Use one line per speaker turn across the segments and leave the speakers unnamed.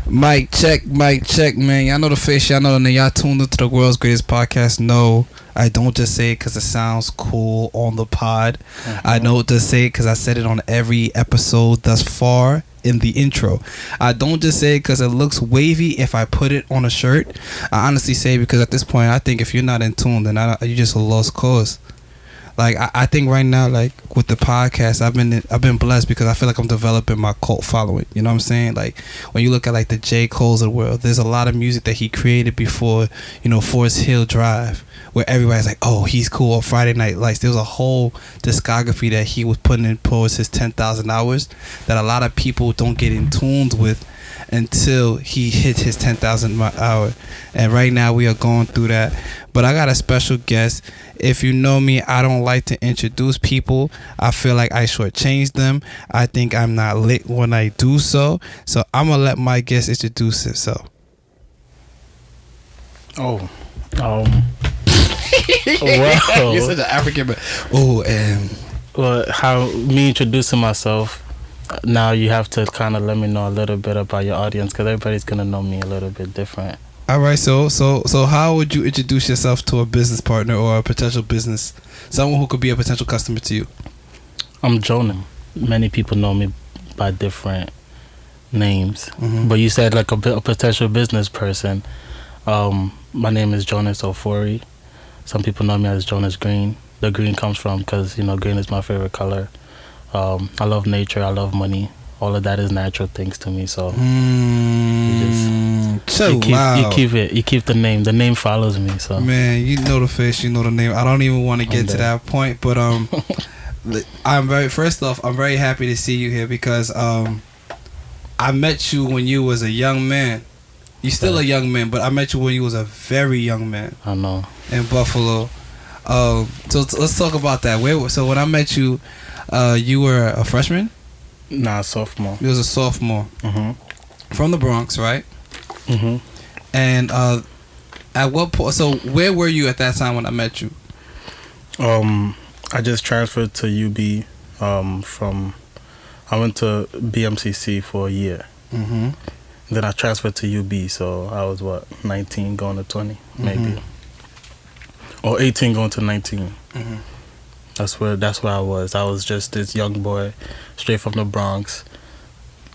Mic check, man. Y'all know the face, y'all know the name. Y'all tuned into the world's greatest podcast. No, I don't just say it because it sounds cool on the pod. I don't just say it because I said it on every episode thus far in the intro. I don't just say it because it looks wavy if I put it on a shirt. I honestly say it because at this point, I think if you're not in tune, then you just a lost cause. Like I think right now, like with the podcast, I've been blessed because I feel like I'm developing my cult following. You know what I'm saying? Like when you look at like the J. Cole's of the world, there's a lot of music that he created before, Forest Hill Drive, where everybody's like, oh, he's cool. Or Friday Night Lights. There was a whole discography that he was putting in towards his 10,000 hours that a lot of people don't get in tune with until he hit his 10,000 hour. And right now we are going through that. But I got a special guest. If you know me, I don't like to introduce people. I feel like I shortchange them. I think I'm not lit when I do so. So I'm going to let my guest introduce himself.
Wow.
You're such an African.
Well, how me introducing myself, now you have to kind of let me know a little bit about your audience because everybody's going to know me a little bit different.
All right, so how would you introduce yourself to a business partner or a potential business, someone who could be a potential customer to you?
I'm Jonas. Many people know me by different names, but you said like a potential business person. My name is Jonas Ofori. Some people know me as Jonas Green. The green comes from because green is my favorite color. I love nature. I love money. All of that is natural things to me. So you keep the name. The name follows me. So
man, you know the face, you know the name. I don't even want to get to that point, but I'm very happy to see you here because I met you when you was a young man. You still a young man, but I met you when you was a very young man.
I know.
In Buffalo. So let's talk about that. So when I met you, you were a freshman?
Nah, sophomore.
You was a sophomore. From the Bronx, right? And at what point? So where were you at that time when I met you?
I just transferred to UB. I went to BMCC for a year. Then I transferred to UB, so I was 19 going to 20, maybe, or 18 going to 19. That's where I was. I was just this young boy, straight from the Bronx.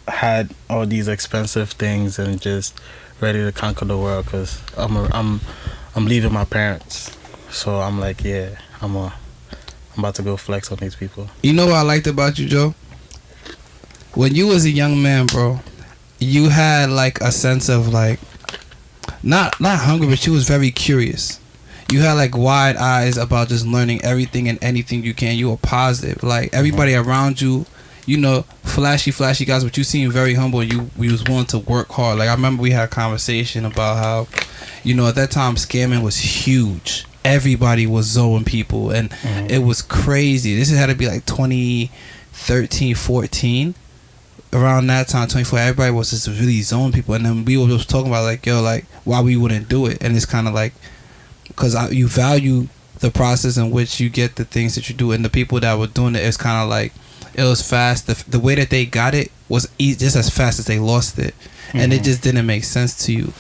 Had all these expensive things and just ready to conquer the world. Cause I'm leaving my parents, so I'm like, yeah, I'm about to go flex on these people.
You know what I liked about you, Joe? When you was a young man, bro, you had like a sense of like not hungry, but you was very curious. You had like wide eyes about just learning everything and anything you can. You were positive. Like everybody around you, flashy guys, but you seem very humble. You was willing to work hard. Like I remember we had a conversation about how, at that time scamming was huge. Everybody was zoning people and it was crazy. This had to be like 2013, 14. Around that time, 24, everybody was just really zoning people. And then we were just talking about like, why we wouldn't do it. And it's kind of like, because you value the process in which you get the things that you do, and the people that were doing it's kind of like it was fast. The way that they got it was just as fast as they lost it, and it just didn't make sense to you.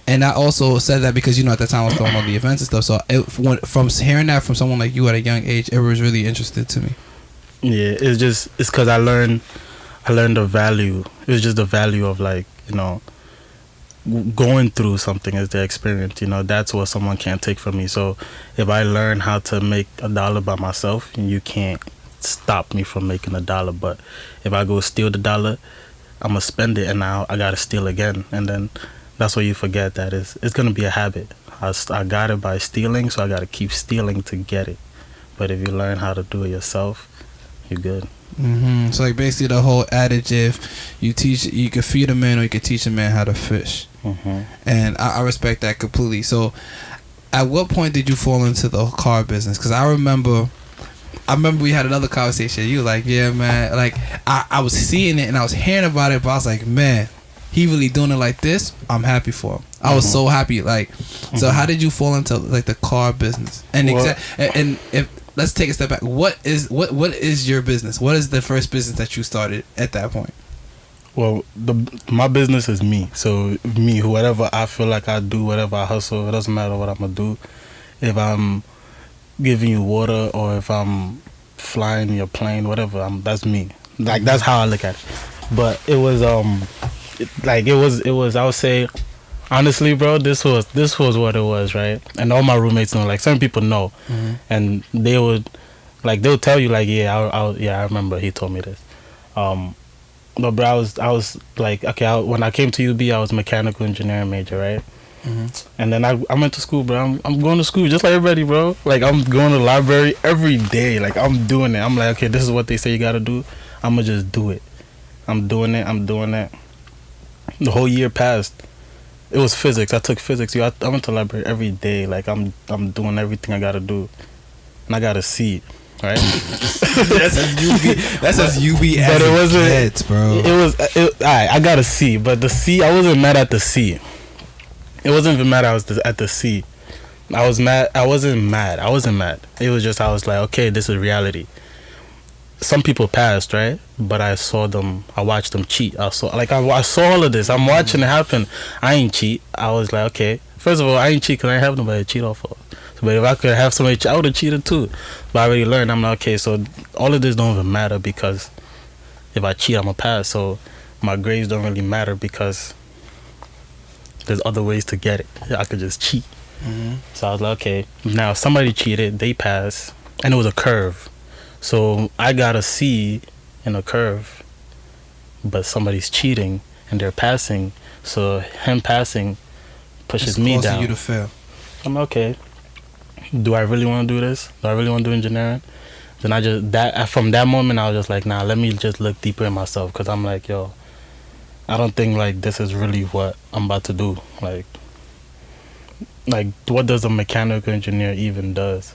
And I also said that because at that time I was going on the events and stuff. So from hearing that from someone like you at a young age, it was really interesting to me. Yeah,
it's because I learned the value. It was just the value of like going through something is the experience. That's what someone can't take from me. So if I learn how to make $1 by myself, you can't stop me from making $1. But if I go steal the $1, I'm gonna spend it, and now I gotta steal again, and then that's where you forget that it's gonna be a habit. I got it by stealing, so I gotta keep stealing to get it. But if you learn how to do it yourself, you're good.
So like basically the whole adage, if you can feed a man or you can teach a man how to fish. And I respect that completely. So at what point did you fall into the car business? Because I remember we had another conversation. You were like, yeah, man, like I was seeing it and I was hearing about it, but I was like, man, he really doing it like this. I'm happy for him. I was so happy. Like, so how did you fall into like the car business? And and if let's take a step back. What is your business? What is the first business that you started at that point?
Well, my business is me. So me, whatever I feel like I do, whatever I hustle, it doesn't matter what I'm gonna do. If I'm giving you water or if I'm flying your plane, whatever, that's me. Like that's how I look at it. But it was it was I would say honestly, bro, this was what it was, right? And all my roommates know, like certain people know, and they would they'll tell you like, yeah, I remember he told me this. But bro, I was like, okay, when I came to UB, I was mechanical engineering major, right? And then I went to school, bro. I'm going to school just like everybody, bro. Like I'm going to the library every day. Like I'm doing it. I'm like, okay, this is what they say you gotta do. I'm gonna just do it. I'm doing it. The whole year passed. It was physics. I took physics. I went to the library every day. Like I'm doing everything I gotta do, and I got a C. Right?
That's as UB as
but it wasn't,
gets, bro.
It was. Alright, I got a C, but the C, I wasn't mad at the C. It wasn't even mad. I was at the C. I was mad. I wasn't mad. It was just I was like, okay, this is reality. Some people passed, right? But I watched them cheat. I saw all of this. I'm watching it happen. I ain't cheat. I was like, okay. First of all, I ain't cheat because I ain't have nobody to cheat off of. But if I could have somebody cheat, I would have cheated too. But I already learned. I'm like, okay, so all of this don't even matter because if I cheat, I'm going to pass. So my grades don't really matter because there's other ways to get it. I could just cheat. So I was like, okay, now somebody cheated, they passed, and it was a curve. So I got a C in a curve, but somebody's cheating and they're passing. So him passing pushes me down.
You to fail.
I'm okay. Do I really want to do this? Do I really want to do engineering? Then from that moment I was just like, nah, let me just look deeper in myself, because I'm like, yo, I don't think like this is really what I'm about to do. Like what does a mechanical engineer even does?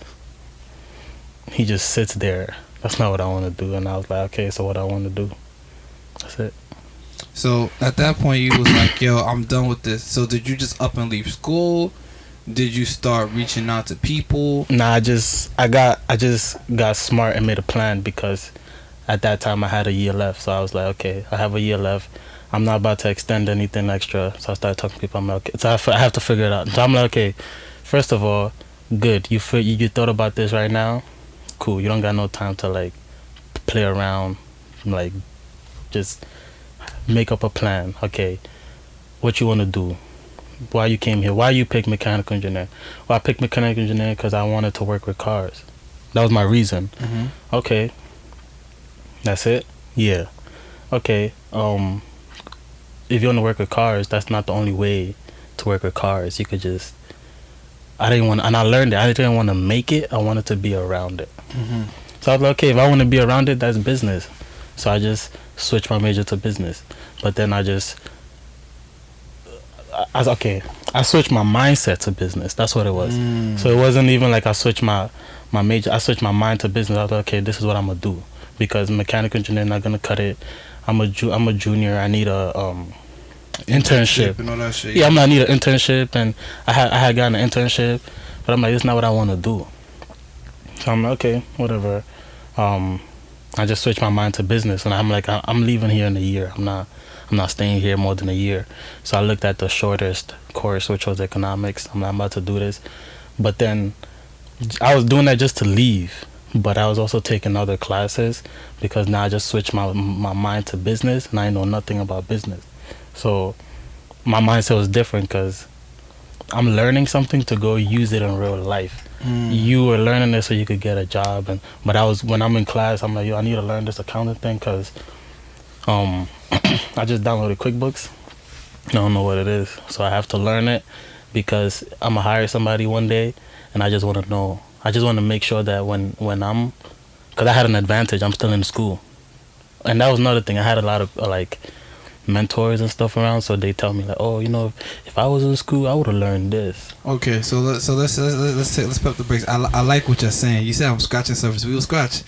He just sits there. That's not what I want to do. And I was like, okay, so what I want to do? That's it.
So at that point you was like, yo, I'm done with this. So did you just up and leave school? Did you start reaching out to people?
Nah, I just got smart and made a plan, because at that time I had a year left. So I was like, okay, I have a year left. I'm not about to extend anything extra. So I started talking to people. I'm like, okay. So I have to figure it out. So I'm like, okay, first of all, good. You thought about this right now? Cool. You don't got no time to like play around. Like, just make up a plan. Okay, what you want to do? Why you came here? Why you picked mechanical engineer? Well, I picked mechanical engineer because I wanted to work with cars. That was my reason. Okay. That's it? Yeah. Okay. If you want to work with cars, that's not the only way to work with cars. You could just... I learned it. I didn't want to make it. I wanted to be around it. So I was like, okay, if I want to be around it, that's business. So I just switched my major to business. But then I switched my mindset to business. That's what it was. So it wasn't even like I switched my major. I switched my mind to business. I was like, okay, this is what I'm gonna do, because mechanical engineering not gonna cut it. I'm a junior. I need a internship
and all that shit.
Yeah, I need an internship, and I had gotten an internship, but I'm like, this is not what I want to do. So I'm like, okay, whatever. I just switched my mind to business, and I'm like, I'm leaving here in a year. I'm not staying here more than a year. So I looked at the shortest course, which was economics. I'm about to do this. But then I was doing that just to leave. But I was also taking other classes, because now I just switched my mind to business, and I know nothing about business. So my mindset was different, because I'm learning something to go use it in real life. You were learning this so you could get a job. But when I'm in class, I'm like, yo, I need to learn this accounting thing, because I just downloaded QuickBooks. I don't know what it is, so I have to learn it, because I'm gonna hire somebody one day, and I just want to know. I just want to make sure that when because I had an advantage. I'm still in school, and that was another thing. I had a lot of like mentors and stuff around, so they tell me like, oh, you know, if I was in school, I would have learned this.
Okay, so let's put up the brakes. I like what you're saying. You said I'm scratching surface. We will scratch.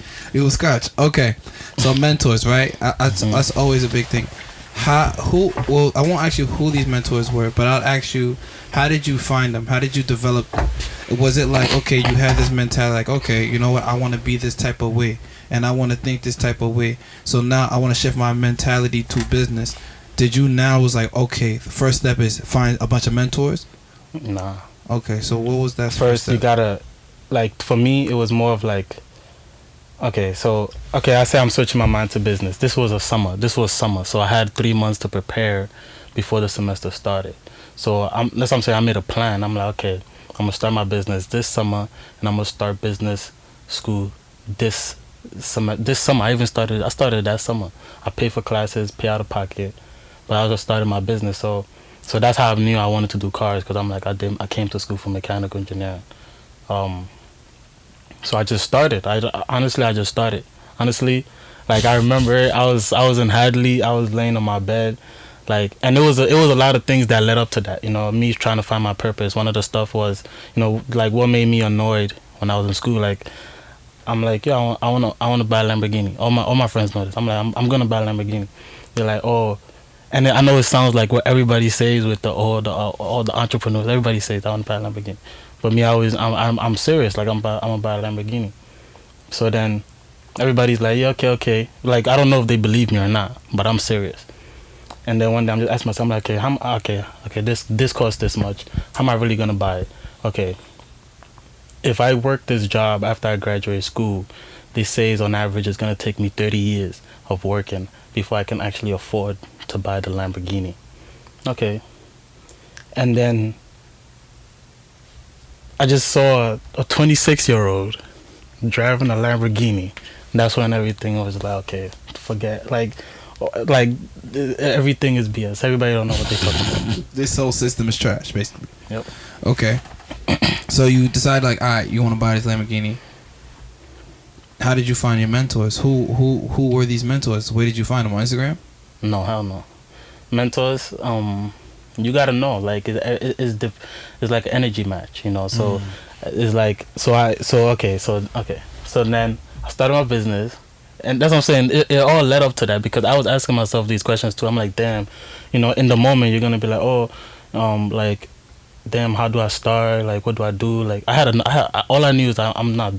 Okay, so mentors, right? That's always a big thing. I won't ask you who these mentors were, but I'll ask you, how did you find them? How did you develop? Was it like, okay, you had this mentality, like, okay, you know what, I want to be this type of way, and I want to think this type of way. So now I want to shift my mentality to business. Did you now was like, okay, the first step is find a bunch of mentors?
Nah.
Okay, so what was that
First,
step?
you gotta, like, for me, it was more of like, okay, I say I'm switching my mind to business. This was summer. So I had 3 months to prepare before the semester started. So that's what I'm saying. I made a plan. I'm like, okay, I'm going to start my business this summer, and I'm going to start business school this summer. I started that summer. I paid for classes, pay out of pocket, but I was just starting my business. So that's how I knew I wanted to do cars, because I'm like, I came to school for mechanical engineering. So I just started. I just started. Honestly, like, I remember I was in Hadley. I was laying on my bed, like, and it was a lot of things that led up to that. You know, me trying to find my purpose. One of the stuff was, you know, like, what made me annoyed when I was in school. Like, I'm like, yo, I wanna buy a Lamborghini. All my friends know this. I'm like, I'm gonna buy a Lamborghini. They're like, oh. And I know it sounds like what everybody says with all the entrepreneurs. Everybody says I want to buy a Lamborghini, but me, I'm serious. Like, I'm gonna buy a Lamborghini. So then everybody's like, yeah, okay. Like, I don't know if they believe me or not, but I'm serious. And then one day I'm just asking myself, I'm like, okay, this costs this much. How am I really gonna buy it? Okay, if I work this job after I graduate school, they say on average it's gonna take me 30 years of working before I can actually afford to buy the Lamborghini. Okay. And then I just saw a 26-year-old driving a Lamborghini. That's when everything was like, okay, forget. Like everything is BS. Everybody don't know what they're talking about.
This whole system is trash, basically.
Yep.
Okay. So you decide, like, all right, you want to buy this Lamborghini. How did you find your mentors? Who were these mentors? Where did you find them? On Instagram?
No, hell no. Mentors, you gotta know. Like, it's like an energy match, you know. So it's like, so then I started my business, and that's what I'm saying. It all led up to that, because I was asking myself these questions too. I'm like, damn, you know, in the moment you're gonna be like, oh, like, damn, how do I start? Like, what do I do? Like, I had all I knew is I'm not.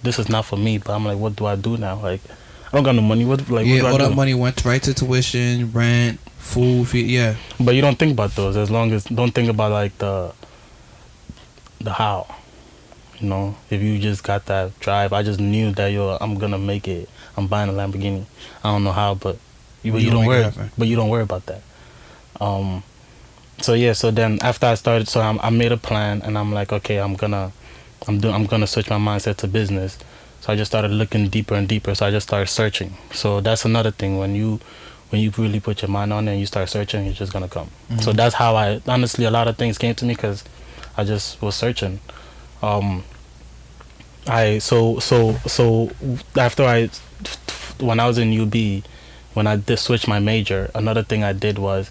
This is not for me. But I'm like, what do I do now? Like, I don't got no money. What do I do?
All that money went right to tuition, rent, food, yeah.
But you don't think about those. Don't think about, like, the how. You know, if you just got that drive, I just knew that, I'm gonna make it. I'm buying a Lamborghini. I don't know how, but you don't worry. But you don't worry about that. So then after I started, I made a plan, and I'm like, okay, I'm gonna switch my mindset to business. So I just started looking deeper and deeper. So I just started searching. So that's another thing. When you really put your mind on it and you start searching, it's just gonna come. So that's how honestly, a lot of things came to me, because I just was searching. When I was in UB, when I did switch my major, another thing I did was,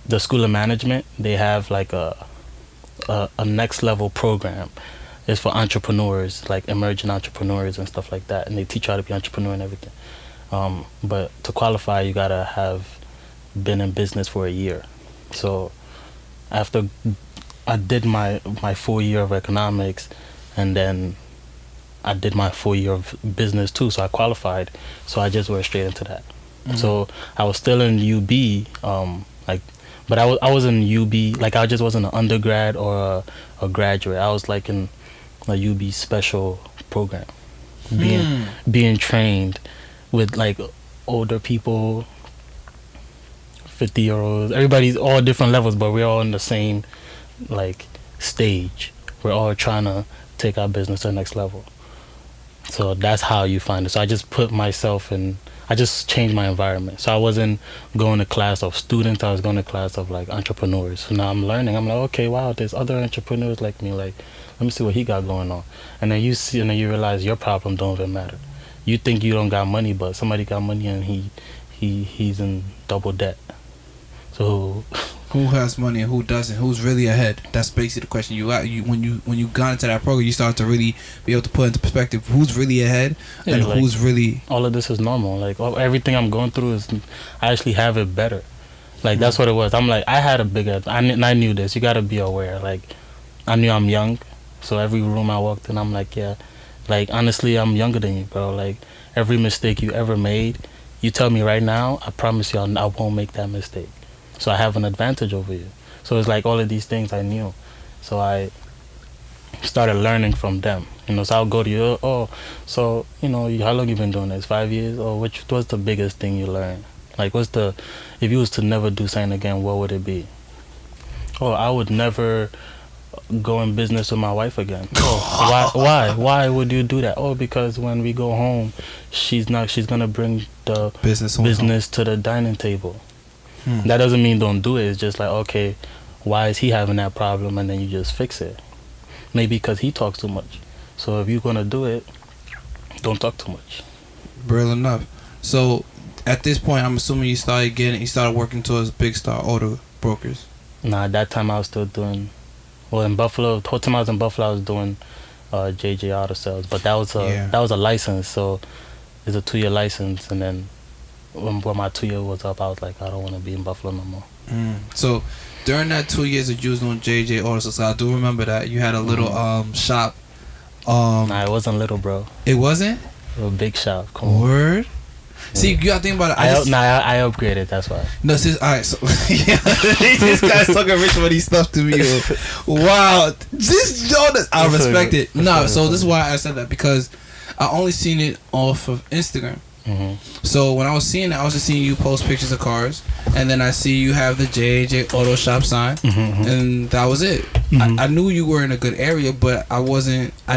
the School of Management, they have like a next level program. It's for entrepreneurs, like emerging entrepreneurs and stuff like that, and they teach you how to be an entrepreneur and everything. But to qualify, you gotta have been in business for a year. So after I did my 4 year of economics, and then I did my 4 year of business too, so I qualified. So I just went straight into that. So I was still in UB, but I was in UB, like, I just wasn't an undergrad or a graduate. I was like in a UB special program, being trained with, like, older people, 50-year-olds. Everybody's all different levels, but we're all in the same, like, stage. We're all trying to take our business to the next level. So that's how you find it. So I just put myself in, I just changed my environment. So I wasn't going to class of students, I was going to class of, like, entrepreneurs. So now I'm learning. I'm like, okay, wow, there's other entrepreneurs like me. Like, let me see what he got going on. And then you see, and then you realize your problem don't even matter. You think you don't got money, but somebody got money and he's in double debt. So
who has money and who doesn't? Who's really ahead? That's basically the question. When you got into that program, you start to really be able to put into perspective who's really ahead and like, who's really.
All of this is normal. Like, everything I'm going through is, I actually have it better. Like, that's what it was. I'm like, I had a bigger. I knew this. You gotta be aware. Like, I knew I'm young, so every room I walked in, I'm like, yeah, Like, honestly, I'm younger than you, bro. Like, every mistake you ever made, you tell me right now, I promise you I won't make that mistake. So I have an advantage over you. So it's like all of these things I knew. So I started learning from them. You know, so I'll go to you, oh, so, you know, how long you been doing this? 5 years? Or what's the biggest thing you learned? Like, if you was to never do something again, what would it be? Oh, I would never go in business with my wife again. Oh, why would you do that? Oh, because when we go home, she's gonna bring the business to the dining table. That doesn't mean don't do it. It's just like, okay, why is he having that problem? And then you just fix it. Maybe because he talks too much. So if you're gonna do it, don't talk too much.
Real enough. So at this point, I'm assuming you started working towards Big Star Auto Brokers.
Nah, at that time I was still doing, well, in Buffalo, the whole time I was in Buffalo, I was doing JJ Auto Sales. But that was a license, so it's a 2-year license. And then when my 2 year was up, I was like, I don't want to be in Buffalo no more.
So during that 2 years that you was doing JJ Auto Sales, I do remember that you had a little shop.
Nah, it wasn't little, bro.
It wasn't?
It was a big shop. Come on.
Word? See, you gotta think about it.
I upgraded, that's why.
No, alright, so yeah, this guy's talking rich money stuff to me. Wow, this Jonas, I respect it. No, so this is why I said that, because I only seen it off of Instagram. So when I was seeing it, I was just seeing you post pictures of cars, and then I see you have the JJ Auto Shop sign, and that was it. I knew you were in a good area, but I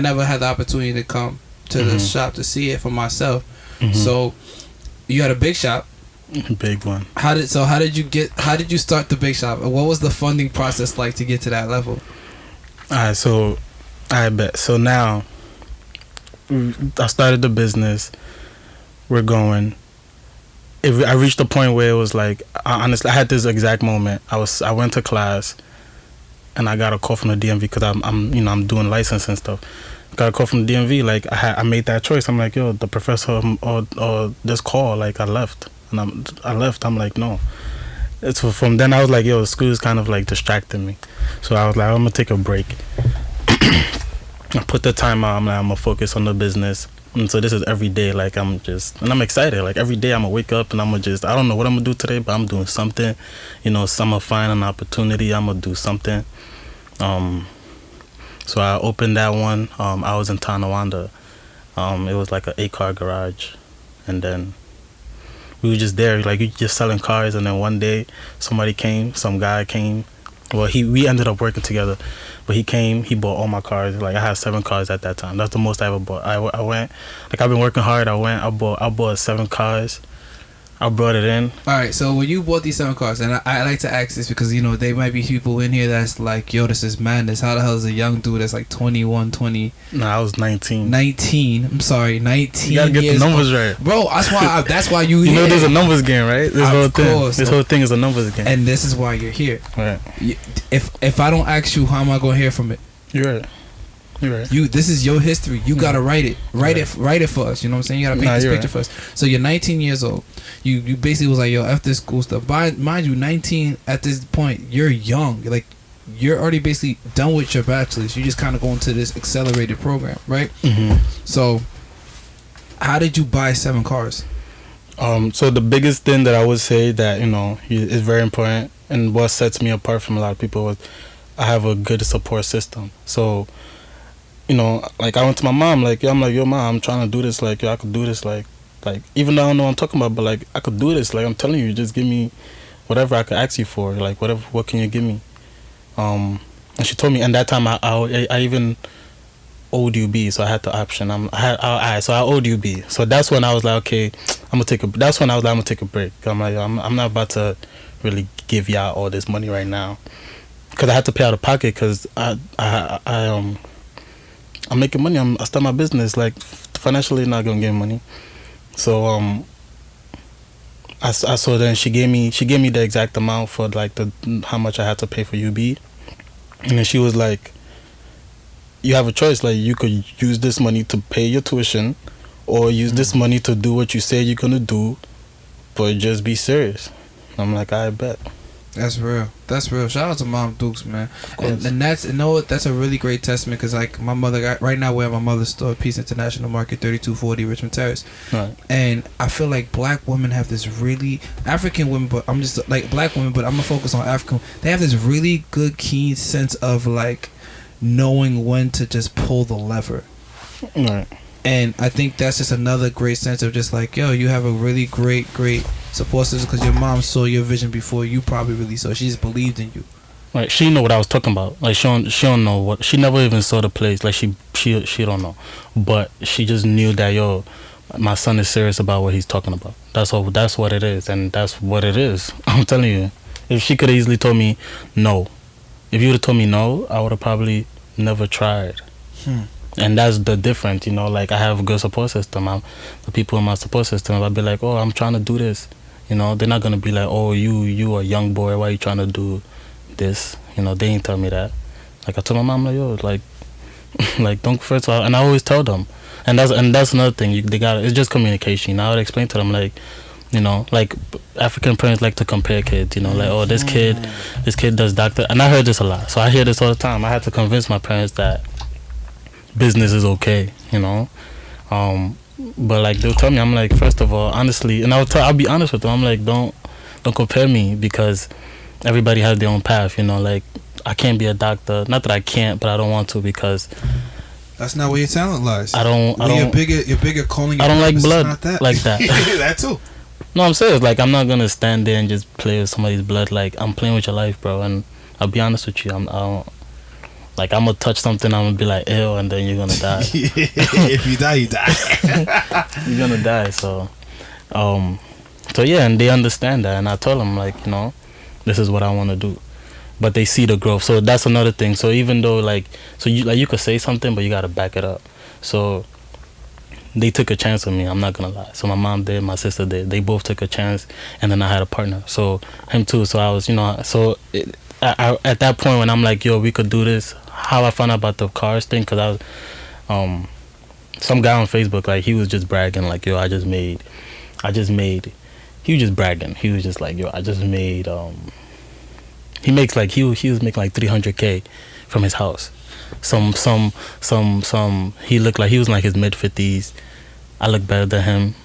never had the opportunity to come to the shop to see it for myself. So you had a big shop.
Big one.
How did you start the big shop? What was the funding process like to get to that level?
Alright, so I bet. So now I started the business. We're going. I reached a point where it was like, honestly, I had this exact moment. I went to class, and I got a call from the DMV because I'm doing license and stuff. Got a call from the DMV. Like I made that choice. I'm like, yo, the professor or this call. Like I left, and I left. I'm like, no. It's from then I was like, yo, the school is kind of like distracting me. So I was like, I'm gonna take a break. I put the time out. I'm gonna focus on the business. And so this is every day. Like I'm excited. Like every day I'm gonna wake up and I don't know what I'm gonna do today, but I'm doing something. You know, I'm gonna find an opportunity. I'm gonna do something. So I opened that one. I was in Tonawanda. It was like an 8-car garage, and then we were just there, like you just selling cars. And then one day, some guy came. Well, we ended up working together, but he came. He bought all my cars. Like I had 7 cars at that time. That's the most I ever bought. I went, like I've been working hard. I bought 7 cars. I brought it in.
Alright, so when you bought these 7 cars, and I like to ask this because, you know, there might be people in here that's like, yo, this is madness. How the hell is a young dude that's like 21, 20?
No, I was 19.
19. I'm sorry, 19.
You gotta get the numbers right.
Bro, that's why you
know there's a numbers game, right? This whole thing is a numbers game.
And this is why you're here.
Right.
If I don't ask you, how am I going to hear from it?
You're right.
This is your history. You gotta write it. Write it for us. You know what I'm saying? You gotta paint this picture for us. So you're 19 years old. You basically was like, yo, after school stuff. Mind you, 19 at this point, you're young. Like you're already basically done with your bachelor's. You just kind of go into this accelerated program, right? So how did you buy 7 cars?
So the biggest thing that I would say that, you know, is very important and what sets me apart from a lot of people was I have a good support system. So, you know, like I went to my mom, like, I'm like, yo, mom, I'm trying to do this, like, yo, I could do this, like, even though I don't know what I'm talking about, but, like, I could do this, like, I'm telling you, just give me whatever I could ask you for, like, what can you give me? And she told me, and that time I even owed you B, so I had the option, so I owed you B, so that's when I was like, okay, I'm gonna take a break, I'm like, I'm not about to really give y'all all this money right now, because I had to pay out of pocket, because I'm making money. I start my business. Like financially, not gonna get money. So I saw then she gave me the exact amount for like how much I had to pay for UB, and then she was like, you have a choice. Like you could use this money to pay your tuition, or use this money to do what you say you're gonna do, but just be serious. I'm like, I bet.
That's real. That's real. Shout out to Mom Dukes, man. And that's, you know what, that's a really great testament, because like my mother got, right now we're at my mother's store, Peace International Market, 3240 Richmond Terrace.
Right.
And I feel like black women have this really, African women, but I'm just like black women, but I'm gonna focus on African. They have this really good, keen sense of like knowing when to just pull the lever.
Right.
And I think that's just another great sense of just like, yo, you have a really great support system, because your mom saw your vision before you probably really saw. She just believed in you.
Like, she know what I was talking about. Like, she don't know what, she never even saw the place. Like, she don't know, but she just knew that, yo, my son is serious about what he's talking about. That's all. That's what it is, and that's what it is. I'm telling you, if she could have easily told me no, if you would have told me no, I would have probably never tried. And that's the difference, you know. Like, I have a good support system. The people in my support system, I'll be like, oh, I'm trying to do this. You know, they're not gonna be like, oh, you a young boy, why are you trying to do this? You know, they ain't tell me that. Like, I told my mom, like, yo, like, like, don't first of all, and I always tell them, and that's another thing. They got, it's just communication. You know, I would explain to them, like, you know, like African parents like to compare kids. You know, like, oh, this kid does doctor, and I heard this a lot. So I hear this all the time. I had to convince my parents that business is okay, you know. But like, they'll tell me, I'm like, first of all, honestly, and I'll be honest with them. I'm like, don't compare me, because everybody has their own path, you know. Like, I can't be a doctor. Not that I can't, but I don't want to, because
that's not where your talent lies.
I don't.
Your bigger calling.
I don't like blood like that.
That too.
No, I'm serious. Like, I'm not gonna stand there and just play with somebody's blood. Like, I'm playing with your life, bro. And I'll be honest with you, I don't. Like, I'm gonna touch something, I'm gonna be like, ew, and then you're gonna die.
If you die, you die.
You're gonna die. So yeah, and they understand that, and I tell them, like, you know, this is what I want to do, but they see the growth. So that's another thing. So even though, like, so you could say something, but you gotta back it up. So they took a chance on me, I'm not gonna lie. So my mom did, my sister did. They both took a chance, and then I had a partner, so him too. So I was, you know, so I at that point when I'm like, yo, we could do this. How I found out about the cars thing, because I was some guy on Facebook, like, he was just bragging, like, yo, I just made he was just bragging. He was just like, yo, I just made he makes like he was making like $300K from his house. Some he looked like he was in like his mid-50s. I look better than him.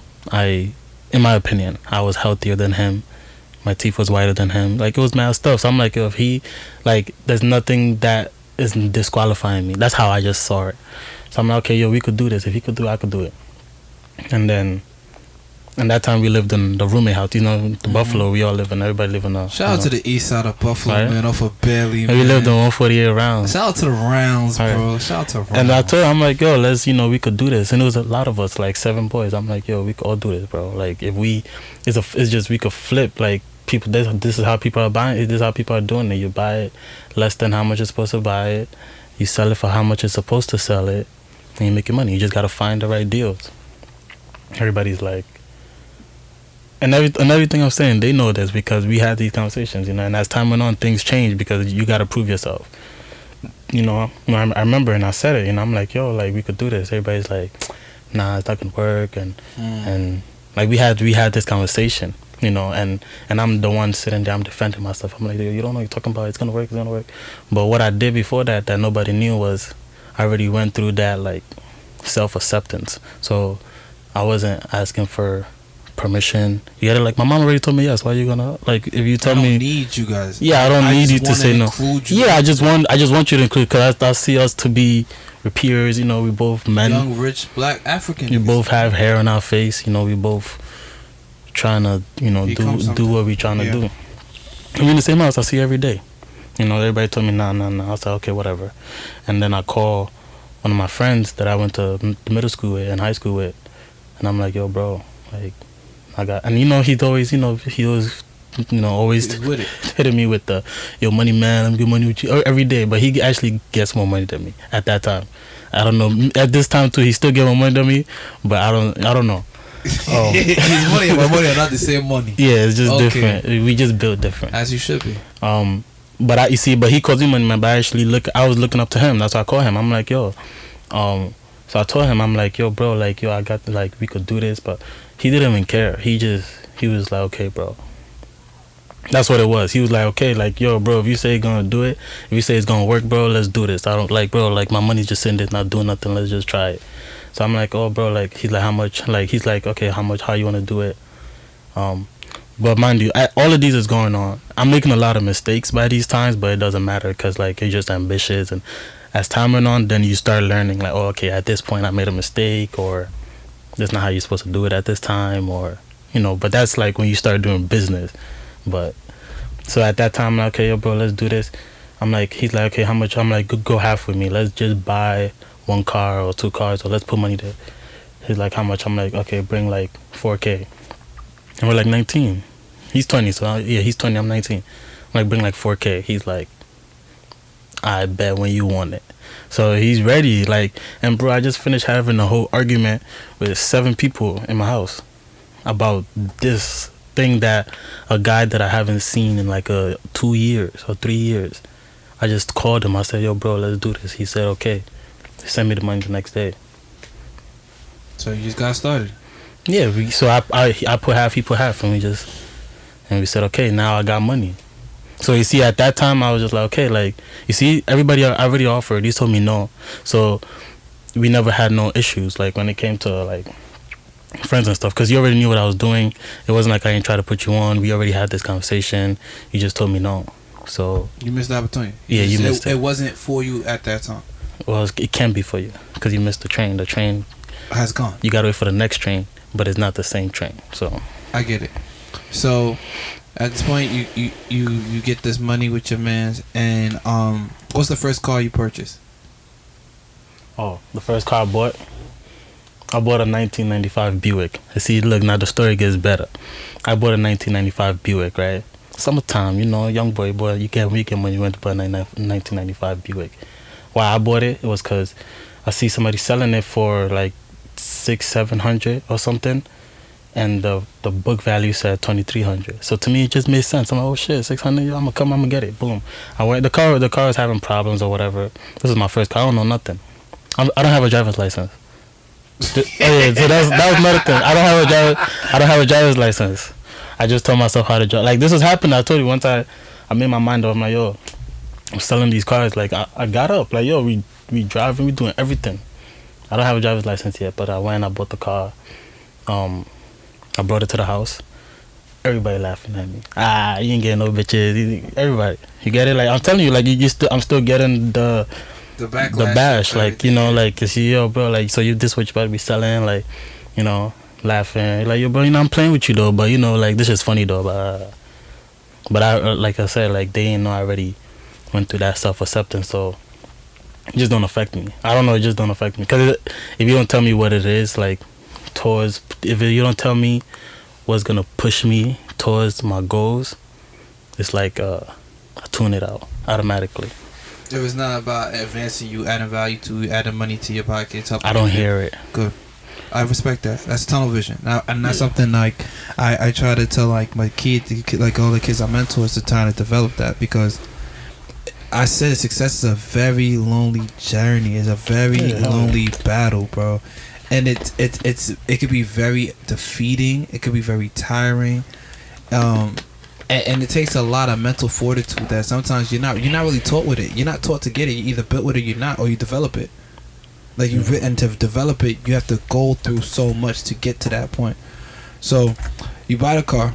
In my opinion, I was healthier than him. My teeth was whiter than him. Like, it was mad stuff. So I'm like, yo, if he, like, there's nothing that is disqualifying me. That's how I just saw it. So I'm like, okay, yo, we could do this. If he could do it, I could do it. And then, and that time we lived in the roommate house. You know, the Buffalo, we all live in, everybody live in a...
Shout out to the east side of Buffalo, right? Man, off of Bailey,
man. We lived on 148 Rounds.
Shout out to the Rounds,
right.
Bro. Shout out to Rounds.
And I told her, I'm like, yo, let's, you know, we could do this. And it was a lot of us, like 7 boys. I'm like, yo, we could all do this, bro. Like, if we, it's just, we could flip, like, people, this is how people are buying it. This is how people are doing it. You buy it less than how much you're supposed to buy it. You sell it for how much you're supposed to sell it, and you make your money. You just gotta find the right deals. Everybody's like, and everything I'm saying, they know this, because we had these conversations, you know. And as time went on, things changed, because you gotta prove yourself. You know, I remember, and I said it, you know, I'm like, yo, like, we could do this. Everybody's like, nah, it's not gonna work, and like, we had this conversation. You know, and I'm the one sitting there, I'm defending myself. I'm like, you don't know what you're talking about, it's gonna work. But what I did before that nobody knew, was I already went through that, like, self-acceptance. So I wasn't asking for permission. You gotta, like, my mom already told me yes. Why are you gonna, like, if you tell me,
I don't need you guys.
Yeah, I don't need you to say no. Yeah, I just want you to include, because I see us to be peers. You know, we both men,
young, rich, black African.
We both have hair on our face. You know, we both trying to, you know, do what we trying to do. I'm in the same house, I see every day. You know, everybody told me nah. I was like, okay, whatever. And then I call one of my friends that I went to middle school with and high school with, and I'm like, yo, bro, like, I got, and you know, he's always, you know, always hitting me with the, yo, money man, I'm good money with you every day. But he actually gets more money than me at that time. I don't know, at this time too, he still get more money than me, but I don't know.
His money and my money are not the same money.
Yeah, it's just different. We just built different,
as you should be.
But but he calls me money man. But I was looking up to him. That's why I call him. I'm like, yo, so I told him, I'm like, yo, bro, like, yo, I got, like, we could do this. But he didn't even care. He was like, okay, bro. That's what it was. He was like, okay, like, yo, bro, if you say you're gonna do it, if you say it's gonna work, bro, let's do this. I don't like, bro, like, my money's just sitting there not doing nothing. Let's just try it. So I'm like, oh, bro, like, he's like, how much? Like, he's like, okay, how you wanna do it? But mind you, all of these is going on. I'm making a lot of mistakes by these times, but it doesn't matter because, like, you're just ambitious. And as time went on, then you start learning, like, oh, okay, at this point I made a mistake, or that's not how you're supposed to do it at this time, or, you know, but that's like when you start doing business. But so at that time, I'm like, okay, yo, bro, let's do this. I'm like, he's like, okay, how much? I'm like, go half with me. Let's just buy one car or two cars, or let's put money there. He's like, how much? I'm like, okay, bring like 4K. And we're like 19. He's 20, so yeah, he's 20, I'm 19. I'm like, bring like 4K. He's like, I bet when you want it. So he's ready, like, and bro, I just finished having a whole argument with 7 people in my house about this thing that a guy that I haven't seen in like 2 years or 3 years. I just called him. I said, yo, bro, let's do this. He said, okay. He sent me the money the next day.
So you just got started.
Yeah, so I put half, he put half, and we said, okay, now I got money. So you see, at that time I was just like, okay, like, you see, everybody I already offered, he told me no. So we never had no issues, like, when it came to like friends and stuff, because you already knew what I was doing. It wasn't like I didn't try to put you on. We already had this conversation. You just told me no. So
you missed the opportunity.
Yeah, you missed it.
It wasn't for you at that time.
Well, it can be for you because you missed the train. The train
has gone.
You gotta wait for the next train, but it's not the same train. So
I get it. So at this point, you get this money with your mans, and what's the first car you purchased?
Oh, the first car I bought a 1995 Buick. See, look, now the story gets better. I bought a 1995 Buick, right? Summertime, you know, young boy, you get weekend when you went to buy a 1995 Buick. Why I bought it was because I see somebody selling it for like $600-700 or something, and the book value said $2,300. So to me, it just made sense. I'm like, oh shit, 600, I'm gonna get it. Boom. I went. The car is having problems or whatever. This is my first car. I don't know nothing. I don't have a driver's license. So that was another thing. I don't have a driver's license. I just told myself how to drive. Like, this was happening. I told you once I made my mind up. I'm like, yo, I'm selling these cars. Like, I got up. Like, yo, we driving, we doing everything. I don't have a driver's license yet, but I went and I bought the car. I brought it to the house. Everybody laughing at me. You ain't getting no bitches. Everybody, you get it? Like, I'm telling you, like, I'm still getting the bash, like, you know, like, you see, yo, bro, like, so this what you about to be selling, like, you know, laughing, like, yo, bro, you know, I'm playing with you though, but, you know, like, this is funny though, but I, like I said, like, they ain't know I already went through that self-acceptance, so it just don't affect me. I don't know, it just don't affect me, because if you don't tell me what it is, like, if you don't tell me what's gonna push me towards my goals, it's like, I tune it out automatically.
If it's not about advancing you, adding value to you, adding money to your pockets,
I don't hear it.
Good. I respect that. That's tunnel vision. And that's something like I try to tell like my kids, like all the kids I mentor, is to try to develop that, because I said success is a very lonely journey. It's a very lonely battle, bro. And it could be very defeating. It could be very tiring. And it takes a lot of mental fortitude that sometimes you're not really taught with it. You're not taught to get it. You're either built with it or you're not, or you develop it. Like, and to develop it, you have to go through so much to get to that point. So, you buy the car.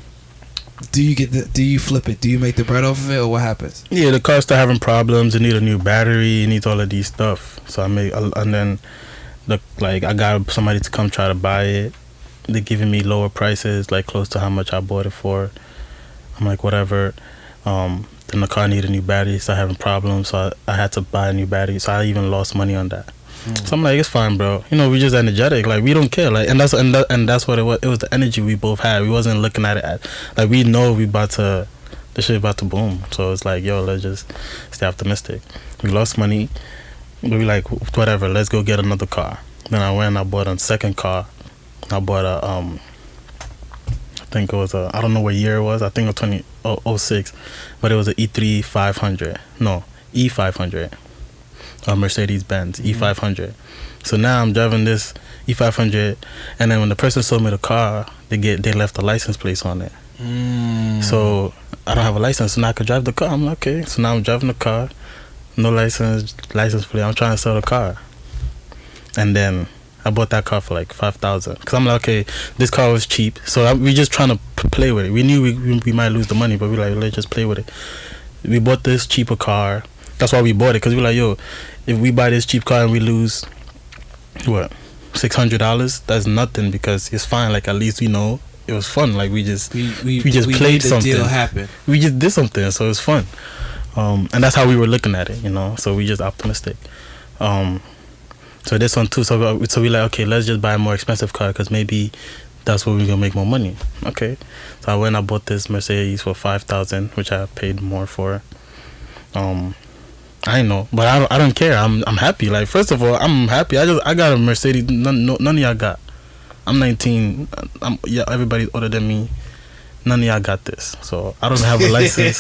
Do you flip it? Do you make the bread off of it, or what happens?
Yeah, the car's still having problems. It needs a new battery. It needs all of these stuff. So and then I got somebody to come try to buy it. They're giving me lower prices, like close to how much I bought it for. I'm like, whatever. Then the car needed a new battery, so I having problems, so I had to buy a new battery, so I even lost money on that. So I'm like, it's fine, bro. You know, we just energetic, like, we don't care, like, and that's what it was. It was the energy we both had. We wasn't looking at it like, we know the shit about to boom. So it's like, yo, let's just stay optimistic. We lost money, but we like, whatever, let's go get another car. Then I went and I bought a second car. I bought a I think it was I don't know what year it was. I think it was 2006, but it was an E3 500. No, E500. A Mercedes-Benz E500. So now I'm driving this E500, and then when the person sold me the car, they left the license plate on it. So I don't have a license, so now I could drive the car. I'm like, okay. So now I'm driving the car, no license plate. I'm trying to sell the car, and then I bought that car for like $5,000 because I'm like, okay, this car was cheap, so we just trying to play with it. We knew we might lose the money, but we like, let's just play with it. We bought this cheaper car. That's why we bought it, because we're like, yo, if we buy this cheap car and we lose what $600, that's nothing, because it's fine. Like, at least we know it was fun. Like, we just played something. Deal happen. We just did something, so it's fun. And that's how we were looking at it, you know. So we just optimistic. So this one too. So we like, okay, let's just buy a more expensive car, because maybe that's where we're gonna make more money. Okay. So I went, I bought this Mercedes for $5,000, which I paid more for. I know, but I don't care. I'm happy. Like, first of all, I'm happy. I got a Mercedes. None of y'all got. I'm 19. Everybody's older than me. None of y'all got this. So I don't have a license.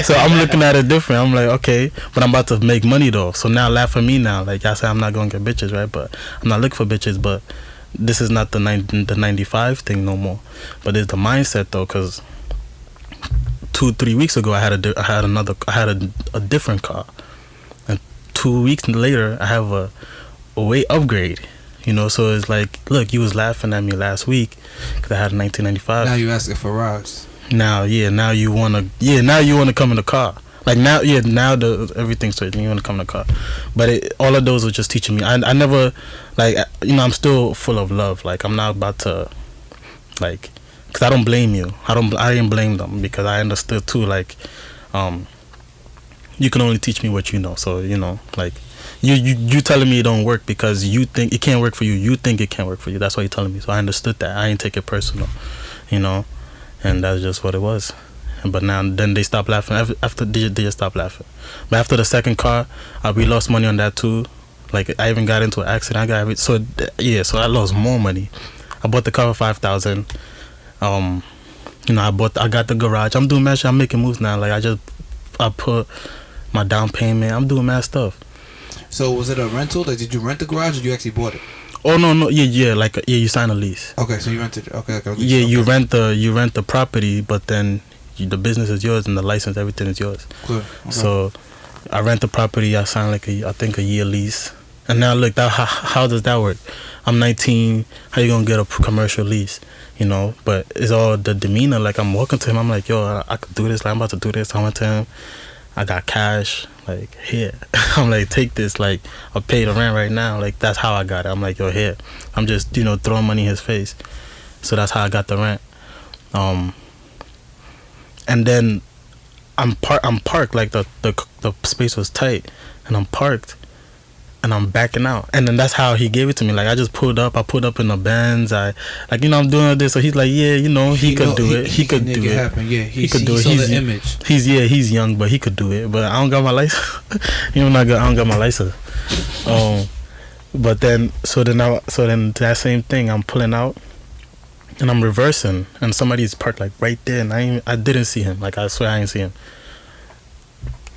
So I'm looking at it different. I'm like, okay, but I'm about to make money though. So now laugh at me now. Like, y'all say I'm not gonna get bitches, right? But I'm not looking for bitches. But this is not the 95 thing no more. But it's the mindset though, because 2-3 weeks ago I had a different car. 2 weeks later, I have a way upgrade, you know. So it's like, look, you was laughing at me last week because I had a 1995.
Now you asking for rides.
Now you wanna come in the car. Like, now everything's straight. You wanna come in the car, but all of those were just teaching me. I never, like, you know, I'm still full of love. Like, I'm not about to, like, because I don't blame you. I didn't blame them, because I understood too. Like, you can only teach me what you know. So, you know, like, you telling me it don't work because you think it can't work for you. You think it can't work for you. That's why you're telling me. So I understood that. I didn't take it personal, you know, and that's just what it was. But then they stopped laughing. After they just stopped laughing. But after the second car, we lost money on that too. Like, I even got into an accident. So I lost more money. I bought the car for $5,000. You know, I got the garage. I'm doing mad shit. I'm making moves now. Like, I put my down payment. I'm doing mad stuff.
So was it a rental? Like, did you rent the garage or did you actually bought it?
Oh no, like, you sign a lease.
Okay, so you rented it. Okay.
Yeah, okay. You rent the property, but then the business is yours and the license, everything is yours.
Cool. Okay.
So I rent the property. I sign like I think a year lease. And now look, how does that work? I'm 19. How you gonna get a commercial lease? You know, but it's all the demeanor. Like, I'm walking to him. I'm like, yo, I could do this. Like, I'm about to do this. I went to him. I got cash. Like, here. I'm like, take this. Like, I'll pay the rent right now. Like, that's how I got it. I'm like, yo, here. I'm just, you know, throwing money in his face. So that's how I got the rent. And then I'm parked. Like, the space was tight, and I'm parked. And I'm backing out, and then that's how he gave it to me. Like, I just pulled up. I pulled up in the Benz. I'm doing all this. So he's like, yeah, you know, he could do it. He could do it.
Happen. Yeah,
he could do it.
He's the image.
He's young, but he could do it. But I don't got my license. I don't got my license. But then, so then that same thing. I'm pulling out, and I'm reversing, and somebody's parked like right there, and I didn't see him. Like, I swear I didn't see him.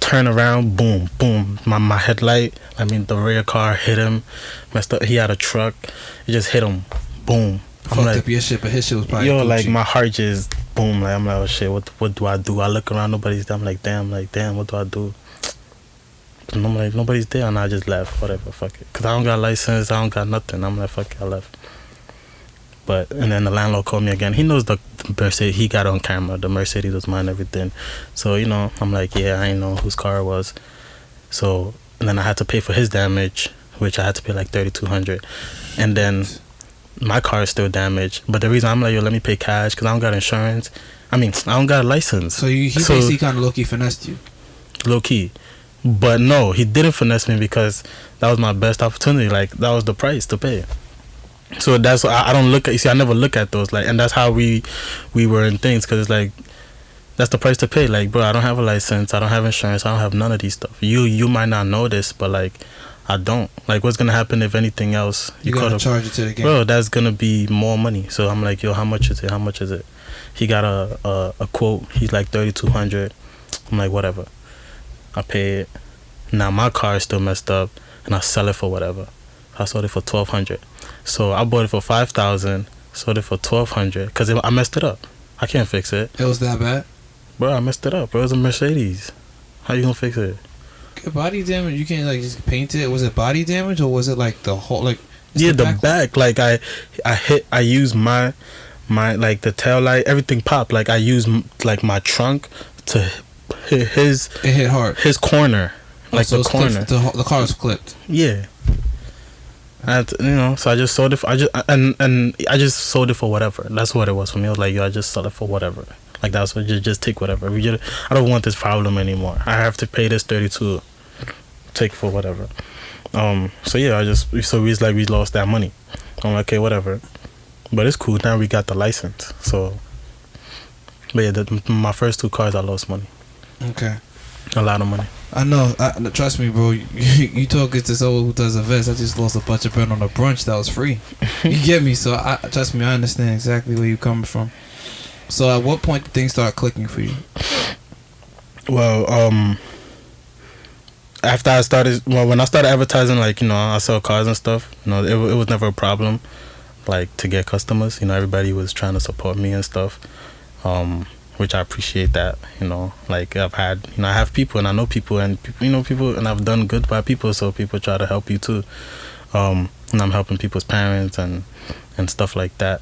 Turn around, boom, boom. My headlight, the rear car hit him. Messed up. He had a truck. It just hit him. Boom.
Fucked up your shit, but his shit was probably
yo,
Gucci.
Like, my heart just boom. Like, I'm like, oh shit, what do I do? I look around, nobody's there. I'm like, damn, what do I do? And I'm like, nobody's there, and I just left. Whatever, fuck it. Cause I don't got license, I don't got nothing. I'm like, fuck it, I left. And then the landlord called me again. He knows the Mercedes. He got on camera. The Mercedes was mine, everything. So, you know, I'm like, yeah, I didn't know whose car it was. So, and then I had to pay for his damage, which I had to pay like $3,200. And then my car is still damaged. But the reason I'm like, yo, let me pay cash, because I don't got insurance. I don't got a license.
So he basically kind of low-key finessed you.
Low-key. But no, he didn't finesse me, because that was my best opportunity. Like, that was the price to pay. So that's I don't look at. You see, I never look at those, like, and that's how we were in things, because it's like, that's the price to pay. Like, bro, I don't have a license, I don't have insurance, I don't have none of these stuff. You might not know this, but like, I don't. Like, what's gonna happen if anything else?
You gotta charge it to the game,
bro. That's gonna be more money. So I'm like, yo, how much is it? How much is it? He got a quote. He's like $3,200. I'm like, whatever. I pay it. Now my car is still messed up, and I sell it for whatever. I sold it for $1,200. So I bought it for $5,000, sold it for $1,200, because I messed it up. I can't fix it.
It was that bad?
Bro, I messed it up. Bro, it was a Mercedes. How you gonna fix it?
Body damage? You can't like just paint it? Was it body damage or was it like the whole like?
Yeah, the back. Like I used my like the tail light. Everything popped. Like I used like my trunk to hit his.
It hit hard.
His corner, like
so
the corner.
The car was clipped.
Yeah. So I just sold it. I just sold it for whatever. That's what it was for me. I was like, yo, I just sell it for whatever. Like that's what just take whatever. I don't want this problem anymore. I have to pay this 32. Take for whatever. So yeah, we lost that money. I'm like, okay, whatever. But it's cool. Now we got the license. So, but yeah, my first 2 cars I lost money.
Okay.
A lot of money.
I know. Trust me, bro. You talk to someone who does events. I just lost a bunch of bread on a brunch that was free. You get me? So trust me. I understand exactly where you're coming from. So at what point did things start clicking for you?
Well, after when I started advertising, like, I sell cars and stuff, it was never a problem, like, to get customers. Everybody was trying to support me and stuff, which I appreciate that. Like I have people and I know people and people, and I've done good by people, so people try to help you too. And I'm helping people's parents and stuff like that.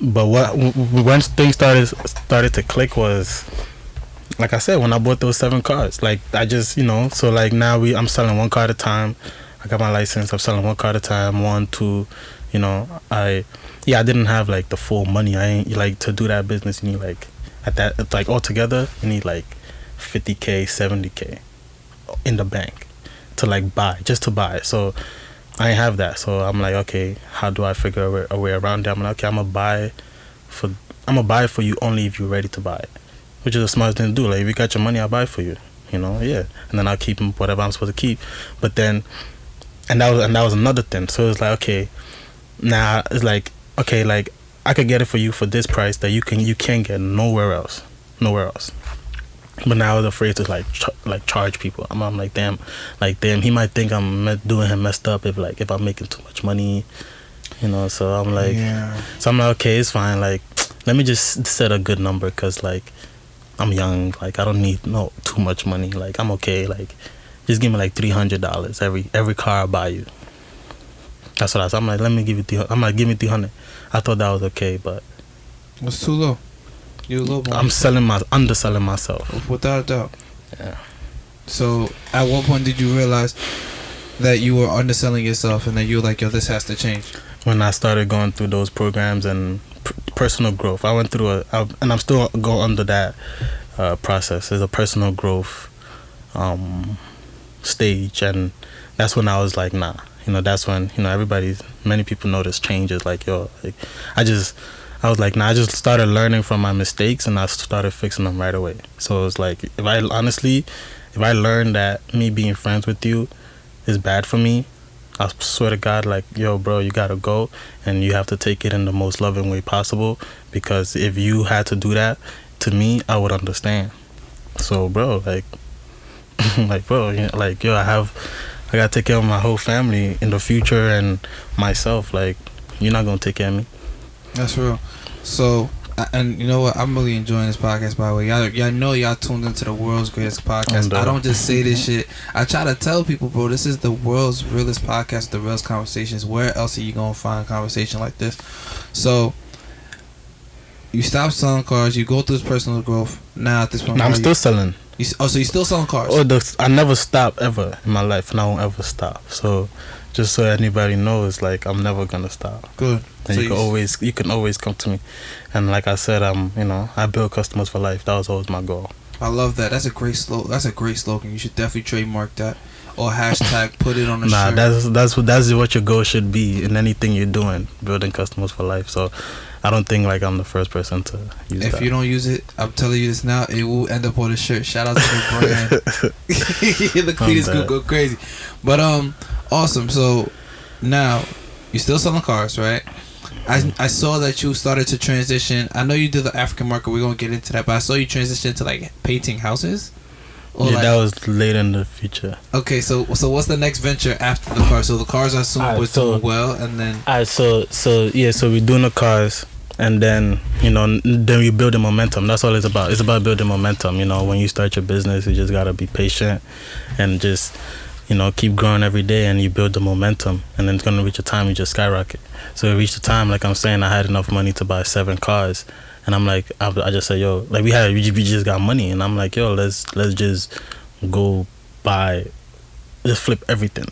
But when things started to click was, like I said, when I bought those 7 cars. Like I just, so like now I'm selling 1 car at a time. I got my license. I'm selling 1 car at a time. 1, 2, I didn't have like the full money. I ain't like to do that business. You need like altogether, you need like 50K, 70K in the bank to like buy. So I ain't have that. So I'm like, okay, how do I figure a way around that? I'm like, okay, I'm gonna buy it for you only if you're ready to buy it. Which is the smartest thing to do. Like, if you got your money, I'll buy it for you. Yeah. And then I'll keep whatever I'm supposed to keep. But then, and that was another thing. So it's like, okay, now it's like, okay, like I could get it for you for this price that you can't get nowhere else. But now I was afraid to like charge people. I'm like, damn, he might think I'm doing him messed up if I'm making too much money, So I'm like, okay, it's fine. Like, let me just set a good number, cause like I'm young. Like I don't need too much money. Like I'm okay. Like just give me like $300 every car I buy you. That's what I said. I'm like, let me give you $300. I'm like, give me $300. I thought that was okay, but
it's too low. You're low.
I'm underselling myself.
Without a doubt.
Yeah.
So at what point did you realize that you were underselling yourself and that you were like, yo, this has to change?
When I started going through those programs and personal growth, I went through and I'm still going under that process. There's a personal growth stage, and that's when I was like, nah. That's when many people notice changes. Like, yo, like I was like, nah. I just started learning from my mistakes and I started fixing them right away. So it's like, if I learned that me being friends with you is bad for me, I swear to God, like, yo, bro, you gotta go, and you have to take it in the most loving way possible, because if you had to do that to me, I would understand. So, bro, like, bro, yo, I gotta take care of my whole family in the future and myself. Like, you're not gonna take care of me.
That's real. So, and you know what? I'm really enjoying this podcast, by the way. Y'all know y'all tuned into the world's greatest podcast. I don't just say this shit. I try to tell people, bro, this is the world's realest podcast, the realest conversations. Where else are you going to find a conversation like this? So, you stop selling cars. You go through this personal growth. Now, at this point...
I'm still selling.
So you're still selling cars?
I never stop ever in my life, and I won't ever stop. So, just so anybody knows, like, I'm never gonna stop.
Good.
And so you can always come to me. And like I said, I build customers for life. That was always my goal.
I love that. That's a great slogan. You should definitely trademark that or hashtag put it on a shirt.
That's what your goal should be in anything you're doing, building customers for life. So I don't think like I'm the first person to use that.
If you don't use it, I'm telling you this now, it will end up on a shirt. Shout out to the brand. The cleaners could go crazy. But awesome. So now you're still selling cars, right? I saw that you started to transition. I know you did the African market. We're gonna get into that, but I saw you transition to like painting houses.
That was later in the future.
Okay, so what's the next venture after the car? So the cars I assume were doing well, and then
so we're doing the cars, And then, then you build the momentum. That's all it's about. It's about building momentum. When you start your business, you just gotta be patient and just, keep growing every day, and you build the momentum. And then it's gonna reach a time you just skyrocket. So it reached a time, like I'm saying, I had enough money to buy 7 cars. And I'm like, I just said, yo, like we just got money. And I'm like, yo, let's just go buy, let's flip everything.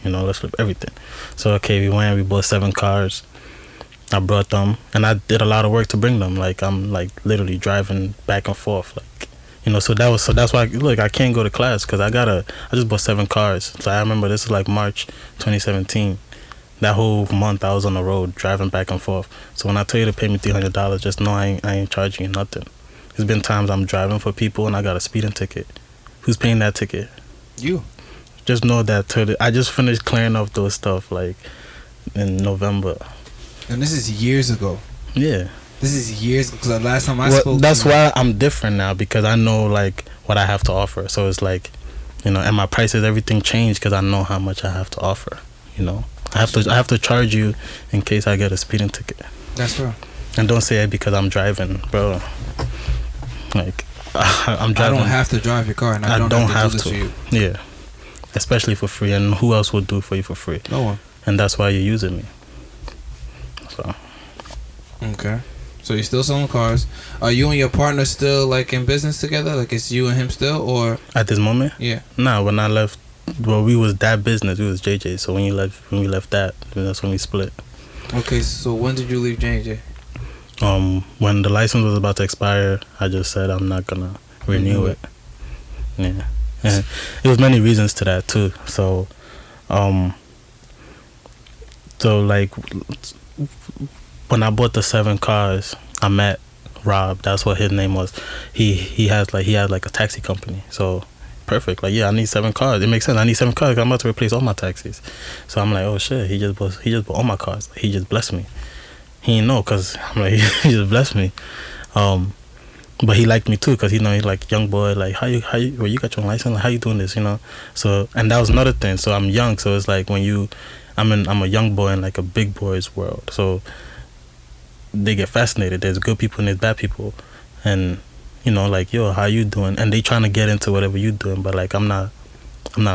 Let's flip everything. So, okay, we bought 7 cars. I brought them, and I did a lot of work to bring them. Like, I'm like literally driving back and forth, like, so that's why, look, I can't go to class because I just bought 7 cars. So I remember this is like March 2017. That whole month I was on the road driving back and forth. So when I tell you to pay me $300, just know I ain't charging you nothing. There's been times I'm driving for people and I got a speeding ticket. Who's paying that ticket?
You.
Just know that I just finished clearing up those stuff like in November.
And this is years ago.
Yeah.
This is years, because the last time I spoke.
That's why I'm different now, because I know like what I have to offer. So it's like, and my prices, everything changed because I know how much I have to offer. I have to charge you in case I get a speeding ticket.
That's true.
And don't say it because I'm driving, bro. Like I'm driving.
I don't have to drive your car, and I don't have to do this for you.
Yeah, especially for free. And who else would do for you for free?
No one.
And that's why you're using me. So.
Okay. So you're still selling cars. Are you and your partner still like in business together? Like it's you and him still, or
at this moment?
Yeah.
Nah, when I left, well, we was that business. We was JJ. So when we left that, that's when we split.
Okay. So when did you leave JJ?
When the license was about to expire, I just said I'm not gonna renew it. Yeah. And it was many reasons to that too. So, like, when I bought the 7 cars, I met Rob. That's what his name was. He had like a taxi company. So perfect. Like, yeah, I need 7 cars. It makes sense. I need 7 cars. I'm about to replace all my taxis. So I'm like, oh shit. He just bought all my cars. He just blessed me. He didn't know, cause I'm like, he just blessed me. But he liked me too, cause he's like, young boy, like how you well, you got your license, like, how you doing this, So, and that was another thing. So I'm young, so it's like when I'm a young boy in like a big boy's world. So they get fascinated. There's good people and there's bad people, and like, yo, how you doing? And they trying to get into whatever you doing, but like I'm not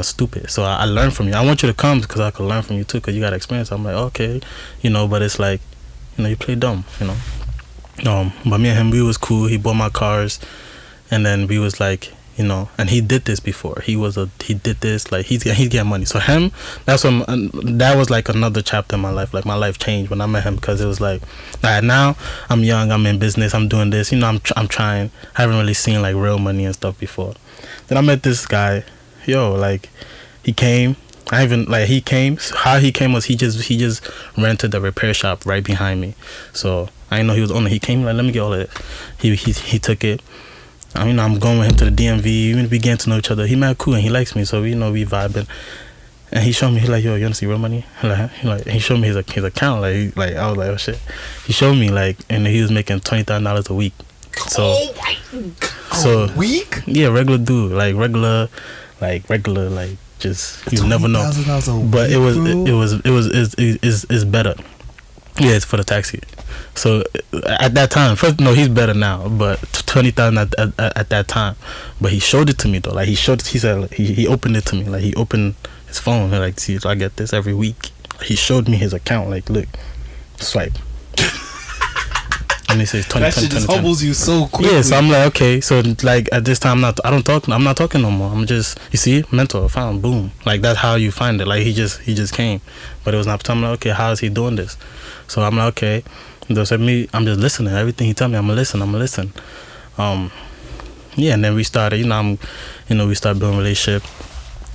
stupid. So I learn from you. I want you to come because I can learn from you too, because you got experience. I'm like, okay, but it's like, you play dumb, but me and him, we was cool. He bought my cars, and then we was like, and he did this before. He did this, like he's getting money. So him, that was like another chapter in my life. Like my life changed when I met him, because it was like, all right, now I'm young, I'm in business, I'm doing this, I'm trying. I haven't really seen like real money and stuff before. Then I met this guy, like he came. How he came was he just rented the repair shop right behind me. So I didn't know he was owner. He came like, let me get all of it. He took it. I'm going with him to the DMV. Even we getting to know each other. He mad cool and he likes me, so we vibing. And he showed me, he like, yo, you wanna see real money? He showed me his account. Like I was like, oh shit. He showed me and he was making $20,000 a week. So
a week?
Yeah, regular dude, regular, just you never know. But it's better. Yeah, it's for the taxi. So at that time, first, no, he's better now, but 20,000 at that time. But he showed it to me though. Like he said, he opened it to me. Like he opened his phone and like, see, so I get this every week. He showed me his account. Like, look, swipe. And he says 20.
That shit just humbles you so quickly.
Yeah, so I'm like, okay, so like at this time, I'm not talking no more. I'm just, you see, mentor, found, boom. Like that's how you find it. Like he just came, but it was not. I'm like, okay, how is he doing this? So I'm like, okay. They said me, I'm just listening. Everything he tell me, I'm gonna listen. Yeah, and then we started. We started building a relationship.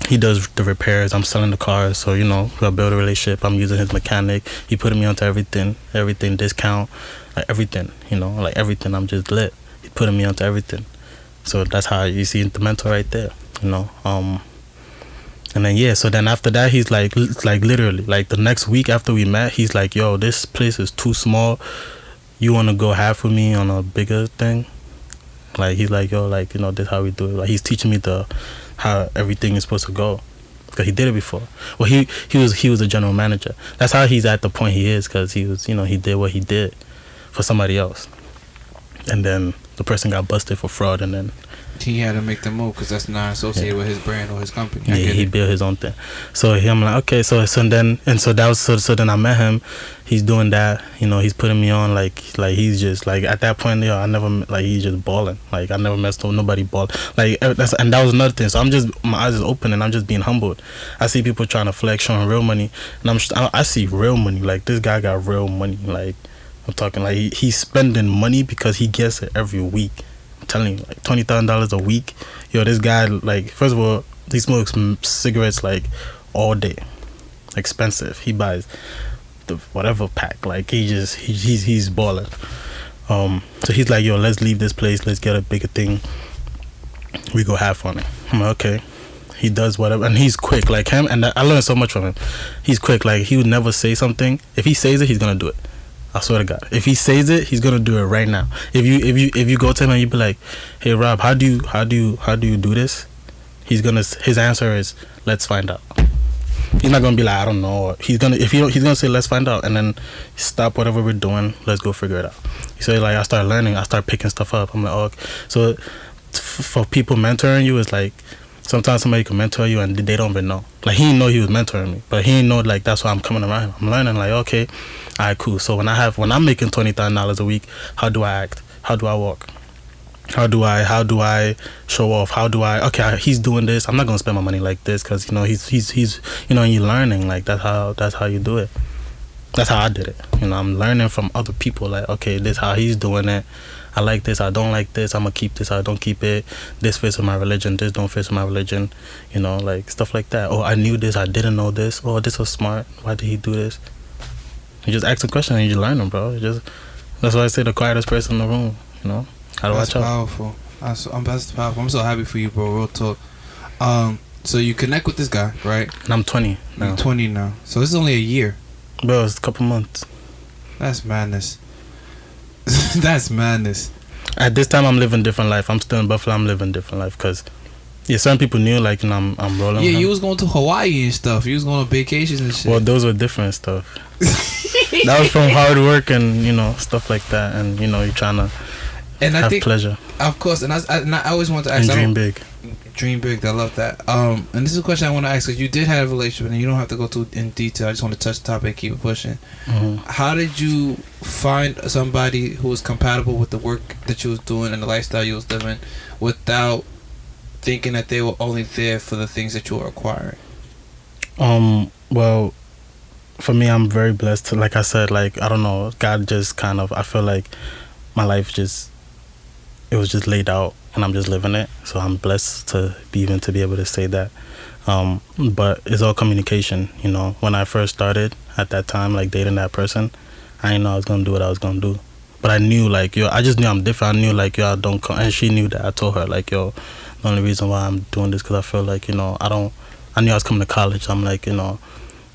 He does the repairs. I'm selling the cars, so we build a relationship. I'm using his mechanic. He putting me onto everything discount, like everything. Like everything. I'm just lit. He putting me onto everything. So that's how you see the mentor right there. And then yeah, so then after that, he's like literally like the next week after we met, he's like, yo, this place is too small. You wanna go half with me on a bigger thing? Like he's like, yo, like this how we do it. Like he's teaching me how everything is supposed to go, because he did it before. Well, he was a general manager. That's how he's at the point he is, because he was he did what he did. for somebody else, and then the person got busted for fraud, and then
he had to make the move because that's not associated with his brand or his company.
Yeah, he built his own thing. So I'm like, okay, so then I met him. He's doing that, you know. He's putting me on like he's just like at that point, I never like he's just balling. Like I never messed with nobody ball. Like and that was another thing. So I'm just my eyes is open and I'm just being humbled. I see people trying to flex, showing real money, and I see real money. Like this guy got real money. Like I'm talking like he's spending money because he gets it every week. I'm telling you, like $20,000 a week. Yo, this guy, like, first of all, he smokes cigarettes like all day, expensive. He buys the whatever pack. Like he's balling. So he's like, yo, let's leave this place. Let's get a bigger thing. We go half on it. I'm like, okay. He does whatever, and he's quick like him. And I learned so much from him. He's quick. Like he would never say something. If he says it, he's gonna do it. I swear to God, if he says it, he's gonna do it right now. If you go to him and you be like, "Hey Rob, how do you do this?" His answer is, "Let's find out." He's not gonna be like, "I don't know." He's gonna say, "Let's find out," and then stop whatever we're doing. Let's go figure it out. So like I start learning, I start picking stuff up. I'm like, oh, okay. So for people mentoring you, it's like sometimes somebody can mentor you and they don't even know. Like he didn't know he was mentoring me, but he didn't know like that's why I'm coming around him. I'm learning like, okay, alright, cool. So when I'm making $20,000 a week, how do I act? How do I walk? How do I show off? Okay, he's doing this. I'm not gonna spend my money like this because you know he's you know, you're learning. Like that's how you do it. That's how I did it. You know, I'm learning from other people. Like, okay, this how he's doing it. I like this, I don't like this, I'm gonna keep this, I don't keep it. This fits with my religion, this don't fit with my religion. You know, like stuff like that. Oh, I knew this, I didn't know this. Oh, this was smart. Why did he do this? You just ask a question and you learn them, bro. That's why I say the quietest person in the room. You know, how to watch out.
Powerful. That's powerful. I'm so happy for you, bro. Real talk. So you connect with this guy, right?
And I'm 20 now.
You're 20 now. So this is only a year.
Bro, it's a couple months.
That's madness. That's madness.
At this time, I'm living different life. I'm still in Buffalo. I'm living different life because, yeah, certain people knew like, you know, I'm rolling.
Yeah, you was going to Hawaii and stuff. You was going on vacations and shit.
Well, those were different stuff. That was from hard work and you know stuff like that, and you know you're trying to have pleasure. Of
course, and I always want to ask.
And dream big.
Dream big. I love that. And this is a question I want to ask because you did have a relationship, and you don't have to go too in detail. I just want to touch the topic, keep it pushing.
Mm-hmm.
How did you find somebody who was compatible with the work that you was doing and the lifestyle you was living, without thinking that they were only there for the things that you were acquiring?
Well, for me, I'm very blessed. Like I said, like I don't know, God just kind of. I feel like my life it was just laid out. And I'm just living it, so I'm blessed to be able to say that. But it's all communication, you know. When I first started at that time, like dating that person, I didn't know I was gonna do what I was gonna do. But I knew, like, yo, I just knew I'm different. I knew, like, yo, I don't come, and she knew that. I told her, like, yo, the only reason why I'm doing this because I feel like, you know, I knew I was coming to college. I'm like, you know,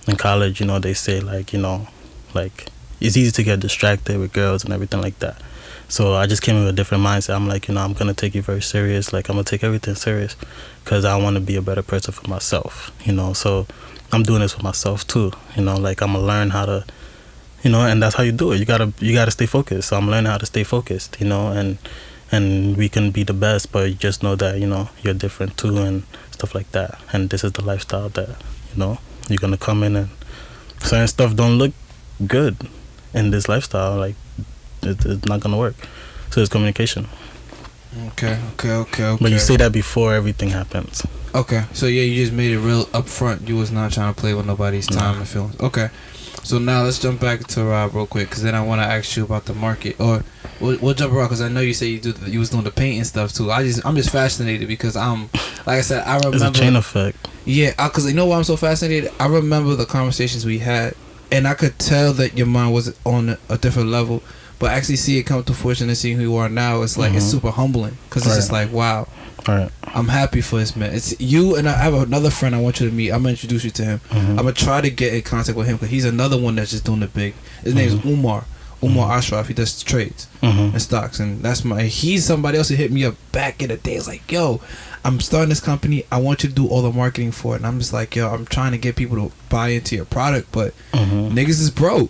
in college, you know, they say like, you know, like it's easy to get distracted with girls and everything like that. So I just came with a different mindset. I'm like, you know, I'm going to take you very serious. Like, I'm going to take everything serious because I want to be a better person for myself, you know. So I'm doing this for myself too, you know, like I'm going to learn how to, you know, and that's how you do it. You gotta stay focused. So I'm learning how to stay focused, you know, and we can be the best, but you just know that, you know, you're different too and stuff like that. And this is the lifestyle that, you know, you're going to come in and certain stuff don't look good in this lifestyle. Like, it's not gonna work. So it's communication.
Okay.
But you say that before everything happens.
Okay. So yeah, you just made it real upfront. You was not trying to play with nobody's time and feelings. Okay. So now let's jump back to Rob real quick, because then I want to ask you about the market. Or we'll jump around because I know you say you was doing the painting stuff too. I'm just fascinated because like I said, I remember.
It's a chain effect.
Yeah, because you know why I'm so fascinated? I remember the conversations we had, and I could tell that your mind was on a different level. But actually see it come to fruition and seeing who you are now, it's like, it's super humbling. Because it's just like, wow.
Right.
I'm happy for this, man. It's you, and I have another friend I want you to meet. I'm going to introduce you to him. I'm going to try to get in contact with him because he's another one that's just doing it big. His name is Umar Ashraf. He does trades and stocks. And he's somebody else who hit me up back in the day. It's like, yo, I'm starting this company. I want you to do all the marketing for it. And I'm just like, yo, I'm trying to get people to buy into your product, but niggas is broke.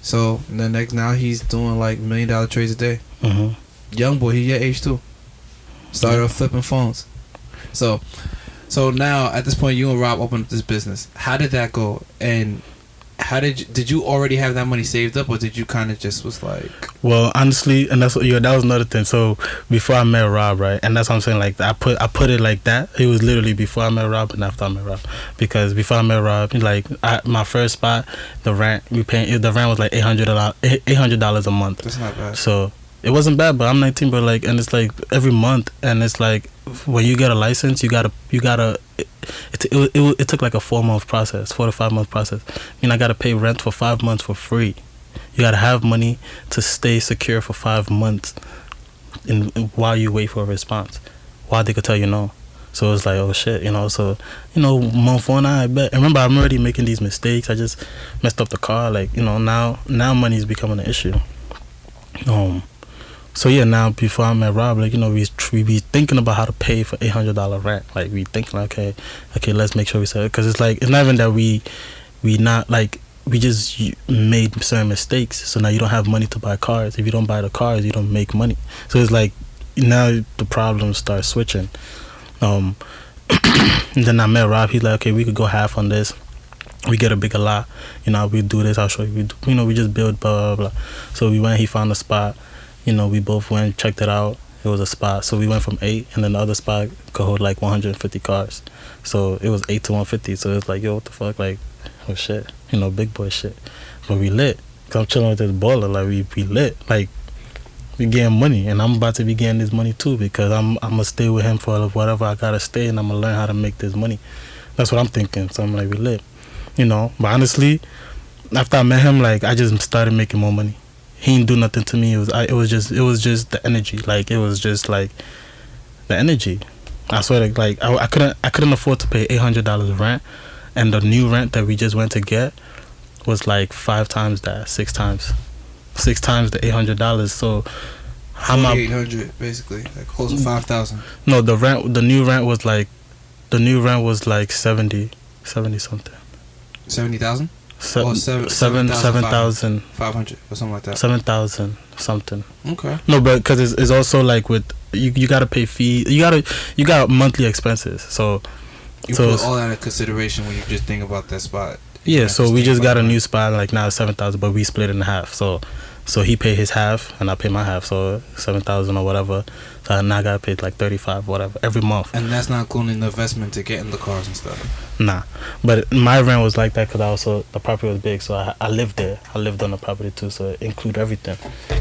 So the next now he's doing like $1 million trades a day. Young boy, he your age too. Started off flipping phones. So now at this point, you and Rob opened up this business. How did that go? And how did you already have that money saved up, or did you kind of just was like?
Well, honestly, and that was another thing. So before I met Rob, right, and that's what I'm saying. Like I put it like that. It was literally before I met Rob and after I met Rob. Because before I met Rob, like my first spot, the rent was like $800 a month.
That's not bad.
So it wasn't bad, but I'm 19, but like, and it's like every month, and it's like when you get a license, you gotta. It took like a 4 to 5 month process. I mean, I gotta pay rent for 5 months for free. You gotta have money to stay secure for 5 months, while you wait for a response, while they could tell you no. So it's like, oh shit, So month one, I bet. And remember, I'm already making these mistakes. I just messed up the car. Like now money is becoming an issue. So yeah, now before I met Rob, like we be thinking about how to pay for $800 rent. Like we thinking, okay, let's make sure we sell it, because it's like it's not even that we not like we just made certain mistakes. So now you don't have money to buy cars. If you don't buy the cars, you don't make money. So it's like now the problems start switching. And then I met Rob. He's like, okay, we could go half on this. We get a bigger lot. We do this. I'll show you. We just build blah blah blah. So we went. He found a spot. We both went, checked it out. It was a spot. So we went from 8, and then the other spot could hold like 150 cars. So it was 8 to 150. So it's like, yo, what the fuck? Like, oh shit. Big boy shit. But we lit. Cause I'm chilling with this baller. Like, we lit. Like, we getting money. And I'm about to be getting this money too, because I'm going to stay with him for whatever I got to stay, and I'm going to learn how to make this money. That's what I'm thinking. So I'm like, we lit. But honestly, after I met him, like, I just started making more money. He didn't do nothing to me. It was just the energy. Like, it was just like the energy. I swear, like I couldn't afford to pay $800 rent, and the new rent that we just went to get was like 5 times that, 6 times the $800. So how much?
$800 basically, like close to $5,000.
No, the new rent was like 70 something.
70,000.
7,500
or something like that.
7,000 something.
Okay.
No, but because it's also like with you gotta pay fee. You got monthly expenses. So
you put all that in consideration when you just think about that spot.
Yeah. So we just got a new spot. Like now it's 7,000, but we split it in half. So he pay his half and I pay my half. So 7,000 or whatever. So now I gotta pay like 35 whatever every month.
And that's not including the investment to get in the cars and stuff.
Nah, but my rent was like that because the property was big, so I lived there. I lived on the property too, so it included everything.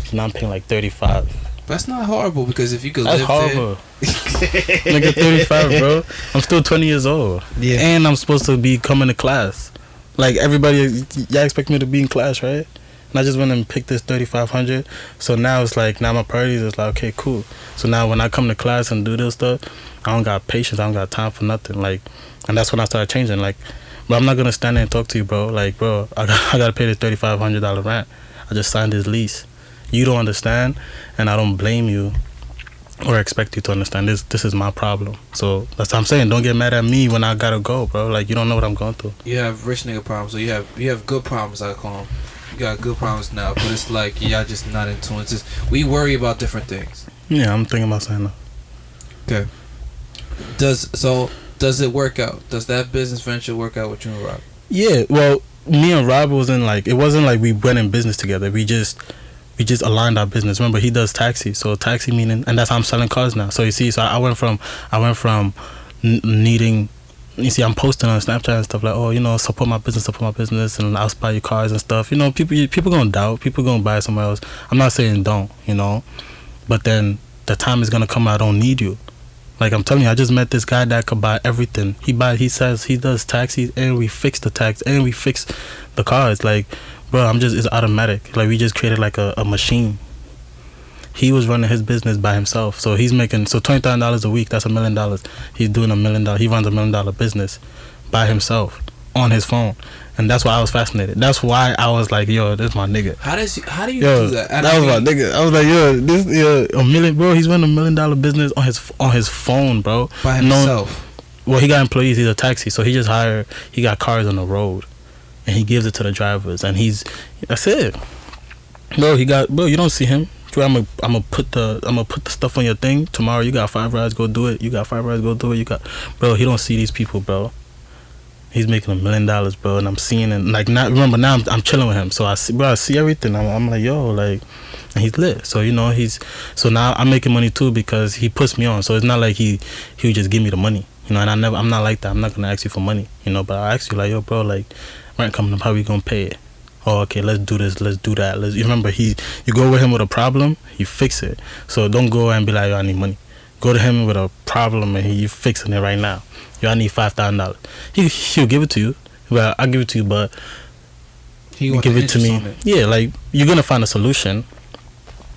So now I'm paying like 35.
That's not horrible, because if you could
live
horrible.
There, nigga, 35, bro. I'm still 20 years old. Yeah, and I'm supposed to be coming to class. Like everybody, y'all expect me to be in class, right? And I just went and picked this 3,500. So now it's like, now my priorities is like, okay, cool. So now when I come to class and do this stuff, I don't got patience. I don't got time for nothing. Like, and that's when I started changing. Like, bro, I'm not gonna stand there and talk to you, bro. Like, bro, I gotta pay this $3,500 rent. I just signed this lease. You don't understand, and I don't blame you or expect you to understand. This is my problem. So that's what I'm saying. Don't get mad at me when I gotta go, bro. Like, you don't know what I'm going through.
You have rich nigga problems. So you have good problems, I call them. You got good problems now, but it's like y'all just not in tune. It's just we worry about different things.
Yeah, I'm thinking about saying that.
Okay. Does it work out? Does that business venture work out with you and Rob?
Yeah. Well, me and Rob it wasn't like we went in business together. We just aligned our business. Remember, he does taxi, so taxi meaning, and that's how I'm selling cars now. So you see, I went from needing. You see, I'm posting on Snapchat and stuff like, oh, support my business, and I'll buy you cars and stuff. People gonna doubt, people gonna buy somewhere else. I'm not saying don't, but then the time is gonna come. I don't need you. Like I'm telling you, I just met this guy that could buy everything. He says he does taxis, and we fix the tax, and we fix the cars. Like, bro, it's automatic. Like we just created like a machine. He was running his business by himself, so he's making $20,000 a week. That's $1 million. He's doing $1 million. He runs $1 million business by himself on his phone, and that's why I was fascinated. That's why I was like, yo, this is my nigga.
How do you do that?
That was my nigga. I was like, yo, this $1 million, bro. He's running $1 million business on his phone, bro.
By himself.
Well, he got employees. He's a taxi, so he just hired. He got cars on the road. and he gives it to the drivers, and that's it. Bro, you don't see him. I'm gonna put the stuff on your thing tomorrow. You got 5 rides, go do it. You got 5 rides, go do it. Bro. He don't see these people, bro. He's making $1 million, bro, and I'm seeing it. Like now, remember now I'm chilling with him, so I see everything. I'm like, yo, like, and he's lit. So so now I'm making money too because he puts me on. So it's not like he would just give me the money, and I'm not like that. I'm not gonna ask you for money, but I ask you like, yo, bro, like, rent coming up, how we gonna pay it? Oh, okay, let's do this, let's do that. You remember, you go with him with a problem, he fix it. So don't go and be like, yo, I need money. Go to him with a problem and you fixing it right now. Yo, I need $5,000. He'll give it to you. Well, I'll give it to you, but
he
give it to me. Yeah, like, you're gonna find a solution.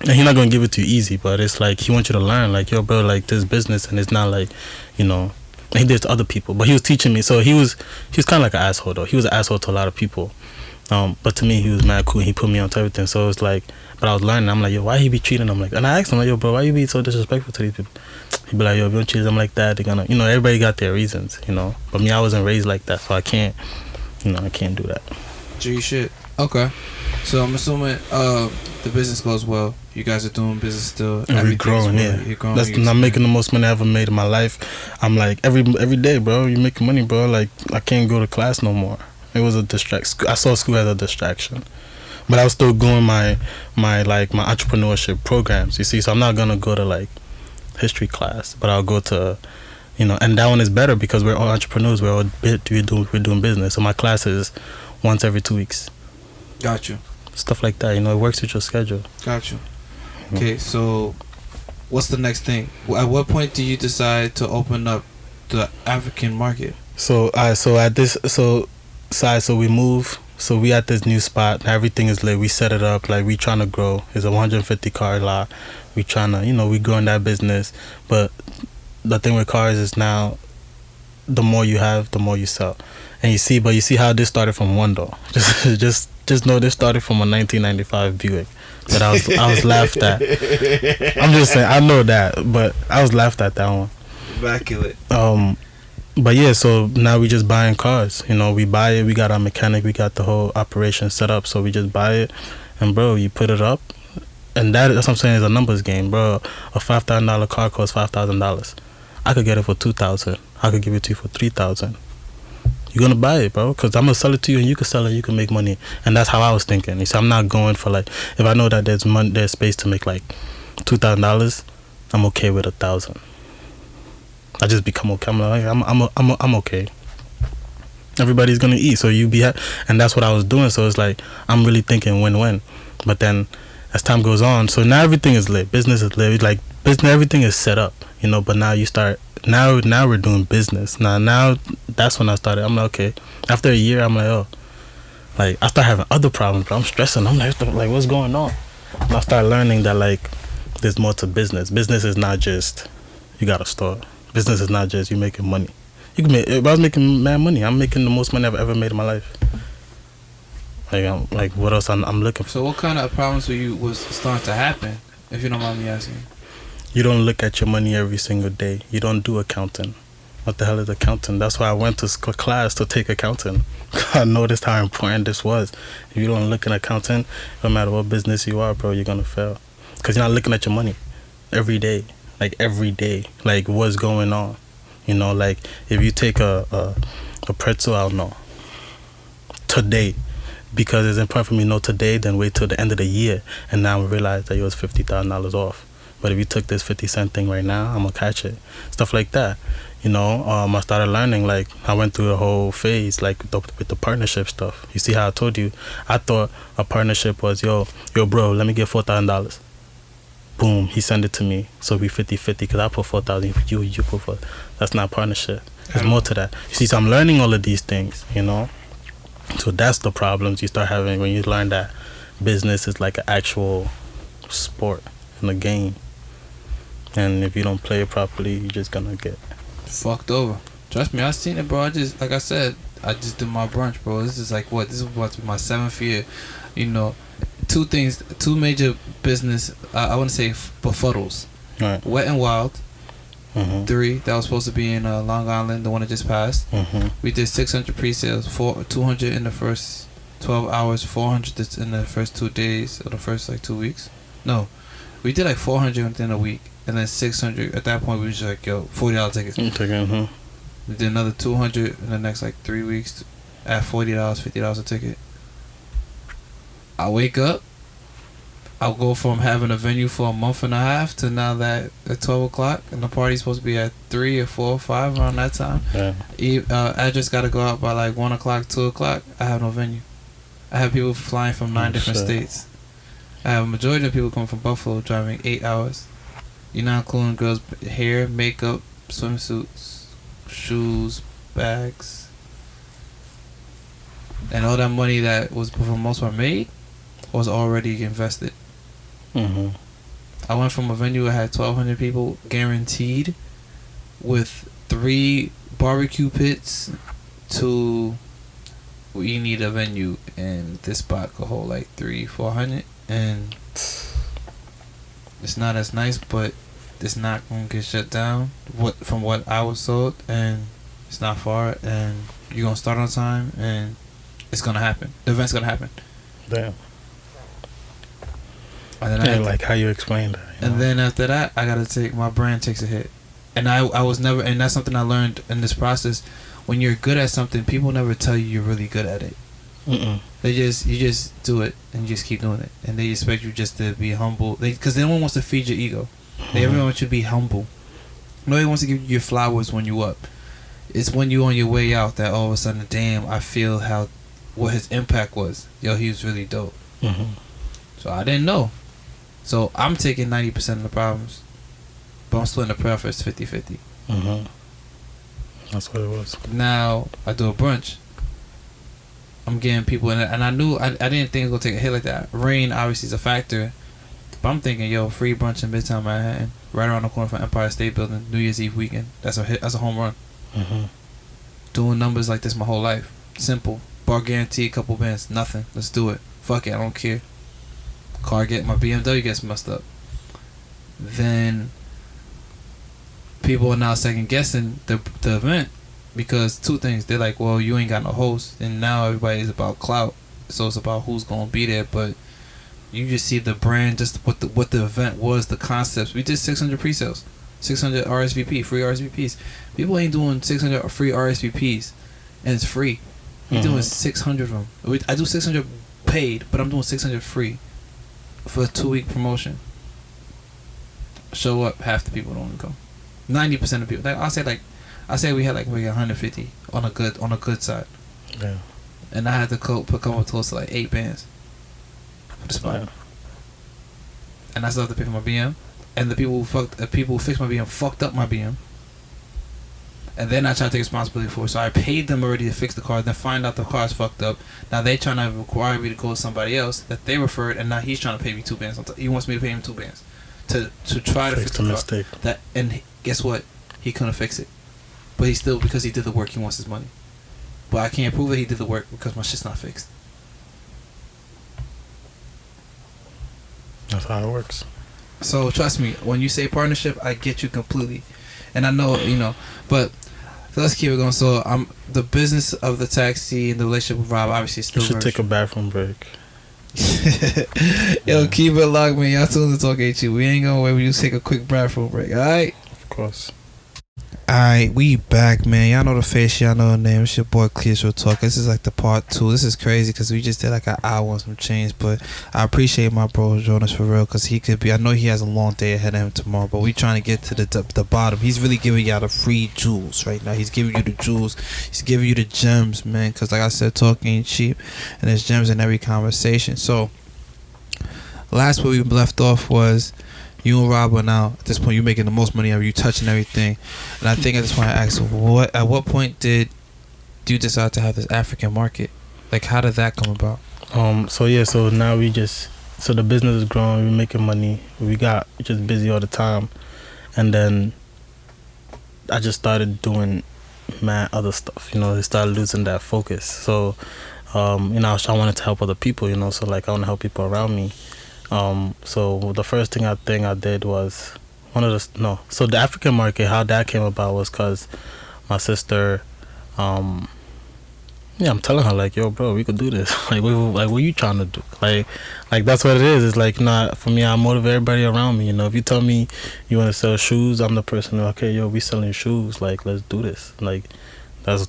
And he's not gonna give it to you easy, but it's like he wants you to learn, like, yo, bro, like, this business, and it's not like, he did it to other people, but he was teaching me. So he was kind of like an asshole though. He was an asshole to a lot of people. But to me, he was mad cool. He put me on to everything. So it's like, but I was learning. I'm like, yo, why he be treating them like? And I asked him like, yo, bro, why you be so disrespectful to these people? He be like, yo, if you don't treat them like that, they're gonna, everybody got their reasons, But me, I wasn't raised like that, so I can't do that.
G shit. Okay. So I'm assuming the business goes well. You guys are doing business still.
And we're growing, yeah.
You're growing.
I'm making the most money I ever made in my life. I'm like, every day, bro, you making money, bro. Like, I can't go to class no more. It was a distraction. I saw school as a distraction, but I was still going my entrepreneurship programs. You see, so I'm not gonna go to like history class, but I'll go to, and that one is better because we're all entrepreneurs. We're doing business. So my class is once every 2 weeks.
Got you.
Stuff like that. It works with your schedule.
Got you. Okay, so what's the next thing? At what point do you decide to open up the African market?
So we move. So we at this new spot. Everything is lit. We set it up. Like, we trying to grow. It's a 150 car lot. We trying to, we growing that business. But the thing with cars is now, the more you have, the more you sell. And you see how this started from one door. Just know this started from a 1995 Buick that I was laughed at. I'm just saying, I know that, but I was laughed at that one.
Immaculate.
But yeah, so now we just buying cars. We buy it. We got our mechanic. We got the whole operation set up. So we just buy it, and bro, you put it up, and that's what I'm saying is a numbers game, bro. A $5,000 car costs $5,000. I could get it for $2,000. I could give it to you for $3,000. You're gonna buy it, bro, because I'm gonna sell it to you, and you can sell it. You can make money, and that's how I was thinking. You see, I'm not going for like, if I know that there's space to make like $2,000, I'm okay with $1,000. I just become okay. I'm okay. Everybody's gonna eat, so and that's what I was doing. So it's like, I'm really thinking win-win. But then as time goes on, so now everything is lit. Business is lit. Like, business, everything is set up, But now you start. Now we're doing business. Now that's when I started. I'm like, okay. After a year, I'm like, oh, like, I start having other problems, but I'm stressing. I'm like, what's going on? And I start learning that, like, there's more to business. Business is not just you got a store. Business is not just you making money. If I was making mad money, I'm making the most money I've ever made in my life. Like, what else I'm looking for?
So what kind of problems was starting to happen, if you don't mind me asking?
You don't look at your money every single day. You don't do accounting. What the hell is accounting? That's why I went to class to take accounting. I noticed how important this was. If you don't look at accounting, no matter what business you are, bro, you're gonna fail. Because you're not looking at your money every day. Like, every day. Like, what's going on? Like, if you take a pretzel, I'll know today, because it's important for me to know today than wait till the end of the year and now I realize that it was $50,000 off. But if you took this 50-cent thing right now, I'm gonna catch it. Stuff like that. I started learning. Like, I went through a whole phase, like, with the partnership stuff. You see how I told you, I thought a partnership was, yo bro, let me get $4,000. Boom, he sent it to me. So we 50-50 because I put 4,000, you put 4. That's not partnership. There's more to that. You see, so I'm learning all of these things, So that's the problems you start having when you learn that business is like an actual sport and a game. And if you don't play it properly, you're just gonna get
fucked over. Trust me, I've seen it, bro. I just did my brunch, bro. This is about to be my 7th year. Two major business, I want to say befuddles.
Right.
Wet and Wild 3 that was supposed to be in Long Island, the one that just passed. We did 600 pre-sales, 200 in the first 12 hours, 400 in the first 2 days or the first like 2 weeks. No, we did like 400 within a week, and then 600. At that point, we was like, yo, $40 tickets. We did another 200 in the next like 3 weeks at $40, $50 a ticket. I wake up, I'll go from having a venue for a month and a half to now that at 12 o'clock, and the party's supposed to be at 3 or 4 or 5 around that time. I just got to go out by like 1 o'clock, 2 o'clock. I have no venue. I have people flying from 9 different states. I have a majority of people coming from Buffalo driving 8 hours. You're not including girls' hair, makeup, swimsuits, shoes, bags. And all that money that was for the most part made was already invested. I went from a venue that had 1,200 people guaranteed with 3 barbecue pits to we need a venue and this spot could hold like 300-400, and it's not as nice, but it's not gonna get shut down from what I was told, and it's not far, and you're gonna start on time, and it's gonna happen. The event's gonna happen.
Damn.
And then
like how you explained that.
And then after that, I gotta take my brand takes a hit, and I was never, and that's something I learned in this process. When you're good at something, people never tell you you're really good at it. You just do it and you just keep doing it, and they expect you just to be humble. Because no one wants to feed your ego. Everyone wants you to be humble. Nobody wants to give you your flowers when you up. It's when you on your way out that all of a sudden, damn, I feel what his impact was. Yo, he was really dope. So I didn't know. So I'm taking 90% of the problems, but I'm splitting the profits 50-50.
That's what it was.
Now I do a brunch. I'm getting people in it, and I knew I didn't think it was gonna take a hit like that. Rain obviously is a factor, but I'm thinking, yo, free brunch in Midtown Manhattan, right around the corner from Empire State Building, New Year's Eve weekend. That's a hit. That's a home run. Doing numbers like this my whole life. Simple. Bar guarantee, couple bands, nothing. Let's do it. Fuck it, I don't care. My BMW gets messed up. Then people are now second guessing the event because 2 things. They're like, well, you ain't got no host, and now everybody's about clout, so it's about who's gonna be there. But you just see the brand, just what the event was, the concepts. We did 600 pre-sales, 600 RSVP, free RSVPs. People ain't doing 600 free RSVPs, and it's free. We're doing 600 of them. I do 600 paid, but I'm doing 600 free for a 2-week promotion. Show up, half the people don't come. 90% of people. I say we had like maybe 150 on a good side.
Yeah.
And I had to come up close to like 8 bands for the spot. Yeah. And I still have to pay for my BM. And the people who fixed my BM fucked up my BM. And then I tried to take responsibility for it. So I paid them already to fix the car, then find out the car's fucked up. Now they trying to require me to go to somebody else that they referred, and now he's trying to pay me 2 bands. He wants me to pay him 2 bands to try to fix the mistake. And guess what? He couldn't fix it. But he still, because he did the work, he wants his money. But I can't prove that he did the work because my shit's not fixed.
That's how it works.
So trust me, when you say partnership, I get you completely. And I know, but so let's keep it going. So the business of the taxi and the relationship with Rob obviously still.
You should take a bathroom break.
Yo, keep it locked, man. Y'all tuned to Talk HU. We ain't going away. We just take a quick bathroom break, alright?
Of course.
Alright, we back, man. Y'all know the face, y'all know the name. It's your boy Clears Real Talk. This is like the part 2. This is crazy because we just did like an hour and some change. But I appreciate my bro Jonas for real, because I know he has a long day ahead of him tomorrow, but we trying to get to the bottom. He's really giving y'all the free jewels right now. He's giving you the jewels. He's giving you the gems, man, because like I said, talk ain't cheap, and there's gems in every conversation. So last where we left off was you and Rob are now, at this point, you're making the most money ever. You touching everything. And I think at this point I asked, at what point did you decide to have this African market? Like, how did that come about?
So now so the business is growing, we're making money. We got just busy all the time. And then I just started doing mad other stuff, they started losing that focus. So, I wanted to help other people, so like I want to help people around me. So the first thing I did was So the African market, how that came about was because my sister, yeah, I'm telling her like, yo, bro, we could do this. Like, what you trying to do? Like that's what it is. It's like, not for me. I motivate everybody around me. You know, if you tell me you want to sell shoes, I'm the person. Okay, yo, we selling shoes. Like, let's do this. Like, that's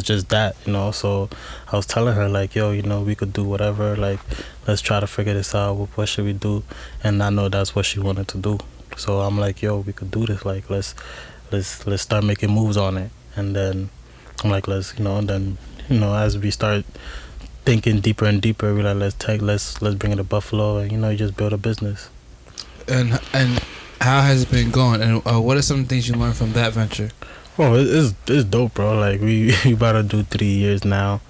just that. You know. So I was telling her like, yo, you know, we could do whatever. Like, let's try to figure this out. What should we do? And I know that's what she wanted to do. So I'm like, yo, we could do this. Like, let's start making moves on it. And then I'm like, let's, you know, and then, you know, as we start thinking deeper and deeper, we're like, let's bring it to Buffalo, and, you know, you just build a business.
And how has it been going? And what are some things you learned from that venture?
Well, it's dope, bro. Like, we about to do 3 years now.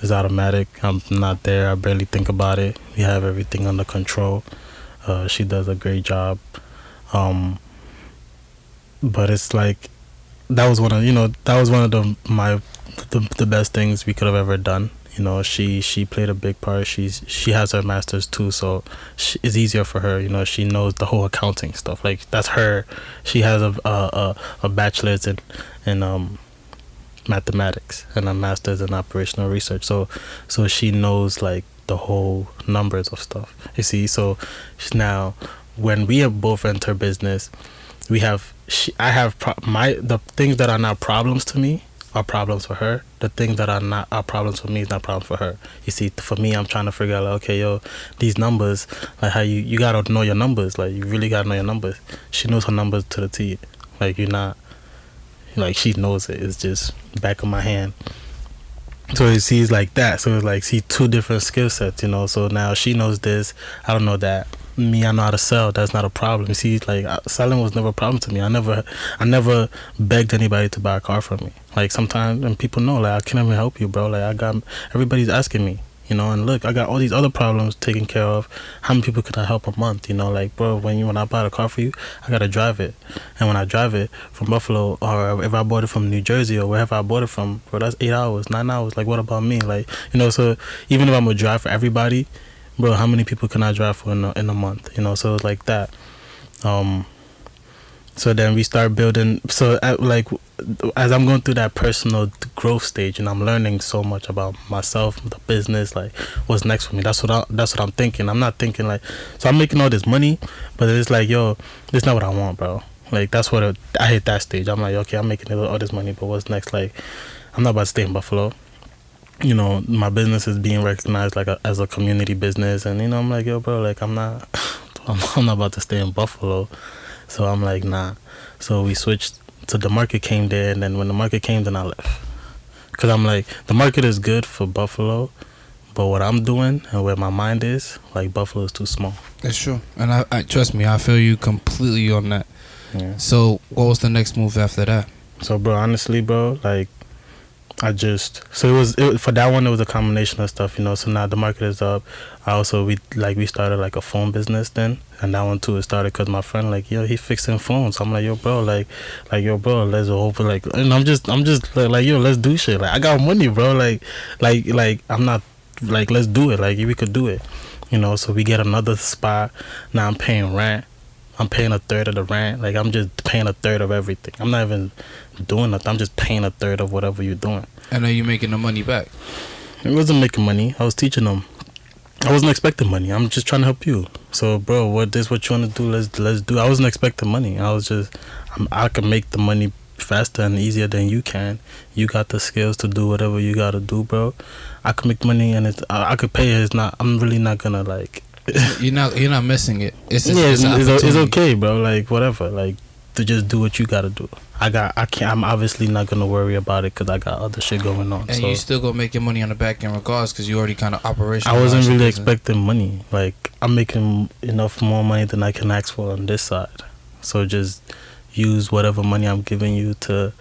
It's automatic. I'm not there. I barely think about it. We have everything under control. She does a great job. But it's like, that was one of the best things we could have ever done. You know, she played a big part. She has her master's too, so it's easier for her. You know, she knows the whole accounting stuff. Like, that's her. She has a bachelor's in mathematics and a master's in operational research. So she knows like the whole numbers of stuff. You see, so now when we have both entered business, the things that are not problems to me are problems for her. The things that are problems for me is not problems for her. You see, for me, I'm trying to figure out, like, okay, yo, these numbers, like, how you gotta know your numbers. Like, you really gotta know your numbers. She knows her numbers to the T. Like, you're not, like, she knows it. It's just back of my hand. So you see, it's like that. So it's like, see, two different skill sets, you know. So now she knows this, I don't know that. Me, I know how to sell. That's not a problem. You see, like, selling was never a problem to me. I never begged anybody to buy a car from me. Like, sometimes, and people know, like, I can't even help you, bro. Like, everybody's asking me, you know, and look, I got all these other problems taken care of. How many people could I help a month? You know, like, bro, when I buy a car for you, I gotta drive it. And when I drive it from Buffalo, or if I bought it from New Jersey or wherever I bought it from, bro, that's 8 hours, 9 hours. Like, what about me? Like, you know, so even if I'm gonna drive for everybody, bro, how many people can I drive for in a month? You know, so it's like that. So then we start building. So like, as I'm going through that personal growth stage, and I'm learning so much about myself, the business, like, what's next for me. That's what I'm thinking. I'm not thinking like, so I'm making all this money, but it's like, yo, this is not what I want, bro. Like, that's what I hit that stage. I'm like, okay, I'm making all this money, but what's next? Like, I'm not about to stay in Buffalo. You know, my business is being recognized like as a community business, and, you know, I'm like, yo, bro, like, I'm not about to stay in Buffalo. So I'm like, nah. So we switched. So the market came there, and then when the market came, then I left. Cause I'm like, the market is good for Buffalo, but what I'm doing and where my mind is, like, Buffalo is too small.
That's true, and I trust me, I feel you completely on that.
Yeah.
So what was the next move after that?
So, bro, honestly, bro, like, for that one, it was a combination of stuff, you know. So now the market is up. We started like a phone business then, and that one too, it started because my friend, like, yo, he fixing phones. I'm like, yo, bro, yo, bro, let's open, like, and I'm just like, yo, let's do shit. Like, I got money, bro. Like I'm not, like, let's do it. Like, we could do it, you know. So we get another spot. Now I'm paying rent. I'm paying a third of the rent. Like, I'm just paying a third of everything. I'm not even doing nothing. I'm just paying a third of whatever you're doing.
And are you making the money back?
It wasn't making money. I was teaching them. I wasn't expecting money. I'm just trying to help you. So, bro, what you want to do? Let's do. I wasn't expecting money. I can make the money faster and easier than you can. You got the skills to do whatever you got to do, bro. I can make money, and I could pay it. I'm really not gonna, like.
You're not missing it. It's
okay, bro. Like, whatever. Like, to just do what you gotta do. I'm obviously not gonna worry about it because I got other shit going on.
And so you still gonna make your money on the back end regardless because you already kind of operational.
I wasn't really expecting money. Like, I'm making enough more money than I can ask for on this side. So just use whatever money I'm giving you to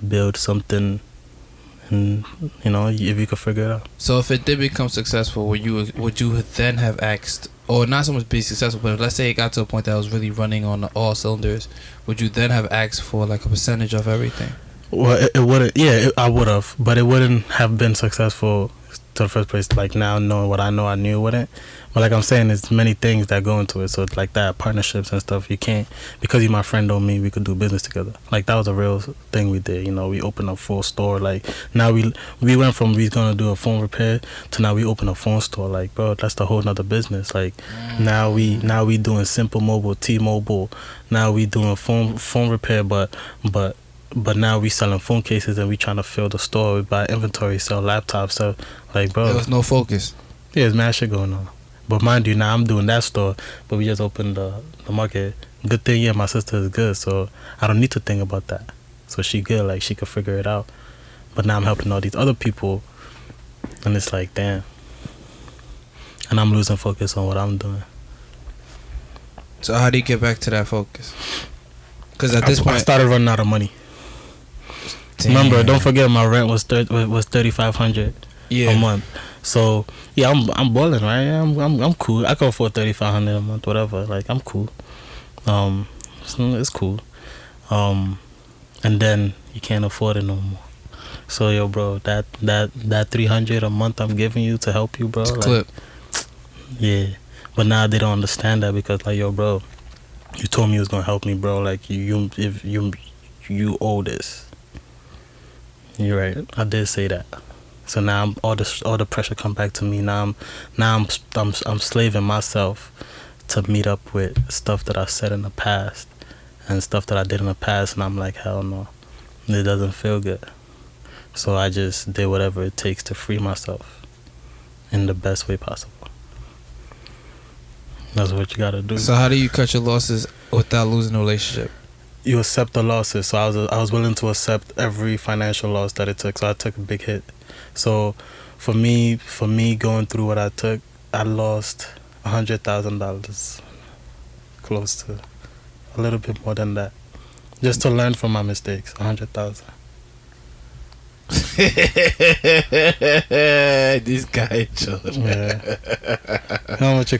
build something. And, you know, if you could figure it out.
So if it did become successful, would you then have asked, or not so much be successful, but let's say it got to a point that was really running on all cylinders, would you then have asked for like a percentage of everything?
Well, it wouldn't. Yeah, I would have, but it wouldn't have been successful to the first place. Like now knowing what I know, I knew with it. But like I'm saying, there's many things that go into it. So it's like that, partnerships and stuff. You can't, because you're my friend don't mean we could do business together. Like that was a real thing we did. You know, we opened a full store. Like now we went from we gonna do a phone repair to now we open a phone store. Like bro, that's the whole nother business. Like now we doing Simple Mobile, T-Mobile. Now we doing phone repair, but now we selling phone cases and we trying to fill the store. We buy inventory, sell laptops. So like bro,
There was no focus.
yeah, there's mad shit going on. But mind you, now I'm doing that store, but we just opened the market. Good thing, yeah, my sister is good, so I don't need to think about that. So she good, like she could figure it out. But now I'm helping all these other people, and it's like, damn. And I'm losing focus on what I'm doing.
So how do you get back to that focus? Because at this point,
I started running out of money.
Damn.
Remember, don't forget my rent was $3,500 a month. So yeah, I'm balling, right? I'm cool. I can afford $3,500 a month, whatever. Like I'm cool. It's cool. And then you can't afford it no more. So yo, bro, that $300 a month I'm giving you to help you, bro.
It's
like,
clip.
Yeah, but now they don't understand that because like yo, bro, you told me you was gonna help me, bro. Like you owe this. You're right. I did say that. So now all the pressure come back to me. Now I'm slaving myself to meet up with stuff that I said in the past and stuff that I did in the past, and I'm like, hell no, it doesn't feel good. So I just did whatever it takes to free myself in the best way possible. That's what you gotta do.
So how do you cut your losses without losing the relationship?
You accept the losses. So I was willing to accept every financial loss that it took. So I took a big hit. So for me going through what I took, I lost $100,000, close to a little bit more than that, just to learn from my mistakes. 100,000.
This guy,
Yeah. You know how much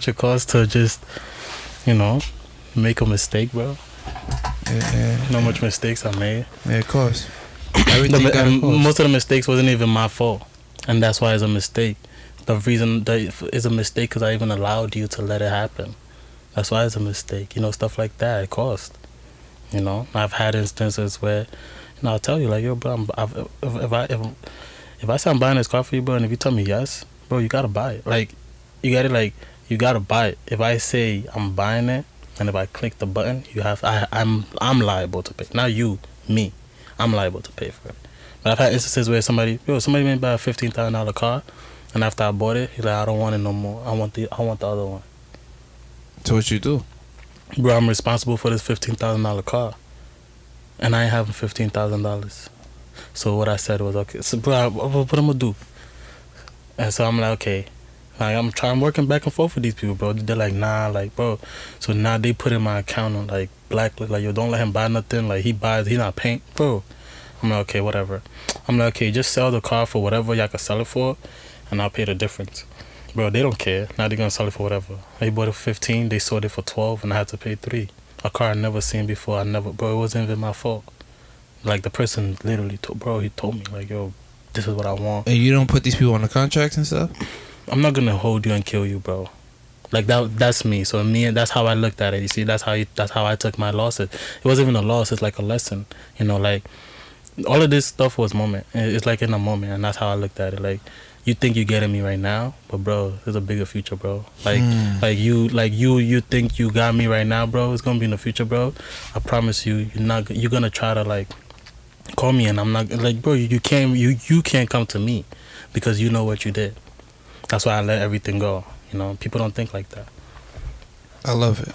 it costs to just, make a mistake, bro.
Yeah.
You know how much mistakes I made.
Yeah, of course. Everything got a cost.
Most of the mistakes wasn't even my fault, and that's why it's a mistake. The reason that it's a mistake because I even allowed you to let it happen. That's why it's a mistake. Stuff like that. It cost. I've had instances where, I'll tell you like, yo, bro, if I say I'm buying this car for you, bro, and if you tell me yes, bro, you gotta buy it. Like, you gotta buy it. If I say I'm buying it, and if I click the button, I'm liable to pay. Not you, me. I'm liable to pay for it. But I've had instances where somebody may buy a $15,000 car, and after I bought it, he's like, I don't want it no more. I want the other one.
So what you do?
Bro, I'm responsible for this $15,000 car, and I ain't having $15,000. So what I said was, okay, so bro, what I'm gonna do? And so I'm like, okay. Like, I'm working back and forth with these people, bro. They're like, nah, like, bro. So now they put in my account on, like, blacklist. Like, yo, don't let him buy nothing. Like, he not paying. Bro. I'm like, okay, whatever. I'm like, okay, just sell the car for whatever y'all can sell it for, and I'll pay the difference. Bro, they don't care. Now they're going to sell it for whatever. They bought it for 15, they sold it for 12, and I had to pay 3. A car I never seen before. Bro, it wasn't even my fault. Like, the person literally he told me, like, yo, this is what I want.
And you don't put these people on the contracts and stuff?
I'm not gonna hold you and kill you, bro. Like that's me. So that's how I looked at it. You see, that's how I took my losses. It wasn't even a loss. It's like a lesson. Like all of this stuff was moment. It's like in a moment, and that's how I looked at it. Like you think you're getting me right now, but bro, there's a bigger future, bro. You think you got me right now, bro. It's gonna be in the future, bro. I promise you, you're gonna try to like call me, and I'm not like, bro. You can't come to me because you know what you did. That's why I let everything go. People don't think like that.
I love it.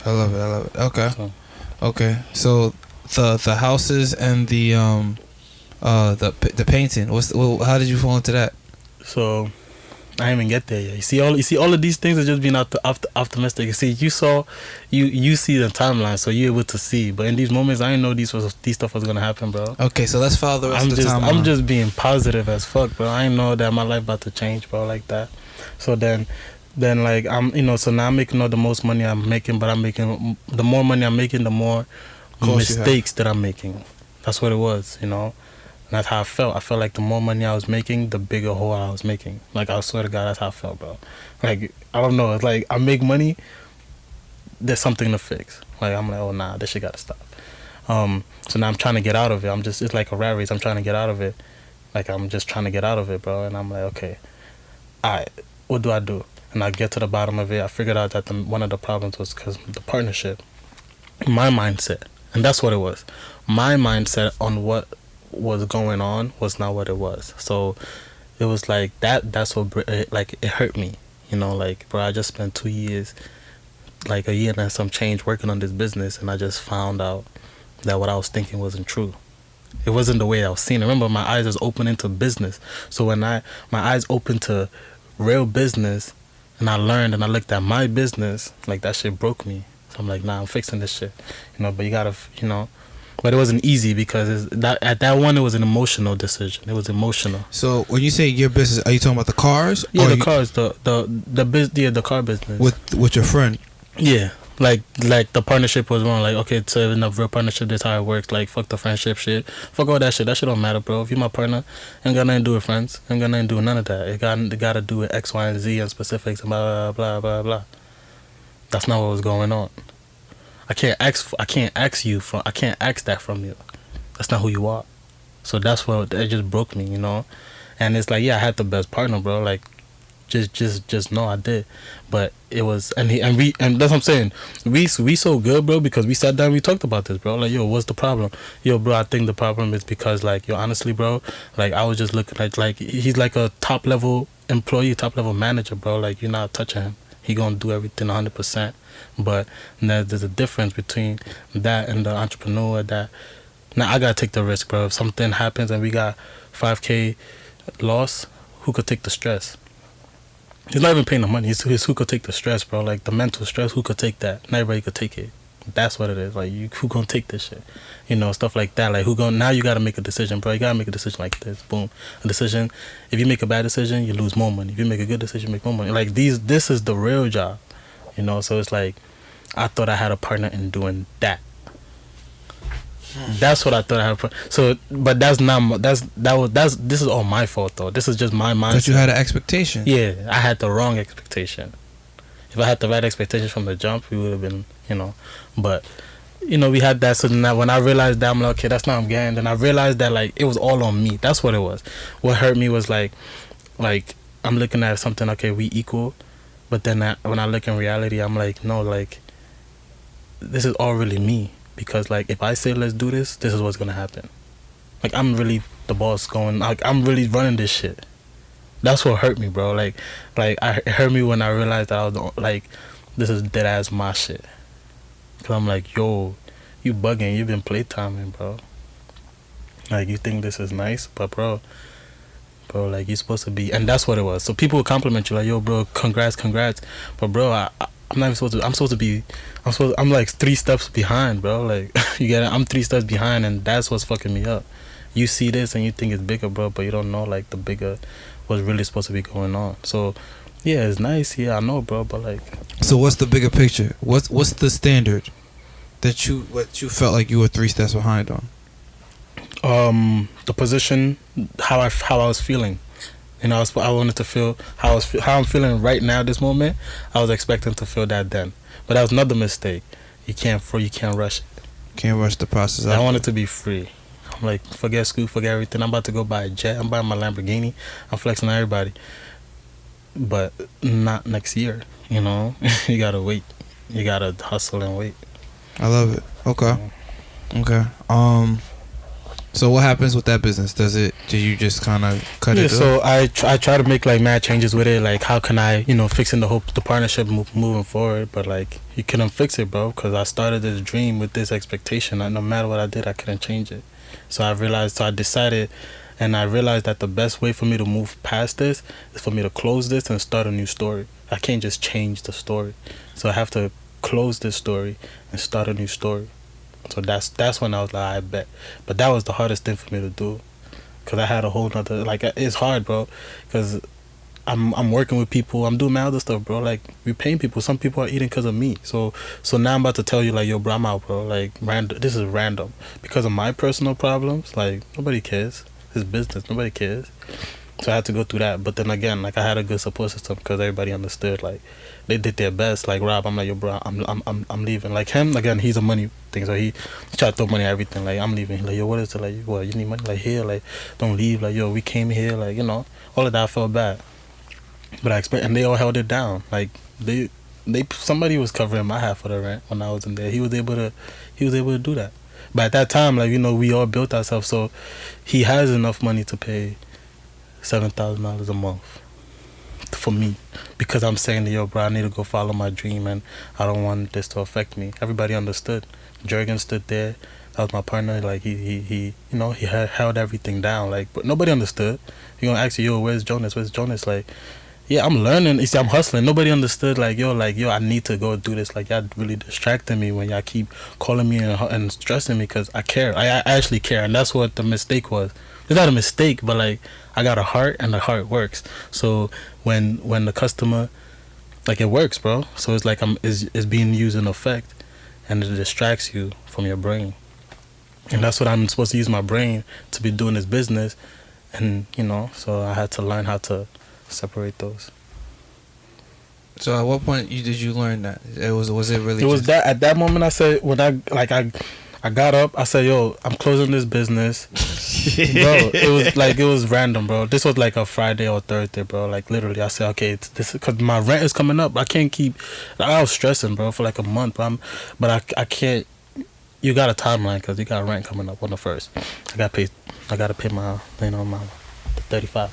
Okay. So the houses and the painting. How did you fall into that?
So I didn't even get there yet. You see all of these things are just being optimistic. You see, you see the timeline, so you're able to see. But in these moments, I didn't know these stuff was gonna happen, bro.
Okay, so let's follow the rest of the timeline.
I'm just being positive as fuck, bro. I didn't know that my life about to change, bro, like that. So then like I'm, so now I'm making the most money I'm making, but the more money I'm making, the more mistakes that I'm making. That's what it was, that's how I felt. I felt like the more money I was making, the bigger hole I was making. Like, I swear to God, that's how I felt, bro. Like, I don't know. It's like I make money, there's something to fix. Like, I'm like, oh, nah, this shit gotta stop. So now I'm trying to get out of it. It's like a rat race. I'm trying to get out of it. Like, I'm just trying to get out of it, bro. And I'm like, okay, alright, what do I do? And I get to the bottom of it. I figured out that one of the problems was because the partnership. My mindset. And that's what it was. My mindset on what was going on was not what it was. So it was like that's what, like, it hurt me. You know, like, bro, I just spent 2 years, like a year and some change working on this business, and I just found out that what I was thinking wasn't true. It wasn't the way I was seeing it. Remember, my eyes was open into business. So when my eyes opened to real business, and I learned and I looked at my business, like, that shit broke me. So I'm like, nah, I'm fixing this shit. You know, but you gotta, you know. But it wasn't easy because at that one, it was an emotional decision. It was emotional.
So when you say your business, are you talking about the cars?
Yeah, the cars, the car business.
With your friend?
Yeah. Like the partnership was wrong. Like, okay, so in a real partnership, that's how it works. Like, fuck the friendship shit. Fuck all that shit. That shit don't matter, bro. If you're my partner, ain't got nothing to do with friends. Ain't got nothing to do with none of that. It got to do with X, Y, and Z and specifics and blah, blah, blah, blah, blah. That's not what was going on. I can't ask that from you. That's not who you are. So that's what, it just broke me, you know. And it's like, yeah, I had the best partner, bro. Like, just know I did. But it was, and that's what I'm saying. We so good, bro, because we sat down, we talked about this, bro. Like, yo, what's the problem? Yo, bro, I think the problem is because, like, yo, honestly, bro, like, I was just looking at, like, he's like a top level employee, top level manager, bro. Like, you're not touching him. He gonna do everything 100%. But there's a difference between that and the entrepreneur that, now I gotta take the risk, bro. If something happens and we got 5K loss, who could take the stress? He's not even paying the money. It's who could take the stress, bro. Like, the mental stress, who could take that? Not everybody could take it. That's what it is. Like, who gonna take this shit? You know, stuff like that. Like, now you gotta make a decision, bro. You gotta make a decision like this. Boom. A decision. If you make a bad decision, you lose more money. If you make a good decision, you make more money. Like, this is the real job. You know, so it's like, I thought I had a partner in doing that. That's what I thought I had. So, but this is all my fault, though. This is just my mindset.
But you had an expectation.
Yeah, I had the wrong expectation. If I had the right expectation from the jump, we would have been, you know. But, you know, we had that. So now when I realized that, I'm like, okay, that's not I'm getting. Then I realized that, like, it was all on me. That's what it was. What hurt me was like I'm looking at something. Okay, we equal. But then when I look in reality, I'm like, no, like, this is all really me. Because, like, if I say let's do this, this is what's gonna happen. Like, I'm really the boss going. Like, I'm really running this shit. That's what hurt me, bro. Like it hurt me when I realized that I was like, this is dead ass my shit. Cause I'm like, yo, you bugging. You've been playtiming, bro. Like, you think this is nice, but bro, like, you're supposed to be. And that's what it was. So people would compliment you, like, yo, bro, congrats. But bro, I'm not even supposed to. I'm like 3 steps behind, bro. Like, you get it? I'm 3 steps behind, and that's what's fucking me up. You see this and you think it's bigger, bro, but you don't know, like, the bigger what's really supposed to be going on. So yeah, it's nice. Yeah, I know, bro, but like.
So what's the bigger picture? What's the standard that you felt like you were 3 steps behind on?
The position, how I was feeling. You know, I wanted to feel how I'm feeling right now. This moment, I was expecting to feel that then, but that was another mistake. You can't rush it.
Can't rush the process.
I wanted to be free. I'm like, forget school, forget everything. I'm about to go buy a jet. I'm buying my Lamborghini. I'm flexing on everybody, but not next year. You know, you gotta wait. You gotta hustle and wait.
I love it. Okay. Okay. So what happens with that business? Do you just kind of cut it? Yeah,
so I try to make like mad changes with it. Like, how can I, you know, fixing the partnership moving forward? But like, you couldn't fix it, bro, because I started this dream with this expectation. No matter what I did, I couldn't change it. So I decided, and I realized that the best way for me to move past this is for me to close this and start a new story. I can't just change the story. So I have to close this story and start a new story. So that's when I was like, I bet. But that was the hardest thing for me to do, because I had a whole nother, like, it's hard, bro, because I'm working with people, I'm doing my other stuff, bro. Like, we paying people. Some people are eating because of me. So now I'm about to tell you, like, yo, bro, I'm out, bro. Like, this is random because of my personal problems. Like, nobody cares. his business. Nobody cares. So I had to go through that. But then again, like, I had a good support system because everybody understood. Like, they did their best. Like, Rob, I'm like, yo, bro, I'm leaving. Like, him, again, he's a money thing. So he tried to throw money at everything. Like, I'm leaving. He's like, yo, what is it? Like, what, you need money? Like, here, like, don't leave. Like, yo, we came here. Like, you know, all of that, I felt bad. But I expect, and they all held it down. Like, somebody was covering my half of the rent when I was in there. He was able to do that. But at that time, like, you know, we all built ourselves. So he has enough money to pay $7,000 a month for me, because I'm saying, yo, bro, I need to go follow my dream, and I don't want this to affect me. Everybody understood. Jurgen stood there. That was my partner. Like, he you know, he had held everything down. Like, but nobody understood. You gonna ask you, yo, where's Jonas? Like, yeah, I'm learning. You see, I'm hustling. Nobody understood. Like, yo, I need to go do this. Like, y'all really distracting me when y'all keep calling me and stressing me, because I care. I actually care, and that's what the mistake was. It's not a mistake, but, like, I got a heart, and the heart works. So when the customer, like, it works, bro. So it's like it's being used in effect, and it distracts you from your brain. And that's what I'm supposed to use my brain to be doing this business, and, you know, so I had to learn how to separate those.
So at what point did you learn that? Was it really?
It was that at that moment I said, when I got up, I said, yo, I'm closing this business. Bro, it was random, bro. This was like a Friday or Thursday, bro. Like, literally, I said, okay, this because my rent is coming up. I can't keep. I was stressing, bro, for like a month, but I can't. You got a timeline because you got rent coming up on the 1st. I gotta pay my, you know, my 35.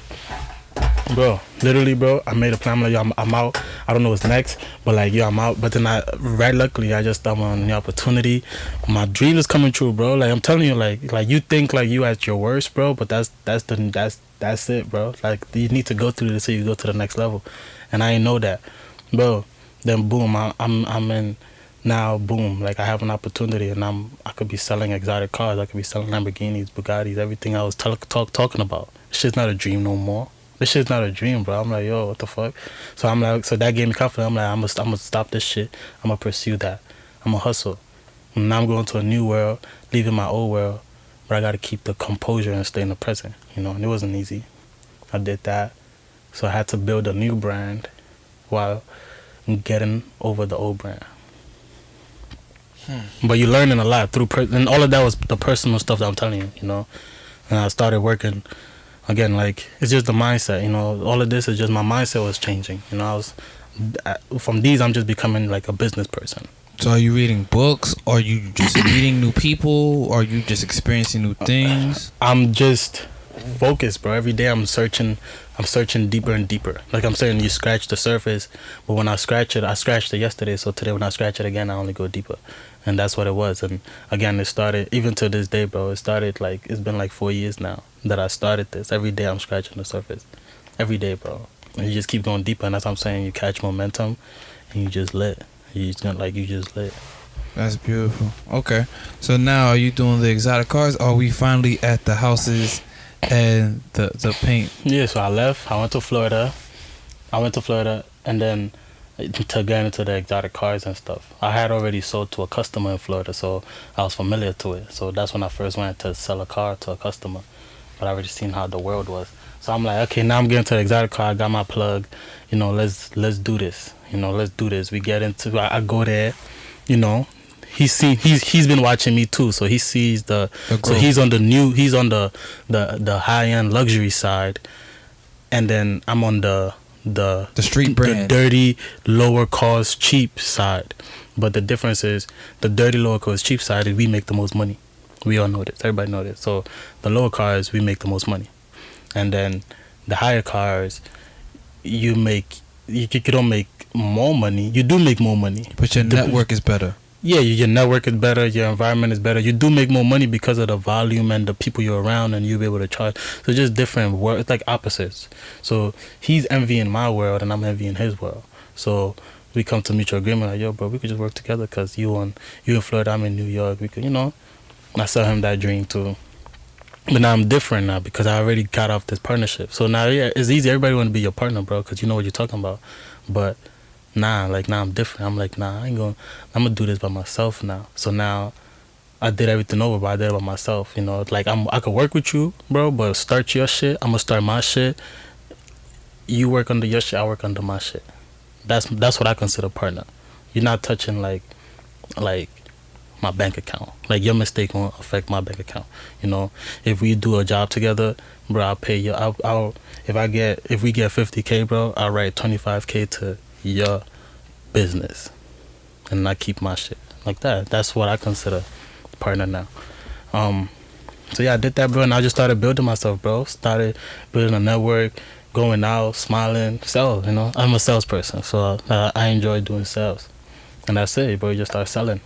Bro, literally, bro, I made a plan. I'm like, yo, I'm out. I don't know what's next, but, like, yo, I'm out. But then luckily, I just stumbled on the opportunity. My dream is coming true, bro. Like, I'm telling you, like you think like you at your worst, bro, but that's it, bro. Like, you need to go through this so you go to the next level, and I ain't know that, bro. Then boom, I'm in now. Boom, like, I have an opportunity, and I could be selling exotic cars. I could be selling Lamborghinis, Bugattis, everything I was talking about. Shit's not a dream no more. This shit's not a dream, bro. I'm like, yo, what the fuck? So I'm like, so that gave me confidence. I'm like, I'm gonna stop this shit. I'm gonna pursue that. I'm gonna hustle. And now I'm going to a new world, leaving my old world, but I gotta keep the composure and stay in the present, you know. And it wasn't easy. I did that, so I had to build a new brand while getting over the old brand. But you're learning a lot through, and all of that was the personal stuff that I'm telling you, you know. And I started working. Again, like, it's just the mindset, you know. All of this is just my mindset was changing, you know. From these, I'm just becoming like a business person.
So are you reading books? Or are you just meeting new people? Or are you just experiencing new things?
I'm just focused, bro. Every day I'm searching deeper and deeper. Like I'm saying, you scratch the surface, but when I scratched it yesterday, so today when I scratch it again, I only go deeper. And that's what it was. And again, it started, even to this day, bro, it started like, it's been like 4 years now that I started this. Every day I'm scratching the surface. Every day, bro. And you just keep going deeper, and that's what I'm saying. You catch momentum, and you just lit. You just lit.
That's beautiful. Okay. So now, are you doing the exotic cars? Or are we finally at the houses and the paint?
Yeah, so I left. I went to Florida, and then to get into the exotic cars and stuff. I had already sold to a customer in Florida, so I was familiar to it. So that's when I first went to sell a car to a customer. But I already seen how the world was. So I'm like, okay, now I'm getting to the exotic car. I got my plug. You know, let's do this. You know, let's do this. We get into. I go there. You know, he's been watching me too. So he sees the so he's on the high end luxury side, and then I'm on the
street brand,
the dirty lower cost cheap side. But the difference is the dirty lower cost cheap side is we make the most money. We all know this. Everybody know this. So the lower cars, we make the most money. And then the higher cars, you don't make more money. You do make more money.
But your network is better.
Yeah, your network is better. Your environment is better. You do make more money because of the volume and the people you're around, and you'll be able to charge. So just different world. It's like opposites. So he's envying my world, and I'm envying his world. So we come to mutual agreement. Like, yo, bro, we could just work together because you in Florida, I'm in New York. We could, you know. I sell him that dream too. But now I'm different now because I already got off this partnership. So now, yeah, it's easy. Everybody want to be your partner, bro, because you know what you're talking about. But now I'm different. I'm like, nah, I'm going to do this by myself now. So now I did everything over, but I did it by myself. You know, like I could work with you, bro, but start your shit. I'm gonna start my shit. You work under your shit. I work under my shit. That's what I consider partner. You're not touching like my bank account. Like your mistake won't affect my bank account. You know, if we do a job together, bro, I'll pay you. I'll if we get 50K, bro, I'll write 25K to your business, and I keep my shit like that. That's what I consider partner now. So yeah, I did that, bro, and I just started building myself, bro. Started building a network, going out, smiling, sell. You know, I'm a salesperson, so I enjoy doing sales, and that's it, bro. You just start selling.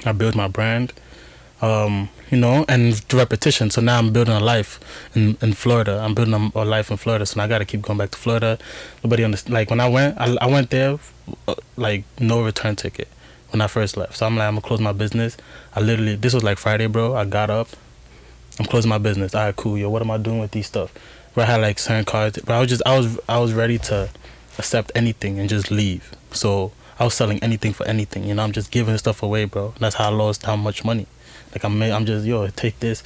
I built my brand, you know, and the repetition. So now I'm building a life in Florida. I'm building a life in Florida. So now I got to keep going back to Florida. Nobody understand. Like when I went there, like no return ticket when I first left. So I'm like, I'm gonna close my business. This was like Friday, bro. I got up. I'm closing my business. All right, cool. Yo, what am I doing with these stuff? Bro, I had like certain cards. But I was ready to accept anything and just leave. So I was selling anything for anything, you know. I'm just giving stuff away, bro. That's how I lost how much money. Like I'm just, yo, take this,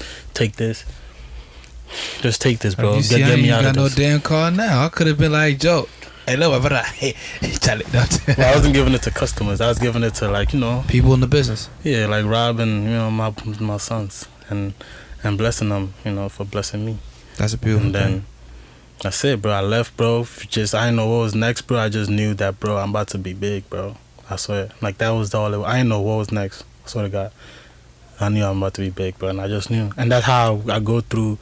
just take this, bro.
You see,
Get me out of this.
got no damn car now. I could have been like, Joe, hey, look, but
well, I wasn't giving it to customers. I was giving it to, like, you know,
people in the business.
Yeah, like Rob and, you know, my sons, and blessing them, you know, for blessing me.
That's a beautiful
and then
thing.
That's it, bro. I left, bro. I didn't know what was next, bro. I just knew that, bro, I'm about to be big, bro. I swear. Like, that was all I didn't know what was next. I swear to God. I knew I'm about to be big, bro, and I just knew. And that's how I go through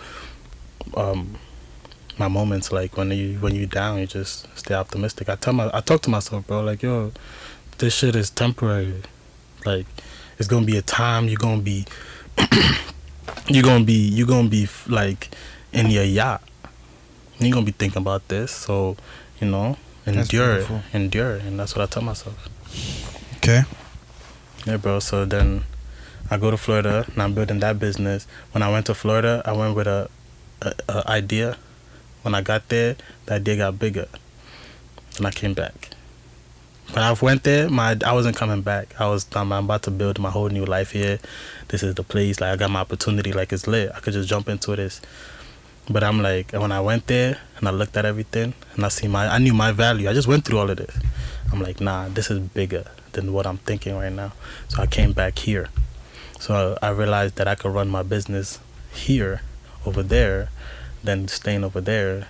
my moments. Like, when you down, you just stay optimistic. I talk to myself, bro, like, yo, this shit is temporary. Like, it's gonna be a time you're gonna be you're gonna be like in your yacht. You're gonna be thinking about this, so, you know, endure, and that's what I tell myself.
Okay.
Yeah, bro. So then I go to Florida, and I'm building that business. When I went to Florida, I went with a idea. When I got there, the idea got bigger, and I came back. When I went there, I wasn't coming back. I'm about to build my whole new life here. This is the place. Like, I got my opportunity. Like, it's lit. I could just jump into this. But I'm like, when I went there and I looked at everything and I knew my value. I just went through all of this. I'm like, nah, this is bigger than what I'm thinking right now. So I came back here. So I realized that I could run my business here, over there, than staying over there.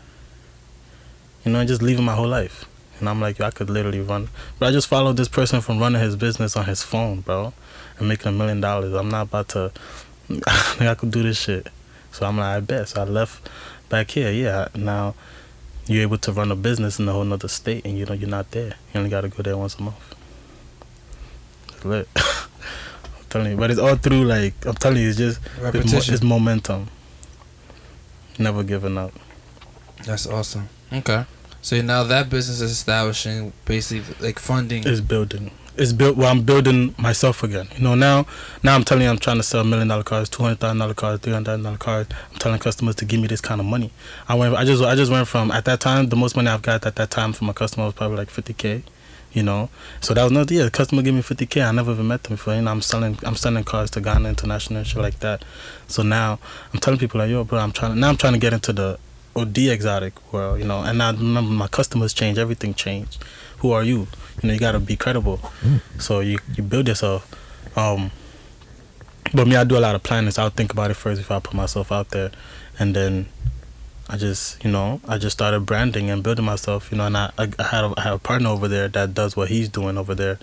You know, and just leaving my whole life. And I'm like, yo, I could literally run. But I just followed this person from running his business on his phone, bro, and making $1 million. I'm not about to, I could do this shit. So I'm like, I bet. So I left back here. Yeah, now you're able to run a business in a whole nother state, and you know you're not there. You only got to go there once a month. It's lit. I'm telling you. But it's all through, like, I'm telling you, it's just repetition. It's momentum. Never giving up.
That's awesome. Okay. So now that business is establishing, basically, like, funding.
It's building. Well, I'm building myself again. You know, now I'm telling you, I'm trying to sell $1 million cars, $200,000 cars, $300,000 cars. I'm telling customers to give me this kind of money. I just went from, at that time, the most money I've got at that time from a customer was probably like 50K. You know, so that was not the customer gave me 50K. I never even met them before. You know, I'm selling cars to Ghana International and shit like that. So now I'm telling people like, yo, bro, I'm trying to get into the OD exotic world. You know, and now my customers change, everything changed. Who are you? You know, you gotta be credible. So you build yourself. But me, I do a lot of planning. So I'll think about it first before I put myself out there, and then I just started branding and building myself. You know, and I have a partner over there that does what he's doing over there,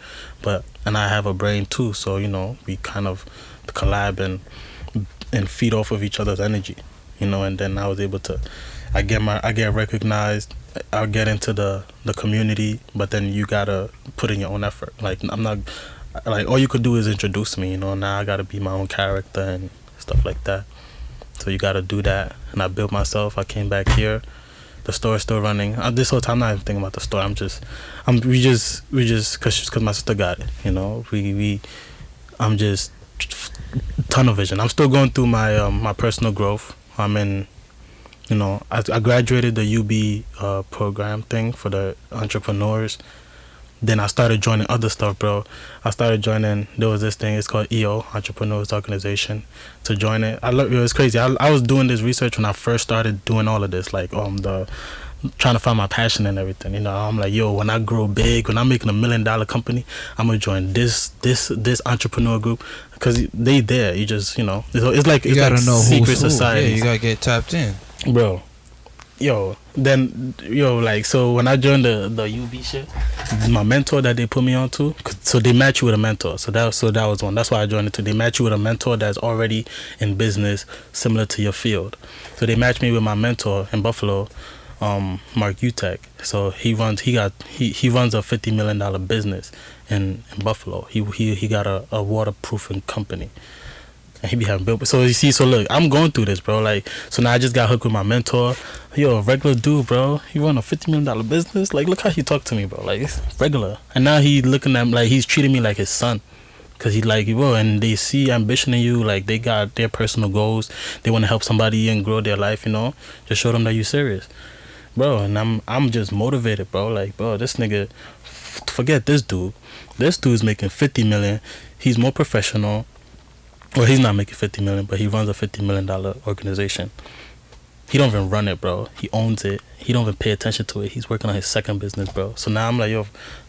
and I have a brain too. So, you know, we kind of collab and feed off of each other's energy. You know, and then I was able to, I get recognized. I'll get into the community, but then you gotta put in your own effort. Like, I'm not, like, all you could do is introduce me, you know. Now I gotta be my own character and stuff like that. So you gotta do that. And I built myself. I came back here. The store is still running. This whole time I'm not even thinking about the store. We just cause my sister got it, you know. I'm just tunnel vision. I'm still going through my my personal growth. I'm in. You know, I graduated the UB program thing for the entrepreneurs, Then I started joining other stuff, bro. There was this thing, it's called EO, Entrepreneurs Organization. To join it, it was crazy. I was doing this research when I first started doing all of this, like the trying to find my passion and everything. You know, I'm like, yo, when I grow big, when I'm making $1 million company, I'm gonna join this entrepreneur group, because they there. You just, you know, it's like
know
secret society.
Yeah, you gotta get tapped in,
bro. Like, so when I joined the UB shit, my mentor that they put me on to, so they match you with a mentor. So that was one. That's why I joined it too. They match you with a mentor that's already in business similar to your field. So they matched me with my mentor in Buffalo, Mark Utek. So he runs a $50 million business in Buffalo. He got a waterproofing company. And he be having built. So you see, so look, I'm going through this, bro. Like, so now I just got hooked with my mentor. Yo, regular dude, bro. He run a $50 million business. Like, look how he talk to me, bro. Like, it's regular. And now he looking at me like he's treating me like his son. Cause he like, bro, and they see ambition in you. Like, they got their personal goals. They want to help somebody and grow their life. You know, just show them that you serious, bro. And I'm just motivated, bro. Like, bro, this nigga, forget this dude. This dude's making 50 million. He's more professional. Well, he's not making 50 million, but he runs a $50 million organization. He don't even run it, bro. He owns it. He don't even pay attention to it. He's working on his second business, bro. So now I'm like, yo,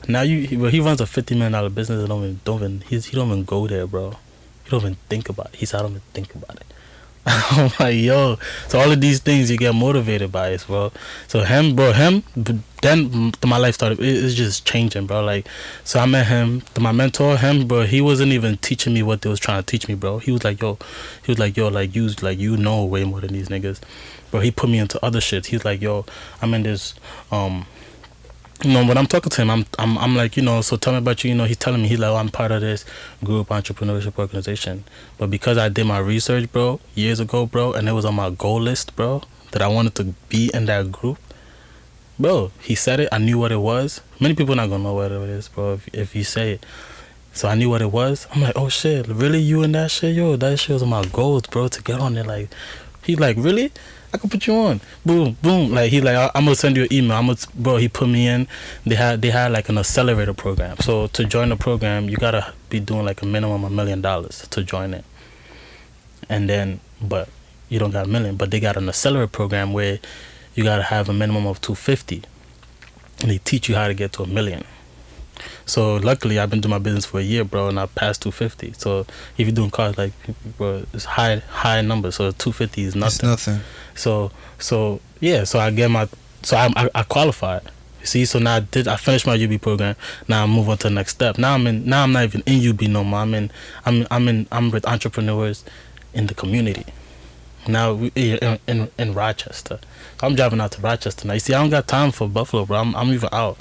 he runs a $50 million business and he don't even go there, bro. He don't even think about it. He said, I don't even think about it. I'm like, yo. So all of these things you get motivated by it, bro. So then my life started. It's just changing, bro. Like, so I met him, my mentor, bro. He wasn't even teaching me what they was trying to teach me, bro. He was like, yo, like you know way more than these niggas, bro. He put me into other shit. He's like, yo, I'm in this, you know, when I'm talking to him, I'm like, you know, so tell me about you. You know, he's telling me, he's like, oh, I'm part of this group entrepreneurship organization. But because I did my research, bro, years ago, bro, and it was on my goal list, bro, that I wanted to be in that group, bro, he said it. I knew what it was. Many people not gonna know what it is, bro, if you say it. So I knew what it was. I'm like, oh shit, really, you in that shit? Yo, that shit was on my goals, bro, to get on it. Like, he's like, really? I could put you on. Boom, boom. Like, he like, I'm gonna send you an email. Bro, he put me in. They had like an accelerator program. So to join the program, you gotta be doing like a minimum of $1 million to join it. And then, but you don't got $1 million. But they got an accelerator program where you gotta have a minimum of 250, and they teach you how to get to $1 million. So luckily, I've been doing my business for a year, bro, and I passed 250. So if you're doing cars, like, bro, it's high numbers. So 250 is nothing.
It's nothing.
So yeah. So I qualified. See, so now I finished my UB program. Now I move on to the next step. Now I'm not even in UB no more. I'm with entrepreneurs in the community. Now in Rochester. I'm driving out to Rochester now. You see, I don't got time for Buffalo, bro. I'm even out.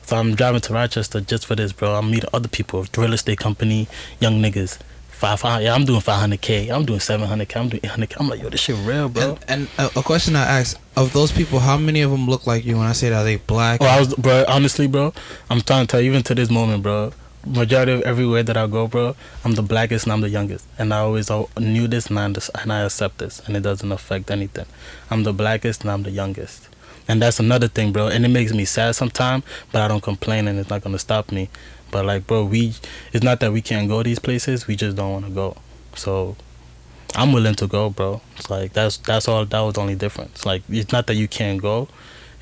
So I'm driving to Rochester just for this, bro. I'm meeting other people, real estate company, young niggas. Yeah, I'm doing 500K. I'm doing 700K. I'm doing 800K. I'm like, yo, this shit real, bro.
And a question I asked, of those people, how many of them look like you? When I say that, are they black?
Bro, honestly, bro, I'm trying to tell you, even to this moment, bro, majority of everywhere that I go, bro, I'm the blackest and I'm the youngest. And I always knew this and I accept this. And it doesn't affect anything. I'm the blackest and I'm the youngest. And that's another thing, bro. And it makes me sad sometimes, but I don't complain and it's not going to stop me. But like, bro, it's not that we can't go these places. We just don't want to go. So I'm willing to go, bro. It's like, that's all. That was the only difference. Like, it's not that you can't go.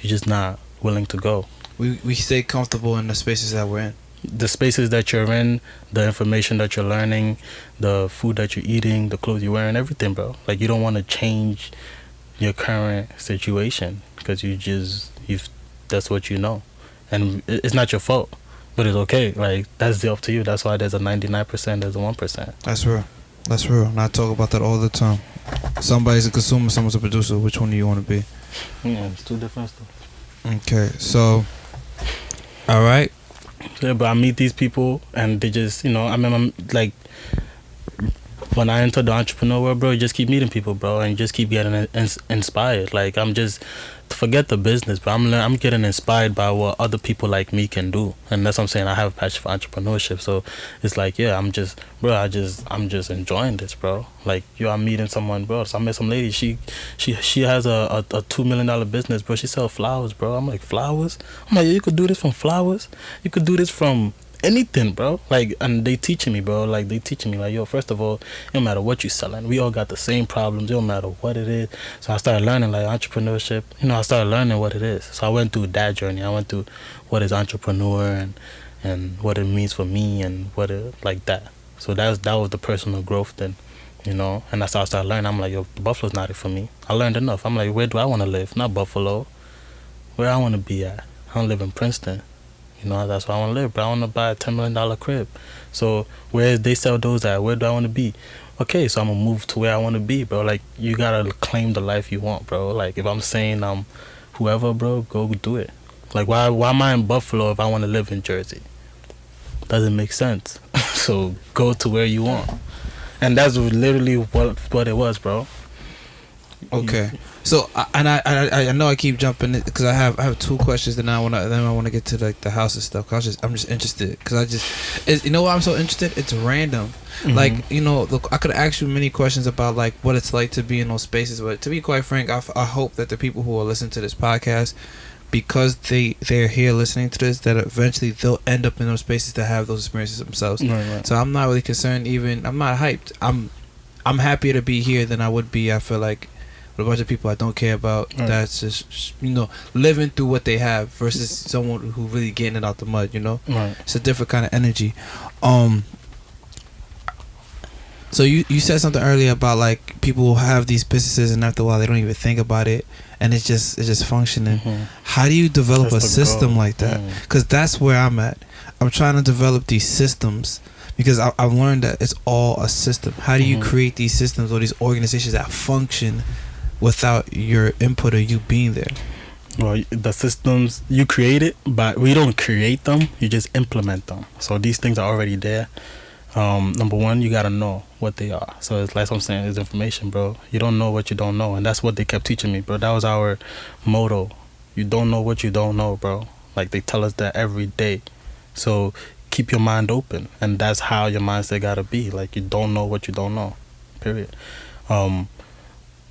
You're just not willing to go.
We stay comfortable in the spaces that we're in.
The spaces that you're in, the information that you're learning, the food that you're eating, the clothes you're wearing, everything, bro. Like, you don't want to change your current situation because that's what you know. And it's not your fault. But it's okay. Like, that's up to you. That's why there's a 99%, there's a 1%.
That's real. And I talk about that all the time. Somebody's a consumer, someone's a producer. Which one do you want to be?
Yeah, it's two different stuff.
Okay, so, all right.
Yeah, but I meet these people and they just, you know, I mean, I'm like, when I enter the entrepreneur world, bro, you just keep meeting people, bro, and you just keep getting inspired. Like, I'm just, forget the business, but I'm getting inspired by what other people like me can do, and that's what I'm saying. I have a passion for entrepreneurship, so it's like, yeah, I'm just enjoying this, bro. Like, I'm meeting someone, bro. So I met some lady. She has a $2 million business, bro. She sells flowers, bro. I'm like, flowers? I'm like, you could do this from flowers. You could do this from anything, bro. Like, and they teaching me, bro. Like, they teaching me, like, yo, first of all, it don't matter what you selling, we all got the same problems. It don't matter what it is. So I started learning, like, entrepreneurship. I started learning what it is. So I went through that journey. I went through what is entrepreneur and what it means for me and what it, like that. So that was the personal growth then, and that's how I started learning. I'm like, yo, Buffalo's not it for me. I learned enough. I'm like, where do I want to live? Not Buffalo. Where I want to be at. I want to live in Princeton. That's where I want to live, but I want to buy a $10 million crib. So where they sell those at? Where do I want to be? Okay, so I'm going to move to where I want to be, bro. Like, you got to claim the life you want, bro. Like, if I'm saying I'm whoever, bro, go do it. Like, why am I in Buffalo if I want to live in Jersey? Doesn't make sense. So go to where you want. And that's literally what it was, bro.
Okay. So I know I keep jumping because I have two questions, and I want to get to like the house and stuff. Cause I'm just interested because you know why I'm so interested? It's random. Mm-hmm. Like, look, I could ask you many questions about like what it's like to be in those spaces, but to be quite frank, I hope that the people who are listening to this podcast, because they're here listening to this, that eventually they'll end up in those spaces to have those experiences themselves. Right. So I'm not really concerned. I'm not hyped. I'm happier to be here than I would be. I feel like. A bunch of people I don't care about, right. That's just living through what they have versus someone who really getting it out the mud.
Right.
It's a different kind of energy. So you said something earlier about like people who have these businesses and after a while they don't even think about it and it's just functioning. Mm-hmm. How do you develop a system like that? Because that's where I'm at. I'm trying to develop these systems. Because I've learned that it's all a system. How do you create these systems or these organizations that function without your input or you being there?
Well, the systems you create it, but we don't create them. You just implement them. So these things are already there. Number one, you gotta know what they are. So it's like I'm saying, it's information, bro. You don't know what you don't know, and that's what they kept teaching me, bro. That was our motto. You don't know what you don't know, bro. Like, they tell us that every day. So keep your mind open, and that's how your mindset gotta be. Like, you don't know what you don't know, period.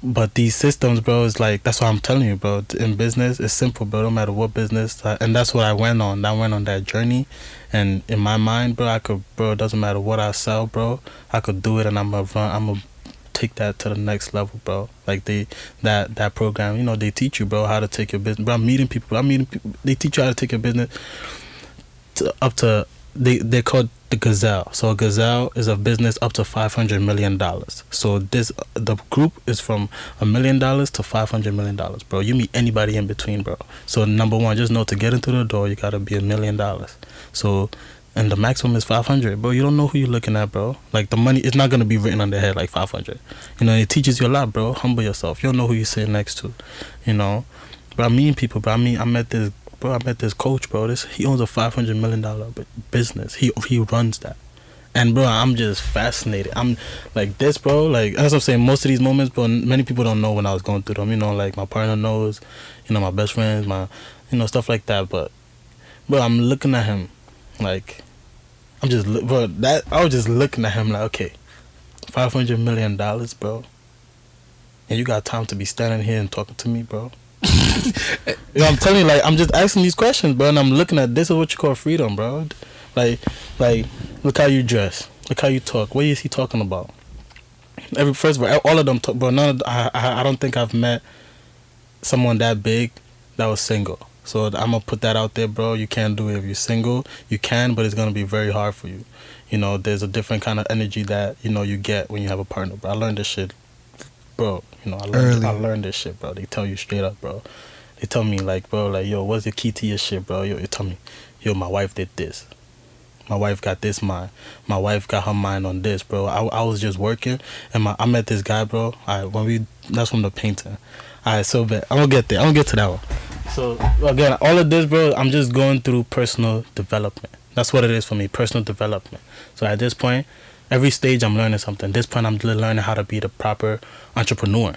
But these systems, bro, is like, that's what I'm telling you, bro. In business, it's simple, bro. No matter what business, and that's what I went on. I went on that journey, and in my mind, bro, it doesn't matter what I sell, bro. I could do it, and I'm gonna take that to the next level, bro. Like that program, they teach you, bro, how to take your business. Bro, I'm meeting people. They teach you how to take your business up to. They're called the Gazelle. So a Gazelle is a business up to $500 million. So the group is from $1 million to $500 million, bro. You meet anybody in between, bro. So number one, just know to get into the door, you gotta be $1 million. So, and the maximum is 500, bro. You don't know who you're looking at, bro. Like, the money, it's not gonna be written on their head like 500. It teaches you a lot, bro. Humble yourself. You don't know who you're sitting next to, But I meet people, bro. I met this coach, bro. He owns a $500 million business. He runs that. And, bro, I'm just fascinated. I'm like this, bro. Like, as I'm saying, most of these moments, bro, many people don't know when I was going through them. Like, my partner knows, my best friends, stuff like that. But, bro, I'm looking at him, like, I was just looking at him like, okay, $500 million, bro. And you got time to be standing here and talking to me, bro. I'm telling you, like, I'm just asking these questions, bro, and I'm looking at this is what you call freedom, bro. Like, look how you dress, look how you talk. What is he talking about? First of all of them talk, bro. I don't think I've met someone that big that was single. So I'm gonna put that out there, bro. You can't do it if you're single. You can, but it's gonna be very hard for you. There's a different kind of energy that you get when you have a partner, bro. I learned this shit, bro. I learned this shit, bro. They tell you straight up, bro. They tell me, like, bro, like, yo, what's the key to your shit, bro? Yo, you tell me, yo, my wife did this. My wife got this mind. My wife got her mind on this, bro. I was just working, and I met this guy, bro. That's from the painting. Alright, so bad. I'm gonna get there. I'm gonna get to that one. So again, all of this, bro, I'm just going through personal development. That's what it is for me, personal development. So at this point, Every stage I'm learning something. This point I'm learning how to be the proper entrepreneur.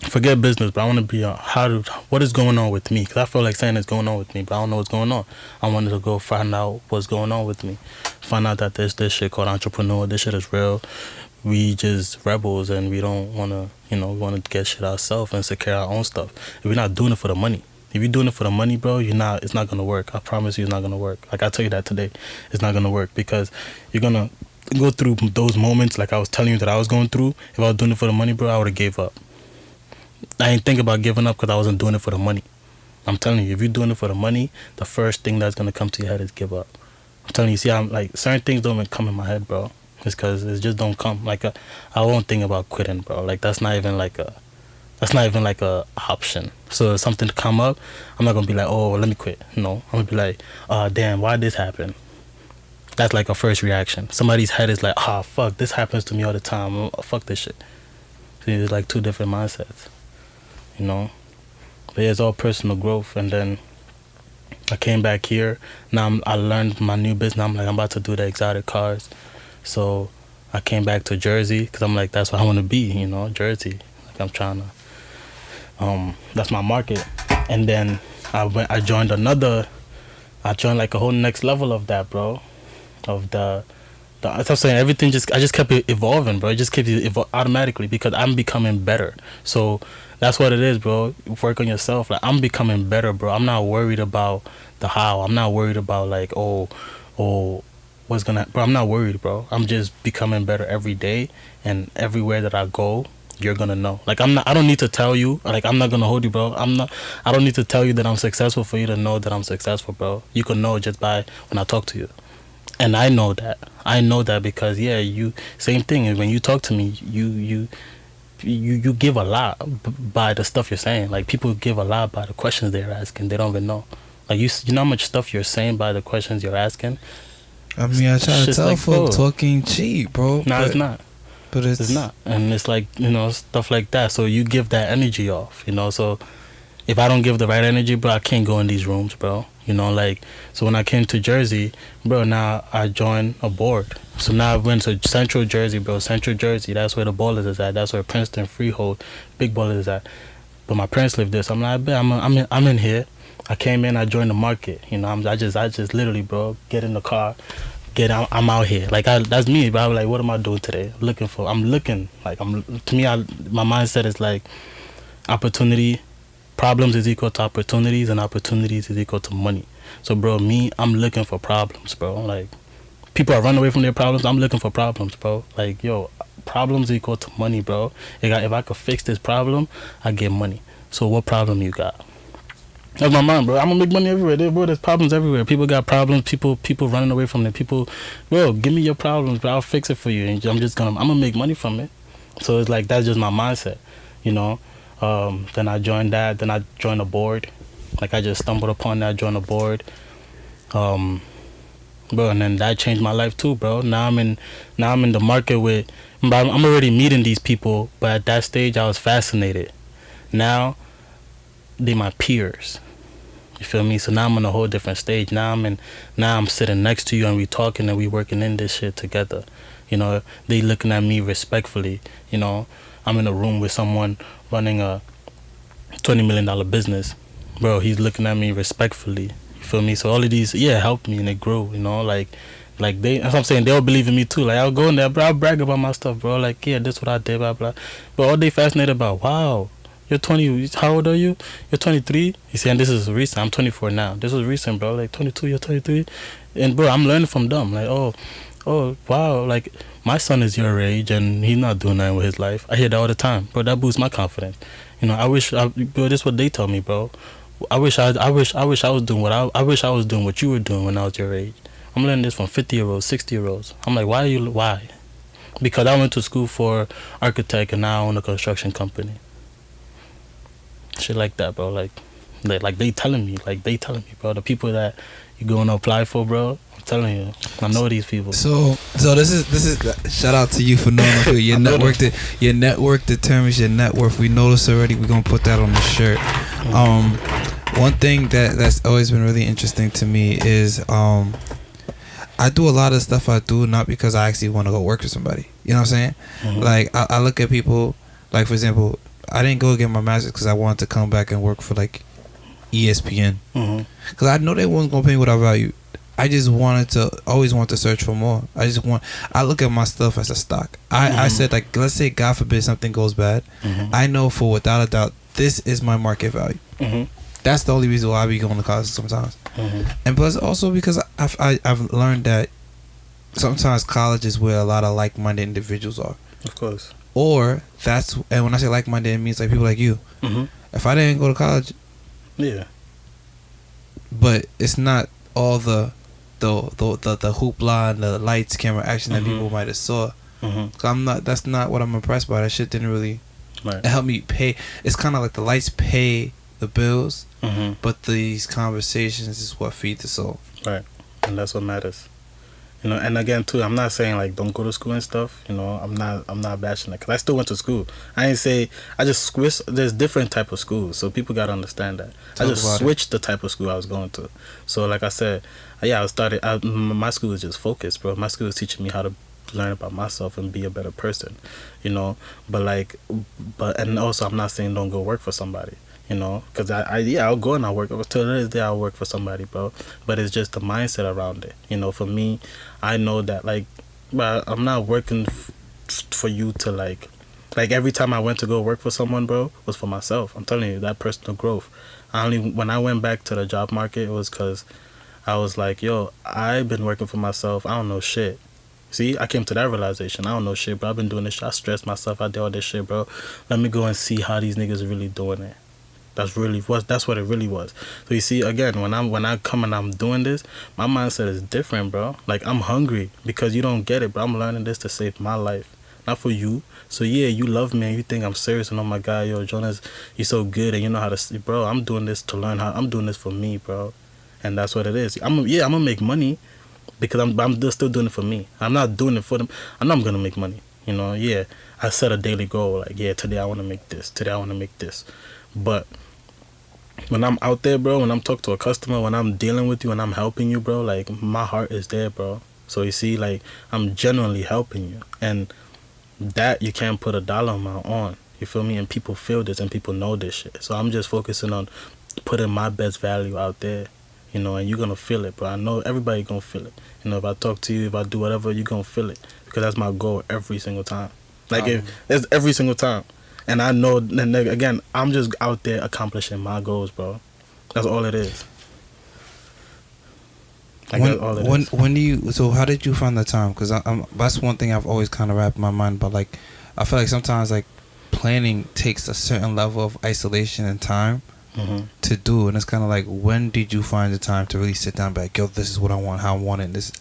Forget business, but I want to be what is going on with me? Because I feel like saying it's going on with me, but I don't know what's going on. I wanted to go find out what's going on with me. Find out that there's this shit called entrepreneur. This shit is real. We just rebels and we don't want to, we want to get shit ourselves and secure our own stuff. If we're not doing it for the money. If you're doing it for the money, bro, it's not going to work. I promise you it's not going to work. Like I tell you that today, it's not going to work because you're going to go through those moments like I was telling you that I was going through. If I was doing it for the money, bro, I would have gave up. I didn't think about giving up because I wasn't doing it for the money. I'm telling you, if you're doing it for the money, the first thing that's going to come to your head is give up. I'm telling you, see, I'm like, certain things don't even come in my head, bro. It's because it just don't come. Like, I won't think about quitting, bro. Like, that's not even like a option. So if something to come up, I'm not going to be like, oh, let me quit. No, I'm going to be like, damn, why did this happen? That's like a first reaction. Somebody's head is like, fuck, this happens to me all the time. Oh, fuck this shit. See, it's like two different mindsets. But yeah, it's all personal growth. And then I came back here. Now I learned my new business. I'm about to do the exotic cars. So I came back to Jersey because I'm like, that's what I want to be, Jersey. Like I'm trying to, that's my market. And then I joined like a whole next level of that, bro. Of as I'm saying, everything I just kept evolving, bro. It just kept automatically because I'm becoming better. So that's what it is, bro. Work on yourself. Like I'm becoming better, bro. I'm not worried about the how. I'm not worried about like, what's gonna. Bro, I'm not worried, bro. I'm just becoming better every day, and everywhere that I go, you're gonna know. Like I don't need to tell you. Like I'm not gonna hold you, bro. I don't need to tell you that I'm successful for you to know that I'm successful, bro. You can know just by when I talk to you. And I know that because same thing. When you talk to me, you give a lot by the stuff you're saying. Like people give a lot by the questions they're asking. They don't even know. Like you know how much stuff you're saying by the questions you're asking.
I mean, I try to tell like, folks talking cheap, bro.
No, it's not.
But it's
not. And it's like stuff like that. So you give that energy off. So if I don't give the right energy, bro, I can't go in these rooms, bro. So when I came to Jersey, bro, now I joined a board. So now I went to Central Jersey, bro. Central Jersey, that's where the Ballers is at. That's where Princeton, Freehold, Big Ballers is at. But my parents live there, so I'm like, I'm in here. I came in, I joined the market. I just literally, bro, get in the car, I'm out here. Like that's me, bro. I'm like, what am I doing today? To me, my mindset is like opportunity. Problems is equal to opportunities, and opportunities is equal to money. So, bro, I'm looking for problems, bro. Like, people are running away from their problems. I'm looking for problems, bro. Like, problems equal to money, bro. If I could fix this problem, I get money. So, what problem you got? That's my mind, bro. I'm gonna make money everywhere. There's problems everywhere. People got problems. People running away from them. People, bro, give me your problems, bro. I'll fix it for you. And I'm gonna make money from it. So, it's like, that's just my mindset, Then I joined that. Then I joined a board. Like I just stumbled upon that, joined a board. Bro, and then that changed my life too, bro. Now I'm in the market with. I'm already meeting these people, but at that stage I was fascinated. Now they my peers. You feel me? So now I'm on a whole different stage. Now I'm sitting next to you and we talking and we working in this shit together. They looking at me respectfully. I'm in a room with someone running a $20 million business. Bro, he's looking at me respectfully. You feel me? So all of these, helped me and it grew, like they, as I'm saying, they'll believe in me too. Like I'll go in there, bro, I'll brag about my stuff, bro. Like, this what I did, blah, blah. But all they fascinated about, wow, you're 20, how old are you? You're 23? He's saying this is recent. I'm 24 now. This was recent, bro. Like 22, you're 23? And bro, I'm learning from them. Like, oh, wow, like my son is your age and he's not doing nothing with his life. I hear that all the time, bro. That boosts my confidence. Bro, this is what they tell me, bro. I wish I was doing what you were doing when I was your age. I'm learning this from 50-year-olds, 60-year-olds. I'm like, why? Because I went to school for architect and now I own a construction company. Shit like that, bro. Like they telling me, bro. The people that you're going to apply for, bro. Telling you, I know these people. So
this is shout out to you for knowing who your network. Your network determines your net worth. We know this already. We're gonna put that on the shirt. One thing that's always been really interesting to me is I do a lot of stuff I do not because I actually want to go work for somebody. You know what I'm saying? Like I look at people, like for example, I didn't go get my master's because I wanted to come back and work for like ESPN because I know they wasn't gonna pay me what I value. I just always want to search for more. I look at my stuff as a stock. I said, like, let's say God forbid something goes bad. I know for without a doubt this is my market value. That's the only reason why I be going to college sometimes. And plus also because I've learned that sometimes college is where a lot of like-minded individuals are.
Of course.
And when I say like-minded, it means like people like you. If I didn't go to college,
yeah,
but it's not all the hoopla and the lights, camera, action that people might have saw. So that's not what I'm impressed by. That shit didn't really help me pay. It's kind of like the lights pay the bills, but these conversations is what feed the soul.
Right, and that's what matters. You know, and again too, I'm not saying like don't go to school and stuff. You know, I'm not bashing it because I still went to school. I ain't say I just switched. There's different type of schools, so people gotta understand that. I just switched the type of school I was going to. So like I said, my school was just focused, bro. My school was teaching me how to learn about myself and be a better person. You know, and also I'm not saying don't go work for somebody. You know, because I'll go and I'll work. Till this day, I'll work for somebody, bro. But it's just the mindset around it. You know, for me, I know that, like, but I'm not working for you to, like every time I went to go work for someone, bro, was for myself. I'm telling you, that personal growth. When I went back to the job market, it was because I was like, yo, I've been working for myself. I don't know shit. See, I came to that realization. I don't know shit, bro. I've been doing this shit. I stressed myself. I did all this shit, bro. Let me go and see how these niggas are really doing it. That's what it really was. So you see, again, when I come and I'm doing this, my mindset is different, bro. Like, I'm hungry because you don't get it, bro. I'm learning this to save my life, not for you. So yeah, you love me and you think I'm serious and oh my god, yo, Jonas, you're so good and you know how to see, bro. I'm doing this to learn how. I'm doing this for me, bro, and that's what it is. I'm gonna make money because I'm still doing it for me. I'm not doing it for them. I know I'm gonna make money. You know, yeah. I set a daily goal like, yeah, today I want to make this. Today I want to make this, but when I'm out there, bro, when I'm talking to a customer, when I'm dealing with you and I'm helping you, bro, like, my heart is there, bro. So you see, like, I'm genuinely helping you. And that you can't put a dollar amount on. You feel me? And people feel this and people know this shit. So I'm just focusing on putting my best value out there, you know, and you're going to feel it, bro. I know everybody going to feel it. You know, if I talk to you, if I do whatever, you're going to feel it. Because that's my goal every single time. Like, it's every single time. And I know, and again, I'm just out there accomplishing my goals, bro. That's all it is.
So how did you find the time? Because that's one thing I've always kind of wrapped my mind about. Like, I feel like sometimes, like, planning takes a certain level of isolation and time to do. And it's kind of like, when did you find the time to really sit down and be like, yo, this is what I want, how I want it, this.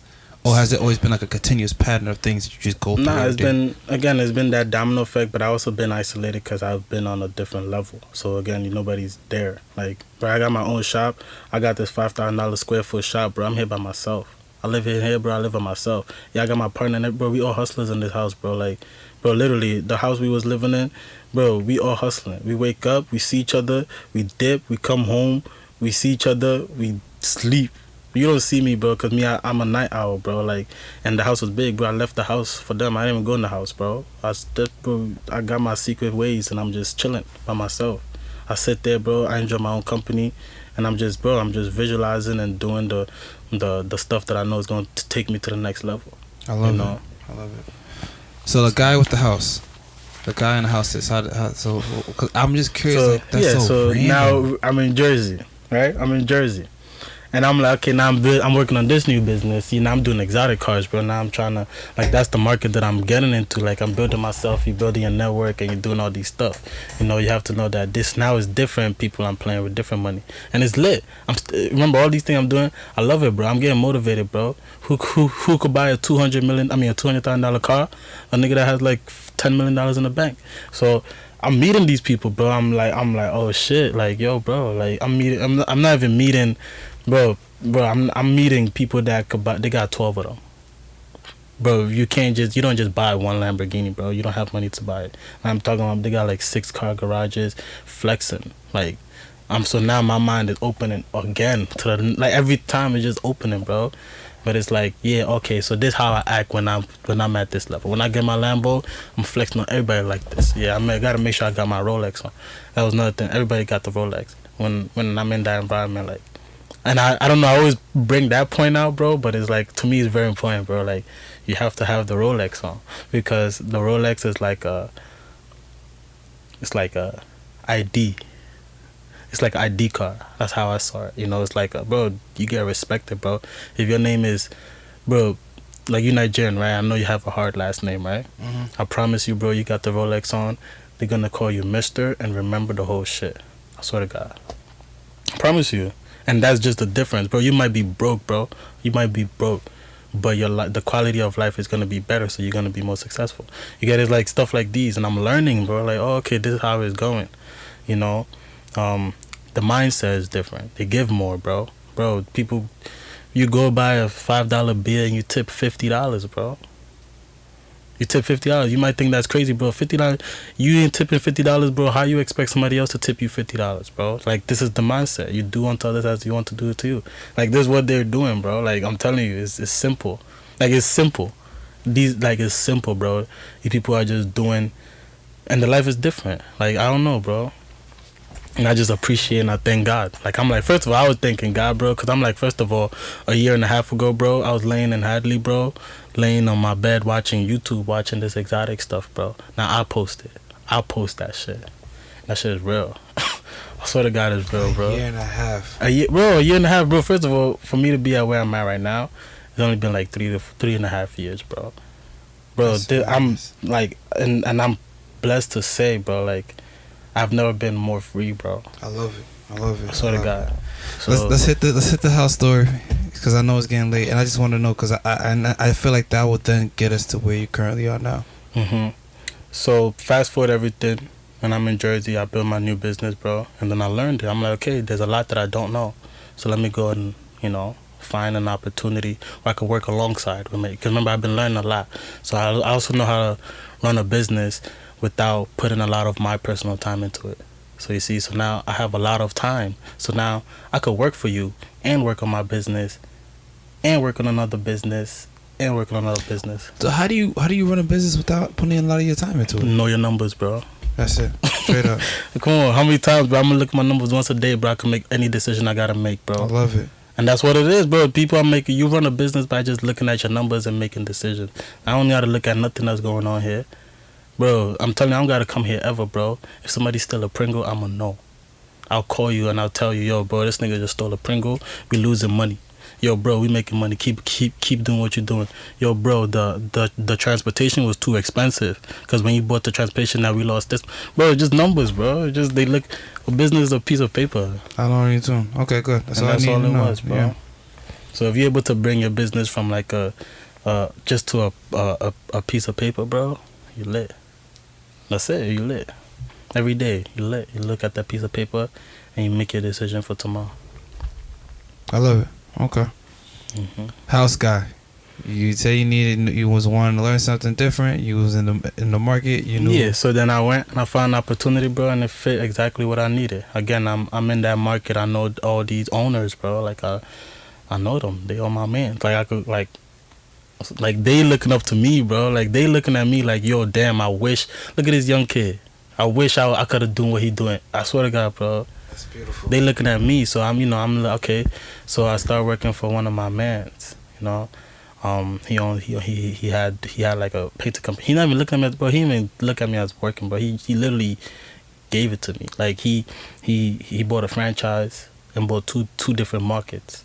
Or has it always been like a continuous pattern of things that you just go through?
Nah, it's been that domino effect, but I also been isolated because I've been on a different level. So again, nobody's there. Like, bro, I got my own shop. I got this $5,000 square foot shop, bro. I'm here by myself. I live in here, bro. I live by myself. Yeah, I got my partner in it, bro. We all hustlers in this house, bro. Like, bro, literally, the house we was living in, bro, we all hustling. We wake up, we see each other, we dip, we come home, we see each other, we sleep. You don't see me, bro, because I'm a night owl, bro. Like, and the house was big, bro. I left the house for them. I didn't even go in the house, bro. I got my secret ways, and I'm just chilling by myself. I sit there, bro. I enjoy my own company, and I'm just visualizing and doing the stuff that I know is going to take me to the next level.
I love it. So the guy with the house, the guy in the house is so. Cause I'm just curious.
So,
like, that's so random.
Now I'm in Jersey, right? I'm in Jersey. And I'm like, okay, now I'm working on this new business. See, now I'm doing exotic cars, bro. Now I'm trying to, like, that's the market that I'm getting into. Like, I'm building myself. You're building your network and you're doing all these stuff. You know, you have to know that this now is different people I'm playing with, different money. And it's lit. Remember all these things I'm doing? I love it, bro. I'm getting motivated, bro. Who could buy a $200,000 car? A nigga that has like $10 million in the bank. So I'm meeting these people, bro. I'm like, oh shit, like, yo, bro, like, I'm not even meeting. Bro, I'm meeting people that could buy. They got 12 of them. Bro, you don't just buy one Lamborghini, bro. You don't have money to buy it. I'm talking about they got like 6 car garages, flexing. Like, so now my mind is opening again to the, like, every time it's just opening, bro. But it's like, yeah, okay, so this how I act when I'm at this level. When I get my Lambo, I'm flexing on everybody like this. Yeah, I gotta make sure I got my Rolex on. That was another thing. Everybody got the Rolex when I'm in that environment, like. And I don't know, I always bring that point out, bro, but it's like, to me, it's very important, bro. Like, you have to have the Rolex on, because the Rolex is like it's like a ID. It's like an ID card. That's how I saw it. You know, it's like, bro, you get respected, bro. If your name is, bro, like, you Nigerian, right? I know you have a hard last name, right? Mm-hmm. I promise you, bro, you got the Rolex on, they're gonna call you Mister and remember the whole shit. I swear to God. I promise you. And that's just the difference, bro. You might be broke, bro. You might be broke, but the quality of life is gonna be better, so you're gonna be more successful. You get it, like stuff like these, and I'm learning, bro. Like, oh, okay, this is how it's going. You know, the mindset is different. They give more, bro. Bro, people, you go buy a $5 beer and you tip $50, bro. You tip $50. You might think that's crazy, bro. $50. You ain't tipping $50, bro. How you expect somebody else to tip you $50, bro? Like, this is the mindset. You do unto others as you want to do it to you. Like, this is what they're doing, bro. Like, I'm telling you, it's simple. Like, it's simple. It's simple, bro. These people are just doing, and the life is different. Like, I don't know, bro. And I just appreciate and I thank God. Like, I'm like, first of all, I was thanking God, bro, because I'm like, first of all, a year and a half ago, bro, I was laying in Hadley, bro, laying on my bed watching YouTube, watching this exotic stuff, bro. Now, I'll post it. I'll post that shit. That shit is real. I swear to God, it's real, bro.
A year and a half.
A year and a half, bro. First of all, for me to be at where I'm at right now, it's only been like 3.5 years, bro. Bro, I'm like, and I'm blessed to say, bro, like, I've never been more free, bro.
I love it. I
swear to God. So
let's hit the house story, because I know it's getting late, and I just want to know, because I feel like that would then get us to where you currently are now.
Mhm. So fast forward everything, when I'm in Jersey, I built my new business, bro, and then I learned it. I'm like, okay, there's a lot that I don't know, so let me go and find an opportunity where I could work alongside with me. Because remember, I've been learning a lot, so I also know how to run a business without putting a lot of my personal time into it. So you see, so now I have a lot of time. So now I could work for you and work on my business and work on another business and work on another business.
So how do you run a business without putting a lot of your time into it?
Know your numbers, bro.
That's it. Straight up.
Come on, how many times, bro? I'm gonna look at my numbers once a day, bro. I can make any decision I gotta make, bro.
I love it.
And that's what it is, bro. People are making, you run a business by just looking at your numbers and making decisions. I don't gotta look at nothing that's going on here. Bro, I'm telling you, I don't gotta come here ever, bro. If somebody steal a Pringle, I'ma know. I'll call you and I'll tell you, yo, bro, this nigga just stole a Pringle. We losing money. Yo, bro, we making money. Keep doing what you're doing. Yo, bro, the transportation was too expensive, because when you bought the transportation, now we lost this. Bro, just numbers, bro. Just they look. A business is a piece of paper.
I know what you're doing. Okay, good. That's all it
was, bro. Yeah. So if you're able to bring your business from like just to a piece of paper, bro, you lit. That's it. You lit. Every day, you lit. You look at that piece of paper and you make your decision for tomorrow.
I love it. Okay.
Mm-hmm.
House guy. You say you was wanting to learn something different. You was in the market. You knew.
Yeah. So then I went and I found an opportunity, bro, and it fit exactly what I needed. Again, I'm in that market. I know all these owners, bro. Like I know them. They all my man. Like I could like they looking up to me, bro. Like they looking at me like, yo, damn, I wish. Look at this young kid. I wish I could have done what he doing. I swear to God, bro.
That's beautiful.
They looking at me, so I'm like, okay. So I started working for one of my mans. He had like a painter company. He not even looking at me, bro. He didn't even look at me as working, bro. He literally gave it to me. Like he bought a franchise and bought two different markets,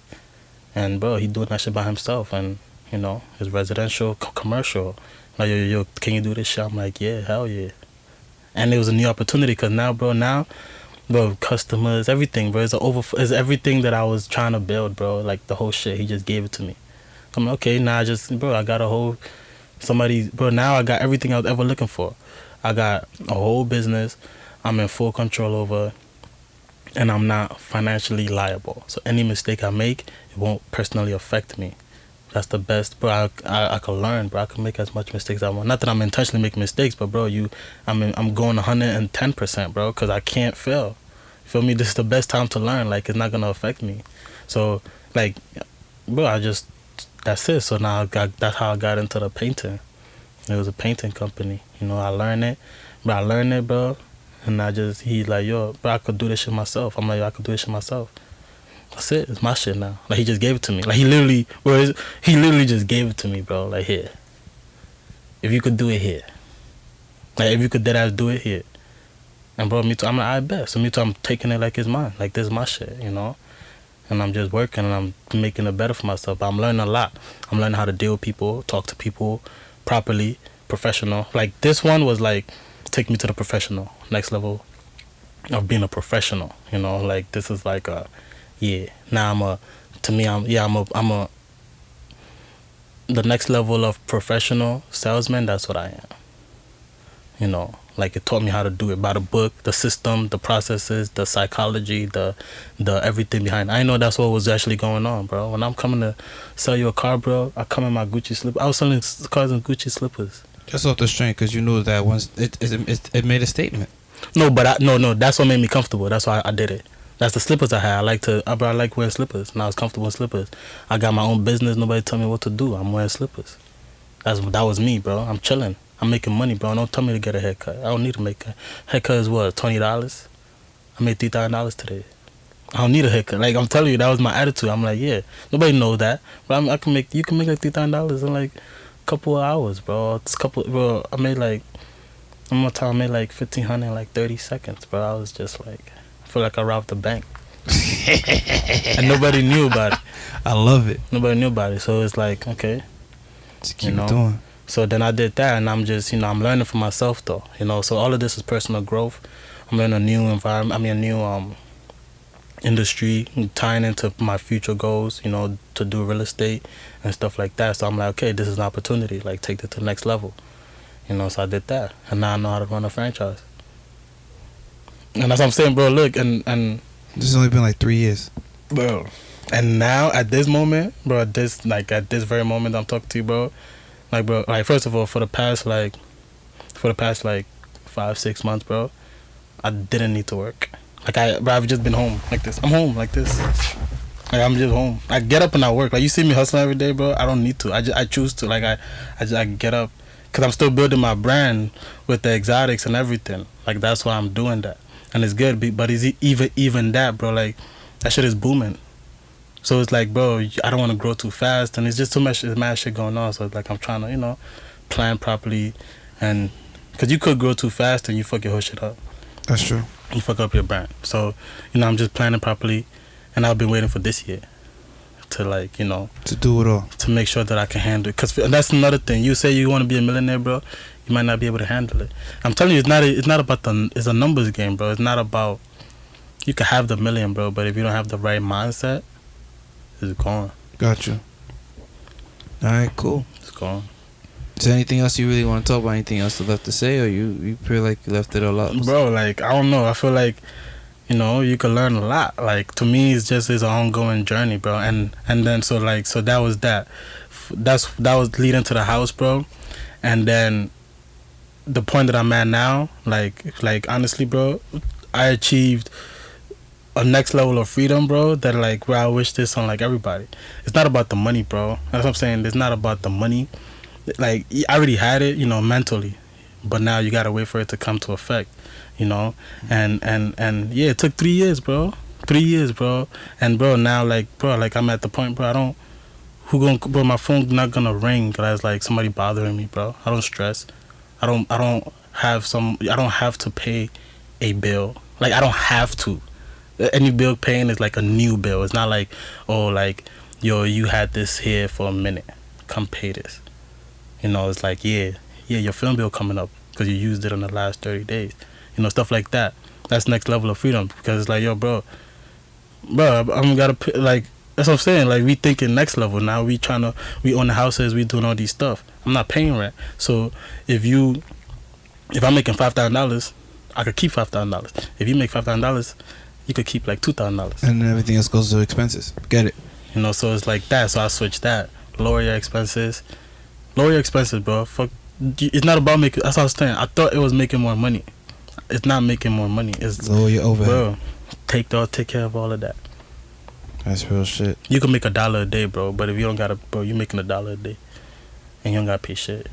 and bro, he doing that shit by himself. And his residential, commercial. Like, yo, can you do this shit? I'm like, yeah, hell yeah. And it was a new opportunity, because now, bro, customers, everything, bro. It's everything that I was trying to build, bro. Like the whole shit, he just gave it to me. I'm like, okay, now I got now I got everything I was ever looking for. I got a whole business I'm in full control over, and I'm not financially liable. So any mistake I make, it won't personally affect me. That's the best, bro. I can learn, bro. I can make as much mistakes as I want. Not that I'm intentionally making mistakes, but bro, I'm going 110%, bro, because I can't fail. You feel me? This is the best time to learn. Like, it's not gonna affect me. So, like, bro, I just that's it. So now that's how I got into the painting. It was a painting company. I learned it, bro. And he's like, yo, bro, I could do this shit myself. I'm like, yo, I could do this shit myself. That's it. It's my shit now. Like, he just gave it to me. Like, he literally just gave it to me, bro. Like, here. If you could do it here. Like, if you could deadass do it here. And, bro, me too. I'm like, I bet. So, me too, I'm taking it like it's mine. Like, this is my shit, And I'm just working and I'm making it better for myself. But I'm learning a lot. I'm learning how to deal with people, talk to people properly, professional. Like, this one was, like, take me to the professional. Next level of being a professional, Like, this is like now the next level of professional salesman. That's what I am. Like, it taught me how to do it by the book, the system, the processes, the psychology, the everything behind. I know that's what was actually going on, bro. When I'm coming to sell you a car, bro, I come in my Gucci slippers. I was selling cars in Gucci slippers.
Just off the strength, because you knew that once it made a statement.
No, but no. That's what made me comfortable. That's why I did it. That's the slippers I had. I like wearing slippers, and I was comfortable in slippers. I got my own business. Nobody tell me what to do. I'm wearing slippers. That was me, bro. I'm chilling. I'm making money, bro. Don't tell me to get a haircut. I don't need to make a haircut. Is what, $20? I made $3,000 today. I don't need a haircut. Like, I'm telling you, that was my attitude. I'm like, yeah, nobody knows that, but you can make like $3,000 in like a couple of hours, bro. I made like, one more time, I made like 1,500 in like 30 seconds, bro. I was just like, I feel like I robbed the bank. And nobody knew about it.
I love it.
Nobody knew about it. So it's like, okay.
Just keep it doing.
So then I did that, and I'm just, I'm learning for myself, though. So all of this is personal growth. I'm in a new environment. A new industry, tying into my future goals, to do real estate and stuff like that. So I'm like, okay, this is an opportunity. Like, take it to the next level. So I did that, and now I know how to run a franchise. And that's what I'm saying, bro. Look, and
this has only been like 3 years,
bro. And now at this moment, bro, at this very moment I'm talking to you, bro. Like, bro, like, first of all, for the past 5-6 months, bro, I didn't need to work. Like, I've just been home like this. I'm home like this. Like, I'm just home. I get up and I work. Like, you see me hustling every day, bro. I don't need to. I choose to. Like, I get up. Because I'm still building my brand with the exotics and everything. Like, that's why I'm doing that. And it's good, but is even that, bro, like, that shit is booming. So it's like, bro, I don't want to grow too fast. And it's just too much mad shit going on. So it's like, I'm trying to, plan properly. And because you could grow too fast and you fuck your whole shit up.
That's true.
You fuck up your brand. So, I'm just planning properly. And I've been waiting for this year to, like,
to do it all,
to make sure that I can handle it. Because that's another thing. You say you want to be a millionaire, bro, you might not be able to handle it. I'm telling you, it's not about it's a numbers game, bro. It's not about, you can have the million, bro, but if you don't have the right mindset, it's gone.
Gotcha. All right, cool.
It's gone.
Is there anything else you really want to talk about? Anything else left to say, or you feel like you left it all out?
Bro, like, I don't know. I feel like, you can learn a lot. Like, to me, it's an ongoing journey, bro. And then so that was that. That was leading to the house, bro. And then the point that I'm at now, like honestly, bro, I achieved a next level of freedom, bro, that, like, where I wish this on, like, everybody. It's not about the money, bro. That's what I'm saying. It's not about the money. Like, I already had it, mentally, but now you gotta wait for it to come to effect, and yeah, it took 3 years, bro. 3 years, bro. And, bro, now, like, I'm at the point, bro, bro, my phone's not gonna ring because, like, somebody bothering me, bro. I don't stress. I don't have to pay a bill. Like, I don't have to. Any bill paying is like a new bill. It's not like, oh, like, yo, you had this here for a minute, come pay this. It's like, yeah, your phone bill coming up because you used it in the last 30 days. Stuff like that. That's next level of freedom, because it's like, yo, bro, I'm gotta pay, like, that's what I'm saying. Like, we thinking next level now. We own the houses, we doing all these stuff. I'm not paying rent. So if I'm making $5,000, I could keep $5,000. If you make $5,000, you could keep like $2,000.
And then everything else goes to expenses. Get it?
So it's like that. So I switched that. Lower your expenses. Lower your expenses, bro. Fuck. It's not about making. That's what I was saying. I thought it was making more money. It's not making more money. It's
lower your overhead.
Bro, take care of all of that.
That's real shit.
You can make $1 a day, bro. But if you don't got bro, you making $1 a day, and you don't got to pay shit.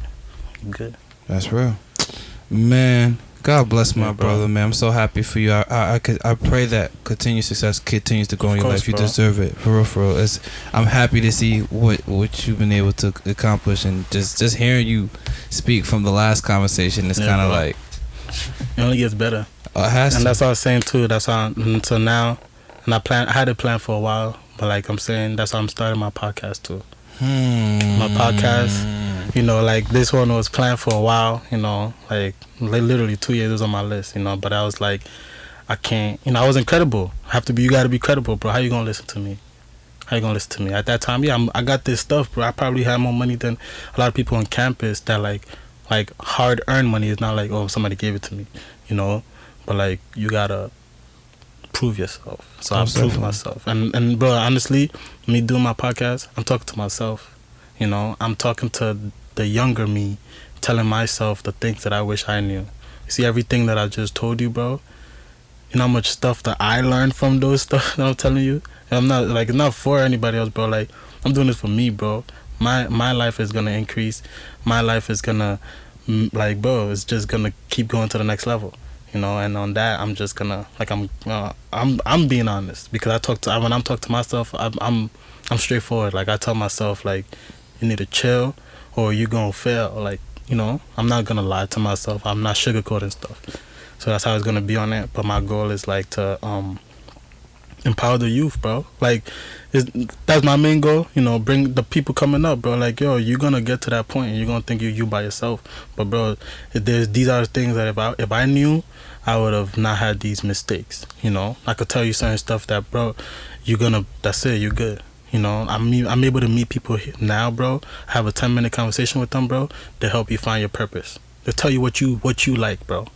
You good.
That's real, man. God bless my
Yeah, bro.
brother, man. I'm so happy for you. I pray that continued success continues to go in your life. You
bro.
deserve it, for real, for real. I'm happy to see what you've been able to accomplish, and just hearing you speak from the last conversation is kind of like
it only gets better.
It has
and
to.
That's what I was saying too. That's how until now, and I had it planned for a while, but like I'm saying, that's how I'm starting my podcast too. My podcast, you know, like this one was planned for a while, you know, like literally 2 years was on my list, you know, but I was like, I can't, you know, I wasn't credible. You gotta be credible, bro. How you gonna listen to me? At that time, yeah, I got this stuff, bro. I probably had more money than a lot of people on campus that like hard earned money. It's not like, oh, somebody gave it to me, you know, but like you gotta prove yourself. So I proved myself, and bro, honestly, me doing my podcast, I'm talking to myself, you know. I'm talking to the younger me, telling myself the things that I wish I knew. You see, everything that I just told you, bro, you know how much stuff that I learned from those stuff that I'm telling you. And I'm not like, it's not for anybody else, bro. Like, I'm doing this for me, bro. My life is gonna increase. My life is gonna like, bro, it's just gonna keep going to the next level. You know, and on that, I'm just gonna like I'm being honest, because when I'm talking to myself, I'm straightforward. Like, I tell myself, like, you need to chill or you gonna fail. Like, you know, I'm not gonna lie to myself. I'm not sugarcoating stuff. So that's how it's gonna be on it. But my goal is like to empower the youth, bro. Like, that's my main goal. You know, bring the people coming up, bro. Like, yo, you're gonna get to that point and you're gonna think you by yourself. But bro, these are things that if I knew, I would have not had these mistakes. You know, I could tell you certain stuff that, bro, that's it, you're good. You know, I'm able to meet people now, bro. Have a 10-minute conversation with them, bro. To help you find your purpose. To tell you what you like, bro.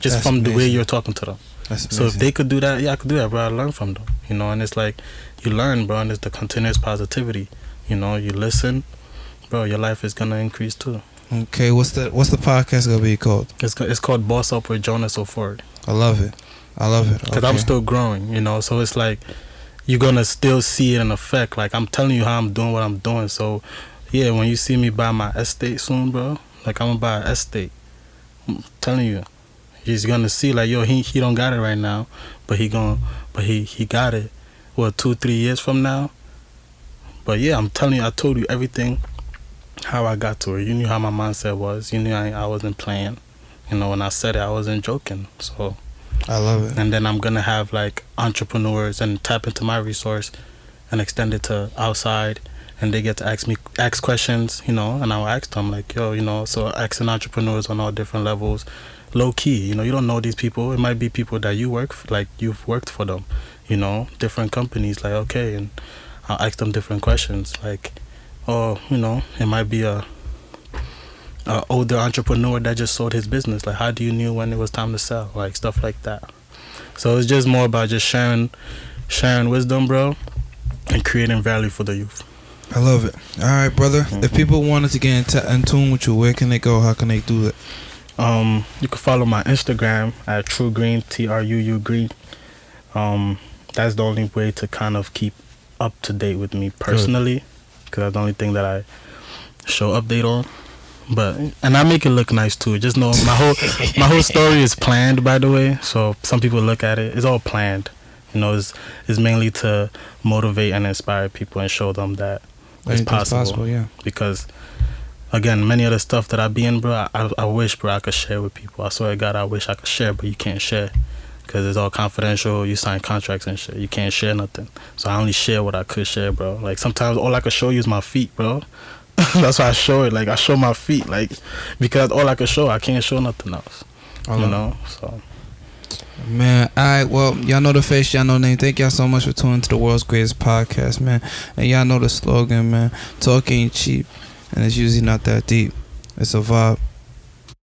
Just that's from amazing. The way you're talking to them. So if they could do that, yeah, I could do that, bro. I learn from them, you know. And it's like, you learn, bro, and it's the continuous positivity. You know, you listen, bro, your life is gonna increase too.
Okay, what's the podcast gonna be called?
It's called Boss Up with Jonas O'Ford.
I love it. Because
I'm still growing, you know. So it's like, you're gonna still see it in effect. Like, I'm telling you how I'm doing what I'm doing. So yeah, when you see me buy my estate soon, bro, like, I'm gonna buy an estate. I'm telling you. He's gonna see, like, yo, he don't got it right now, but he got it, 2-3 years from now. But yeah, I'm telling you, I told you everything, how I got to it. You knew how my mindset was. You knew I wasn't playing. You know, when I said it, I wasn't joking. So
I love it.
And then I'm gonna have like entrepreneurs and tap into my resource and extend it to outside, and they get to ask questions, you know, and I'll ask them, like, yo, you know, so asking entrepreneurs on all different levels. Low key, you know, you don't know these people. It might be people that you've worked for them, you know, different companies. Like, okay, and I'll ask them different questions. Like, oh, you know, it might be a older entrepreneur that just sold his business. Like, how do you knew when it was time to sell? Like, stuff like that. So it's just more about just sharing wisdom, bro, and creating value for the youth.
I love it. All right, brother. Mm-hmm. If people wanted to get in tune with you, where can they go? How can they do it?
You can follow my Instagram at True Green, TRUU Green. That's the only way to kind of keep up to date with me personally, because that's the only thing that I show update on. And I make it look nice too. Just know my whole story is planned, by the way. So some people look at it, it's all planned. You know, it's mainly to motivate and inspire people and show them that it's possible. Yeah. Because again, many of the stuff that I be in, bro, I wish, bro, I could share with people. I swear to God, I wish I could share, but you can't share because it's all confidential. You sign contracts and shit. You can't share nothing. So I only share what I could share, bro. Like, sometimes all I could show you is my feet, bro. That's why I show it. Like, I show my feet, like, because all I could show, I can't show nothing else. You know? So,
man, alright, well, y'all know the face, y'all know the name. Thank y'all so much for tuning to the world's greatest podcast, man. And y'all know the slogan, man. Talk ain't cheap. And it's usually not that deep. It's a vibe.